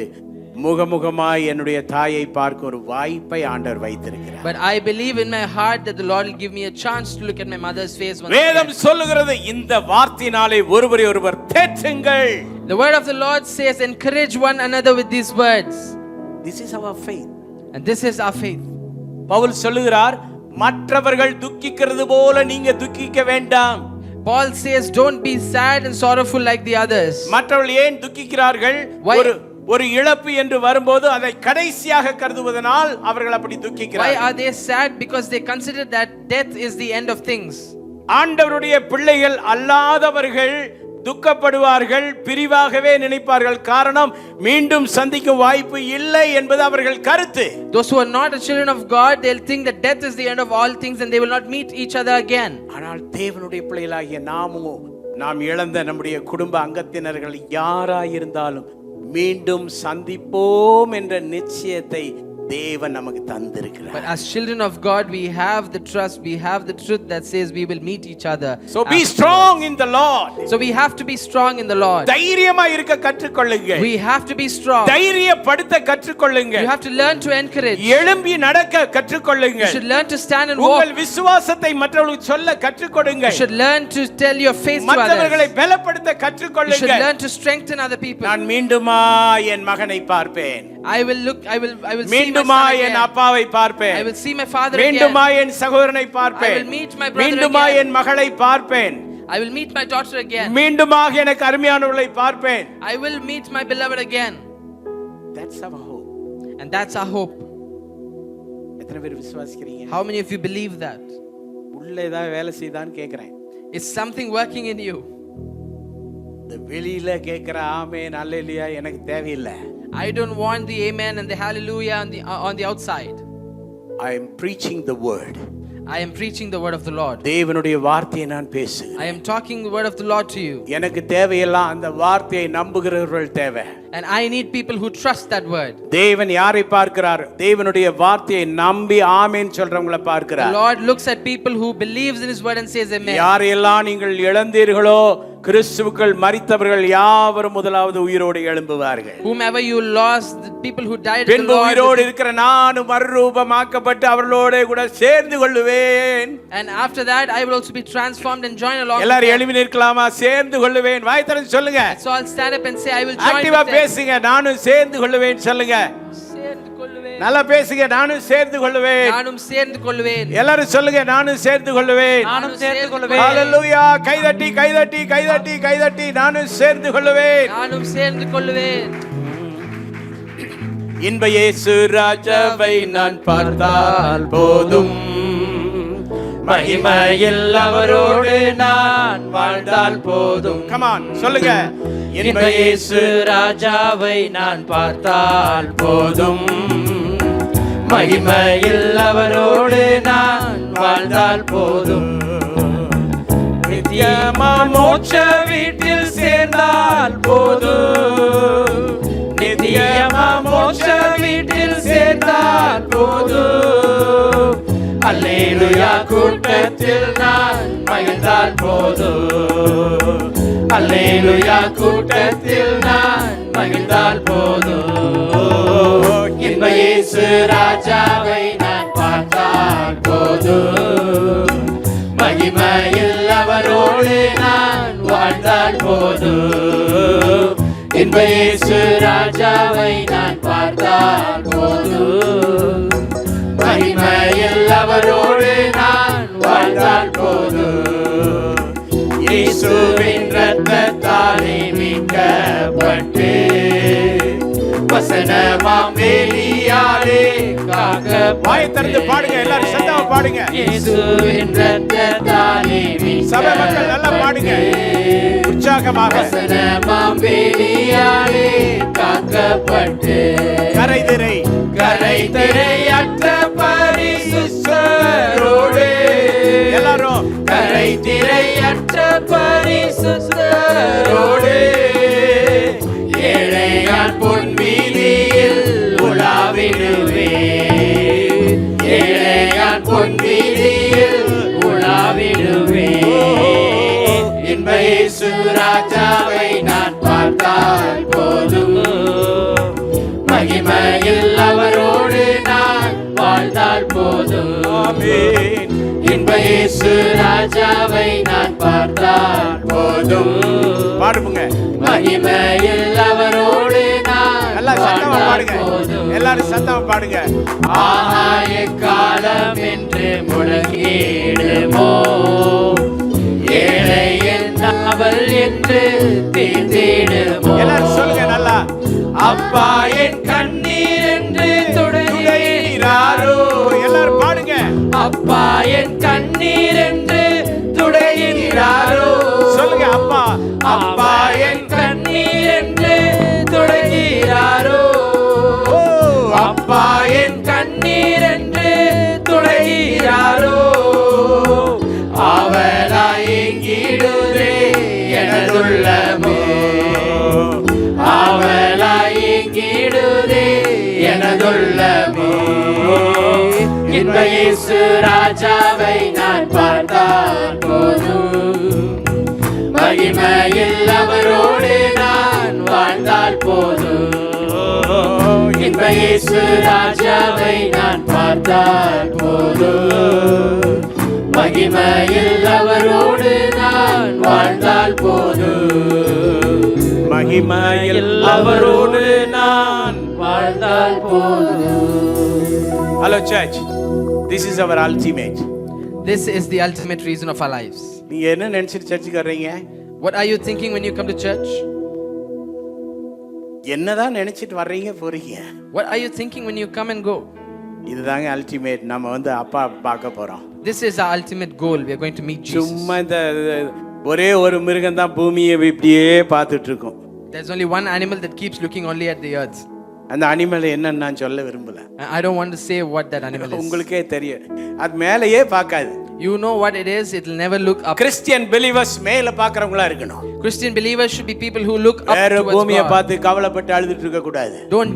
முகமுகமாய் என்னுடைய தாயை பார்க்க ஒரு வாய்ப்பை ஆண்டவர் வைத்திருக்கிறார். But I believe in my heart that the Lord will give me a chance to look at my mother's face once again. வேதம் சொல்லுகிறது, இந்த வார்த்தையினாலே ஒருவரை ஒருவர் தேற்றுங்கள். The word of the Lord says, encourage one another with these words. This is our faith. And this is our faith. Pavul சொல்லுகிறார், மற்றவர்கள் துக்கிக்கிறது போல நீங்க துக்கிக்க வேண்டாம். Paul says, don't be sad and sorrowful like the others. மற்றவர்கள் ஏன் துக்கிக்கிறார்கள்? ஒரு இழப்பு என்று வரும்போது அதை கடைசியாக கருதுவதனால் அவர்கள் அப்படி Why துக்கிக்கிறார்கள். are they sad? Because they consider that death is the end of things. ஆண்டவருடைய பிள்ளைகள் அல்லாதவர்கள் துக்கப்படுவார்கள், பிரிவாகவே நினைப்பார்கள். காரணம், மீண்டும் சந்திக்கும் வாய்ப்பு இல்லை என்பது அவர்கள் கருத்து. Those who are not the children of God, they'll think that death is the end of all things and they will not meet each other again. ஆனால் தேவனுடைய பிள்ளைகளாகிய நாம் இழந்த நம்முடைய குடும்ப அங்கத்தினர்கள் யாராயிருந்தாலும் மீண்டும் சந்திப்போம் என்ற நிச்சயத்தை தேவன் நமக்கு தந்திருக்கிறார். But as children of God, we have the trust, we have the truth that says we will meet each other. So be strong in the Lord. So we have to be strong in the Lord. தைரியமா இருக்க கற்றுக்கொள்ளுங்க. We have to be strong. தைரியப்படுத்த கற்றுக்கொள்ளுங்க. You have to learn to encourage. எழும்பி நடக்க கற்றுக்கொள்ளுங்க. You should learn to stand and walk. உங்கள் விசுவாசத்தை மற்றவர்களுக்கு சொல்ல கற்றுக்கொடுங்க. You should learn to tell your faith to others. மற்றவர்களை பலப்படுத்த கற்றுக்கொள்ளுங்க. You should learn to strengthen other people. நான் மீண்டுமா என் மகனை பார்ப்பேன். I will see மீண்டுமா என் அப்பாவை பார்ப்பேன். I will see my father again. மீண்டுமா என் சகோதரனை பார்ப்பேன். I will meet my brother மீண்டுமா again. என் மகளை பார்ப்பேன். I will meet my daughter again. மீண்டுமாக எனக்கு அருமையானவளை பார்ப்பேன். I will meet my beloved again. That's our hope. And that's our hope. எத்தனை பேர் விசுவாசிக்கிறீங்க? How many of you believe that? உள்ள ஏதாவது வேலை செய்தான்னு கேக்குறேன். Is something working in you? இந்த வெளியில கேக்குற ஆமென் அல்லேலூயா எனக்கு தேவையில்லை. I don't want the amen and the hallelujah on the outside. I am preaching the word. I am preaching the word of the Lord. தேவனுடைய வார்த்தையை நான் பேசுகிறேன். I am talking the word of the Lord to you. எனக்கு தேவையெல்லாம் அந்த வார்த்தையை நம்புகிறவர்கள் தேவை. And I need people who trust that word. தேவன் யாரை பார்க்கிறார்? தேவனுடைய வார்த்தையை நம்பி ஆமென் சொல்றவங்களை பார்க்கிறார். The Lord looks at people who believes in his word and says amen. யாரெல்லாம் நீங்கள் இழந்தீர்களோ கிறிஸ்துவுக்குள் மரித்தவர்கள் யாவரும் முதலாவது உயிரோடு எழும்புவார்கள். Whomever you lost, the people who died in the பின்பு Lord, உயிரோடு இருக்கிற நானும் மறுரூபமாக்கப்பட்டு அவர்களோட கூட சேர்ந்து கொள்ளுவேன். and after that I will also be transformed and join along. எல்லாரும் எழுப்பி நிற்கலாமா? சேர்ந்து கொள்ளுவேன். வாய் திறந்து சொல்லுங்க. So I'll stand up and say I will join. ஆக்டிவா பேசுங்க. நானும் சேர்ந்து கொள்ளுவேன் சொல்லுங்க. நல்லா பேசுங்க. நானும் சேர்ந்து கொள்ளுவேன். நானும் சேர்ந்து கொள்வேன். எல்லாரும் சொல்லுங்க. நானும் சேர்ந்து கொள்ளுவேன். நானும் சேர்ந்து கொள்வேன். ஹalleluya. கைதட்டி கைதட்டி கைதட்டி கைதட்டி நானும் சேர்ந்து கொள்ளுவேன். நானும் சேர்ந்து கொள்வேன். இன்ப இயேசு ராஜாவை நான் பார்த்தால் போதும், மகிமையில் அவரோடு நான் வாழ்ந்தால் போதும். Come on சொல்லுங்க. இன்ப இயேசு ராஜாவை நான் பார்த்தால் போதும், மகிமையில் அவரோடு நான் வாழ்ந்தால் போதும். நித்தியமா மோட்ச வீட்டில் சேர்ந்தால் போதும், நித்தியமா மோட்ச வீட்டில் சேர்ந்தால் போதும். அல்லேலூயா கூட்டத்தில் நான் மகிழ்ந்தால் போதும், அல்லேலூயா கூட்டத்தில் நான் மகிழ்ந்தால் போதும். இன்ப இயேசு ராஜாவை நான் பார்த்தால் போதும், மகிமையில் அவரோடு நான் வாழ்ந்தால் போதும். இன்ப இயேசு ராஜாவை நான் பார்த்தால் போதும், மகிமையில் அவரோடு நான் வாழ்ந்தால் போதும். இயேசுவின் இரத்தத்தாலே மீட்கப்பட்டு வசனமாம் வேலியாலே காக்கப்பட்டு. வாய் திறந்து பாடுங்க. எல்லாரும் சத்தமா பாடுங்க. இயேசுவின் இரத்தத்தாலே சபை மக்கள் நல்லா பாடுங்க உற்சாகமாக. வசனமாம் வேலியாலே காக்கப்பட்டு கரைதிரை அற்ற பரிசுத்தரோடு, எல்லாரும் கரைதிரை அற்ற பரிசுத்தரோடு ஏழையான் பொன் வீதியில் உலாவிடுவேன், ஏழையான் பொன் வீதியில் உலாவிடுவேன். இன்ப இயேசு ராஜாவை நான் பார்த்தால் போதும், மகிமையில் அவரோடு நான் வாழ்ந்தால் போதும். இன்ப இயேசு ராஜாவை நான் பார்த்தால் போதும். பாடுங்க. மகிமையில் அவரோடு நான் நல்லா சத்தமா வாழ்ந்தால் பாடுங்க. போதும். எல்லாரும் சத்தமா பாடுங்க. ஆஹா எக்காலம் என்று முழங்கிடுமோ, ஏழை என்றாவல் என்று தீர்த்திடுமோ. எல்லாரும் சொல்லுங்க நல்லா. அப்பா என் கண்ணீர் என்று துடைகிறாரோ. எல்லாரும் பாடுங்க. அப்பா என் கண்ணீர் என்று துடைகிறாரோ. சொல்லுங்க அப்பா. அப்பா என் கண்ணீர் என்று துடைகிறாரோ. அப்பா என் கண்ணீர் என்று துடைகிறாரோ. அவளாய் எங்கிடுதே எனதுள்ளமோ, அவளாய் எங்கிடுதே எனதுள்ளமோ. இன்ப இயேசு ராஜாவை நான் பார்த்தால் போதும், மகிமையில் அவரோடு நான் வாழ்ந்தால் போதும். இன்ப இயேசு ராஜாவை நான் பார்த்தால் போதும், மகிமையில் அவரோடு நான் வாழ்ந்தால் போதும். மகிமையில் அவரோடு நான் வாழ்ந்தால் போதும். Hello church, this is our ultimate. This is the ultimate reason of our lives. நீங்க என்ன நினைச்சிட்டு சர்ச்சுக்கு வர்றீங்க? What are you thinking when you come to church? என்னதான் நினைச்சிட்டு வர்றீங்க போறீங்க? What are you thinking when you come and go? இதுதாங்க அல்டிமேட். நம்ம வந்து அப்பா பார்க்க போறோம். This is our ultimate goal. We are going to meet Jesus. சும்மா இந்த ஒரே ஒரு மிருகம் தான் பூமியை இப்படியே பார்த்துட்டு இருக்கும். There's only one animal that keeps looking only at the earth. அந்த அனிமல் என்னன்னு நான் சொல்ல விரும்பல. I don't want to say what that animal is. உங்களுக்கே தெரியும். அது மேலேயே பார்க்காது. You know what it is. It will never look up. Christian believers மேல பார்க்கறவங்களா இருக்கணும். Christian believers should be people who look up வேற towards பூமியை God. பார்த்து கவலைப்பட்டு அழுதுட்டு இருக்க கூடாது. Don't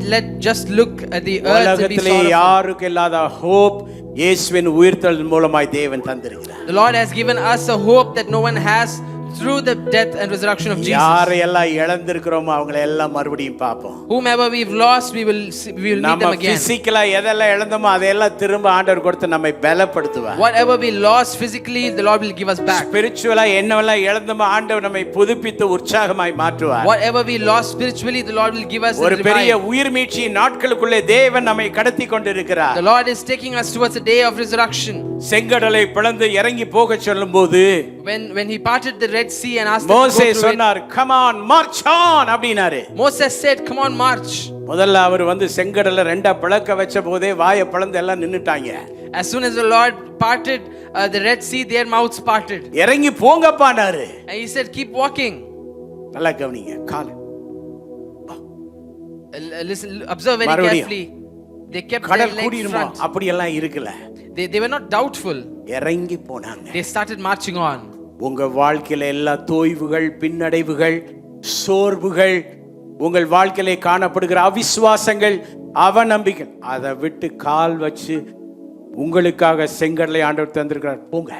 just look at the earth and be உலகத்திலே sorrowful. யாருக்கு இல்லாத ஹோப் இயேசுவின் உயிர்த்தெழுதல் மூலமாய் தேவன் தந்திருக்கிறார். The Lord has given us a hope that no one has through the death and resurrection of Jesus. யாரையெல்லாம் இழந்திருக்கிறோமோ அவங்களை எல்லாம் மறுபடியும் பார்ப்போம். Whomever we've lost, we will meet நம்ம them again. பிசிக்கலா எதெல்லாம் இழந்தோமோ அதையெல்லாம் திரும்ப ஆண்டவர் கொடுத்து நம்மை பலப்படுத்துவார். Whatever we lost physically, the Lord will give us back. ஸ்பிரிச்சுவலா என்னவெல்லாம் இழந்தோமோ ஆண்டவர் நம்மை புதுப்பித்து உற்சாகமாய் மாற்றுவார். Whatever we lost spiritually, the Lord will give us ஒரு the பெரிய revival. உயிர் மீட்சி நாட்களுக்குள்ளே தேவன் நம்மை கடத்தி கொண்டிருக்கிறார். The Lord is taking us towards the day of resurrection. செங்கடலை பிளந்து இறங்கி போக சொல்லும்போது When he parted the Red Sea and asked them to மோசே go through சொன்னார், come on march on அப்படினாரு. it, Moses said, come on, march. முதல்ல அவர் வந்து செங்கடலை ரெண்டா பிளக்க வச்ச போதே வாயை பிளந்து எல்லாம் நின்னுட்டாங்க. As soon as the Lord parted the Red Sea, their mouths parted. இறங்கி போங்கப்பானாரு. And he said, keep walking. நல்லா கவனிங்க. கால் Listen, observe very மறுபடியும். carefully. They kept their கடல் legs கூடிருமா front. அப்படி எல்லாம் இருக்குல. They were not doubtful. இறங்கி போனாங்க. They started marching on. உங்க வாழ்க்கையில எல்லா தோய்வுகள், பின்னடைவுகள், சோர்வுகள், உங்கள் வாழ்க்கையிலே காணப்படுகிற அவிசுவாசங்கள், அவநம்பிக்கை, அதை விட்டு கால் வச்சு உங்களுக்காக செங்கடலை ஆண்டவர் தந்திருக்கிறார். போங்க.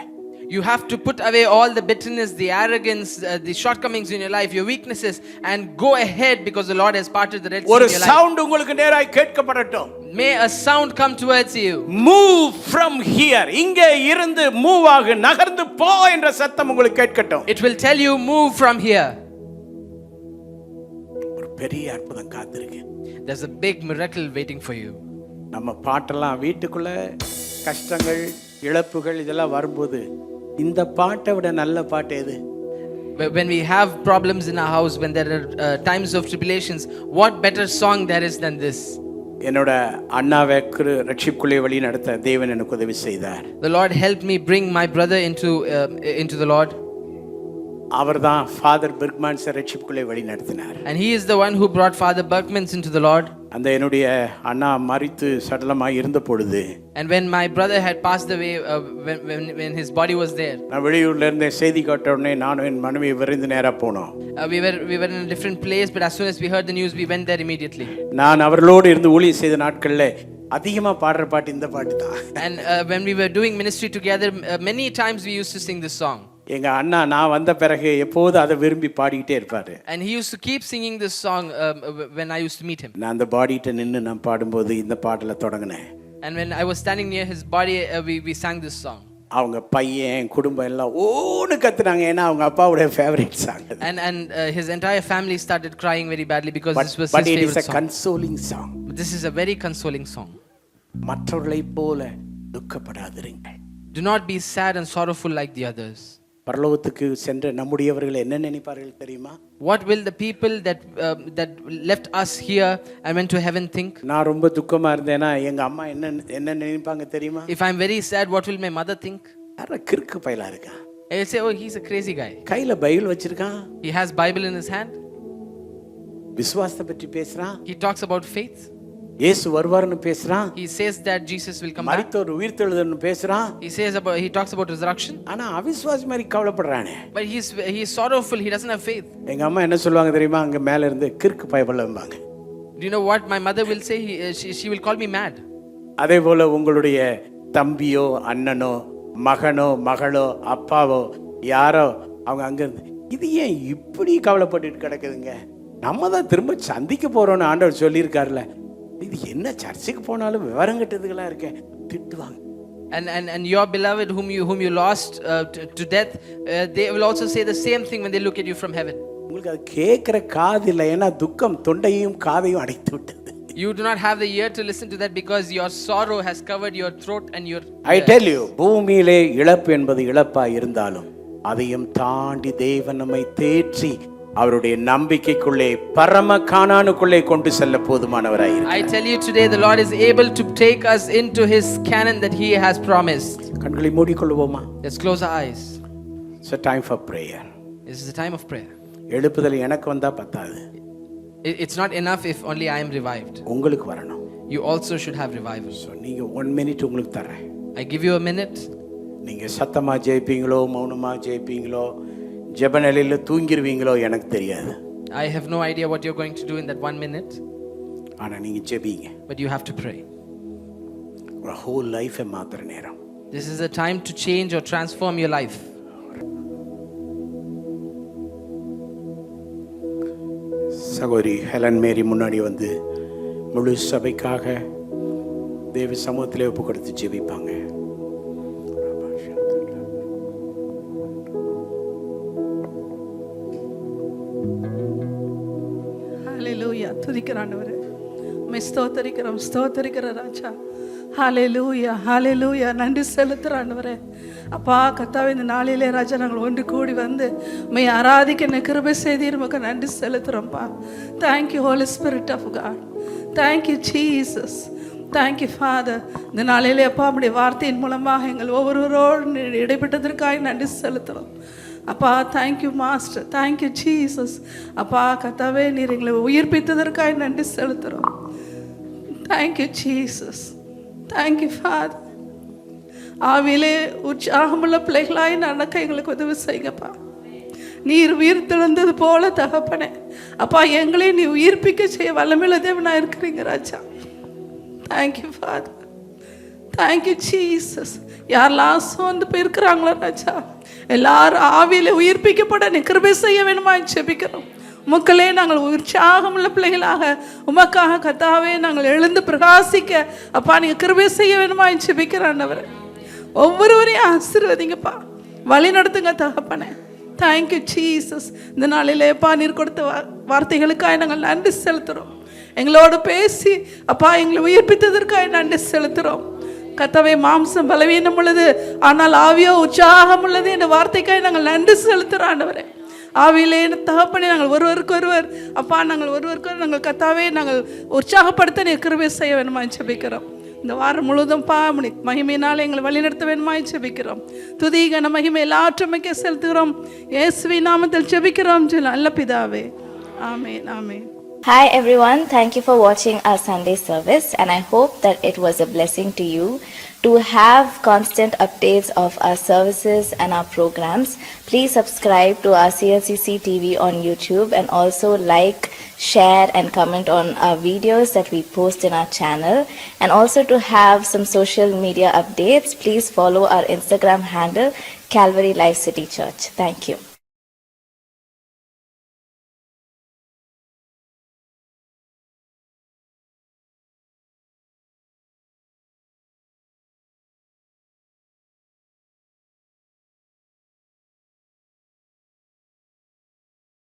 You have to put away all the bitterness, the arrogance, the shortcomings in your life, your weaknesses, and go ahead because the Lord has parted the Red Sea ஒரு in your life. சவுண்ட் உங்களுக்கு நேராய் கேட்கப்படட்டும். May a sound come towards you. Move from here. இங்கே இருந்து move ஆகு, நகர்ந்து போ என்ற சத்தம் உங்களுக்கு கேட்கட்டும். It will tell you, move from here. ஒரு பெரிய அற்புதம் காத்திருக்கு. There's a big miracle waiting for you. நம்ம பாட்டெல்லாம் வீட்டுக்குள்ள கஷ்டங்கள், இழப்புகள் இதெல்லாம் வரும்போது இந்த பாட்டை விட நல்ல பாட்டு எது? When we have problems in our house, when there are times of tribulations, what better song there is than this? என்னோட அண்ணாவை ரட்சிப்புக்குள்ளே வழி நடத்த தேவன் எனக்கு உதவி செய்தார். The Lord helped me bring my brother into the Lord. அவர்தான் ஃபாதர் பெர்க்மன்ஸை ரட்சிப்புக்குள்ளே வழி நடத்தினார். And he is the one who brought Father Berkmans into the Lord. அந்த என்னுடைய அண்ணா மரித்து சடலமாய் இருந்த பொழுது, And when my brother had passed away, when his body was there, நான் வெளியூர்ல இருந்த செய்தி கேட்ட உடனே நானும் என் மனைவி விரைந்து நேரா போனோம். we were in a different place, but as soon as we heard the news, we went there immediately. நான் அவர்களோடு இருந்து ஊழியம் செய்த நாட்கள்ல அதிகமா பாடுற பாட்டு இந்த பாட்டு தான். And when we were doing ministry together, many times we used to sing this song. எங்க அண்ணா நான் வந்த பிறகு எப்போதும் அதை விரும்பி பாடிக்கிட்டே இருப்பாரு. And he used to keep singing this song when I used to meet him. நான் அந்த பாடிட்ட நின்று நான் பாடும்போது இந்த பாட்டுல தொடங்கினேன். And when I was standing near his body, we sang this song. அவங்க பையன் குடும்பம் எல்லாம் ஓன்னு கத்துனாங்க, ஏன்னா அவங்க அப்பாவுடைய favourite song. And his entire family started crying very badly because this was but his it is favorite a song. consoling song. But this is a very consoling song. மற்றவர்களைப் போல துக்கப்படாதிருங்கள். Do not be sad and sorrowful like the others. பரலோகத்துக்கு சென்ற நம்முடையவர்கள் என்ன நினைப்பார்கள் தெரியுமா? What will the people that left us here and went to heaven think? நான் ரொம்ப துக்கமா இருந்தேனா எங்க அம்மா என்ன நினைப்பாங்க தெரியுமா? If I'm very sad, what will my mother think? அற கிறுக்கு பையலா இருக்கான். I'll say, oh, he's a crazy guy. கையில பைபிள் வச்சிருக்கான். He has Bible in his hand. விசுவாசத்தை பற்றி பேசுறான். He talks about faith. இயேசு வருவார்னு பேசுறான். He says that Jesus will come back. மரித்தோர் உயிர்த்தெழுதல்னு பேசுறான். He talks about resurrection. ஆனா அவிசுவாசி மாதிரி கவலைப்படுறானே. But he's sorrowful. He doesn't have faith. எங்க அம்மா என்ன சொல்லுவாங்க தெரியுமா? அங்க மேல இருந்து கிறுக்கு பையலம்பாங்க. Do you know what my mother will say? She will call me mad. அதே போல உங்களுடைய தம்பியோ அண்ணனோ மகனோ மகளோ அப்பாவோ யாரோ அவங்க அங்க இருந்து இது ஏன் இப்படி கவலைப்பட்டுட்டு கிடக்குதுங்க, நம்ம தான் திரும்ப சந்திக்க போறோம்னு ஆண்டவர் சொல்லியிருக்காருல, இது என்ன சர்ச்சுக்கு போனாலும் விவரம் கெட்டதுகளா இருக்கேன் திட்டுவாங்க. And your beloved whom you lost to death, they will also say the same thing when they look at you from heaven. உங்களுக்கு அது கேட்கிற காது இல்லை, ஏன்னா துக்கம் தொண்டையும் காதையும் அடைத்து விட்டது. You do not have the ear to listen to that because your sorrow has covered your throat and your I tell you, பூமியிலே இழப்பு என்பது இழப்பா இருந்தாலும் அதையும் தாண்டி தேவன் நம்மை தேற்றி அவருடைய நம்பிக்கைக்குள்ளே பரம கானானுக்குள்ளே கொண்டு செல்ல போதுமானவராய் இருக்கிறார். I tell you today, the Lord is able to take us into his canon that he has promised. கண்களை மூடிக்கொள்வோமா? Let's close our eyes. It's a time for prayer. This is the time of prayer. எழுப்புதல் எனக்கு வந்தா பத்தாது. It's not enough if only I am revived. உங்களுக்கு வரணும். You also should have revival. So நீங்க 1 minute உங்களுக்கு தரேன். I give you a minute. நீங்க சத்தமா ஜெபிப்பீங்களோ மௌனமா ஜெபிப்பீங்களோ ஜெபநிலையில தூங்கிடுவீங்களோ எனக்கு தெரியாது. I have no idea what you're going to do in that 1 minute. ஆனா நீங்க ஜெபிங்க. But you have to pray. ஒரு whole life மாத்துற நேரம். This is a time to change or transform your life. சகோதரி ஹெலன் மேரி முன்னாடி வந்து முழு சபைக்காக தேவ சமூகத்திலே ஒப்பு கொடுத்து ஜெபிப்பாங்க. ஹalleluya துதிக்கிற ஆண்டவரே உம்மை ஸ்தோத்திரிக்கிற ராஜா. ஹalleluya ஹalleluya நன்றி செலுத்துற ஆண்டவரே. அப்பா கர்த்தாவே, இந்த நாளிலே ராஜா நாங்கள் ஒன்று கூடி வந்து உம்மை ஆராதிக்க கிருபை செய்தீர், உமக்கு நன்றி செலுத்துறோம்ப்பா. Thank you Holy Spirit of God. Thank you Jesus. Thank you Father. இந்த நாளிலே அப்பா உம்முடைய வார்த்தையின் மூலமாக எங்கள் ஒவ்வொருவரோடு இடைப்பட்டதற்காக நன்றி செலுத்துறோம் அப்பா. Thank you master, thank you Jesus. அப்பா கர்த்தாவே, நீர் எங்களை உயிர்ப்பித்ததற்காக நன்றி செலுத்துகிறோம். Thank you Jesus, thank you father. ஆவிலே உற்சாகமுள்ள பிள்ளைகளாய் நடக்க எங்களுக்கு உதவி செய்யுங்கப்பா. நீர் உயிர் திறந்தது போல தகப்பனே அப்பா, எங்களை நீ உயிர்ப்பிக்க செய்ய வல்லமையுள்ள தேவனாக இருக்கிறீங்க ராஜா. Thank you father, thank you Jesus. யாரெல்லாம் சோர்ந்து போயிருக்கிறாங்களோ ராஜா, எல்லாரும் ஆவியில உயிர்ப்பிக்கப்பட நீ கிருபை செய்ய வேணுமா ஜெபிக்கிறோம். உமக்களே நாங்கள் உற்சாகமுள்ள பிள்ளைகளாக உமக்காக கர்த்தாவே நாங்கள் எழுந்து பிரகாசிக்க அப்பா நீங்க கிருபை செய்ய வேணுமா ஜெபிக்கிறாண்டவர். ஒவ்வொருவரையும் ஆசீர்வதிங்கப்பா, வழி நடத்துங்க தகப்பனே. Thank you Jesus. இந்த நாளிலே அப்பா நீர் கொடுத்த வார்த்தைகளுக்காக நாங்கள் நன்றி செலுத்துகிறோம். எங்களோடு பேசி அப்பா எங்களை உயிர்ப்பித்ததற்காக நன்றி செலுத்துகிறோம். கர்த்தாவே, மாம்சம் பலவீனம் உள்ளது ஆனால் ஆவியோ உற்சாகம் உள்ளது என்ற வார்த்தைக்காக நாங்கள் நன்றி செலுத்துகிறோம் ஆண்டவரே. ஆவியிலே தகப்பனே, நாங்கள் ஒருவருக்கொருவர் அப்பா நாங்கள் ஒருவருக்கொரு நாங்கள் கர்த்தாவே நாங்கள் உற்சாகப்படுத்த நீர் கிருபை செய்ய வேணுமா ஜெபிக்கிறோம். இந்த வாரம் முழுவதும் மகிமையினால் எங்களை வழிநடத்த வேணுமா ஜெபிக்கிறோம். துதி கன மகிமை எல்லாற்றுமைக்கே செலுத்துகிறோம். இயேசுவின் நாமத்தில் ஜெபிக்கிறோம் நல்ல பிதாவே, ஆமென் ஆமென். Hi everyone, thank you for watching our Sunday service and I hope that it was a blessing to you. To have constant updates of our services and our programs, please subscribe to our CLCC TV on YouTube and also like, share and comment on our videos that we post in our channel. And also to have some social media updates, please follow our Instagram handle Calvary Life City Church. Thank you.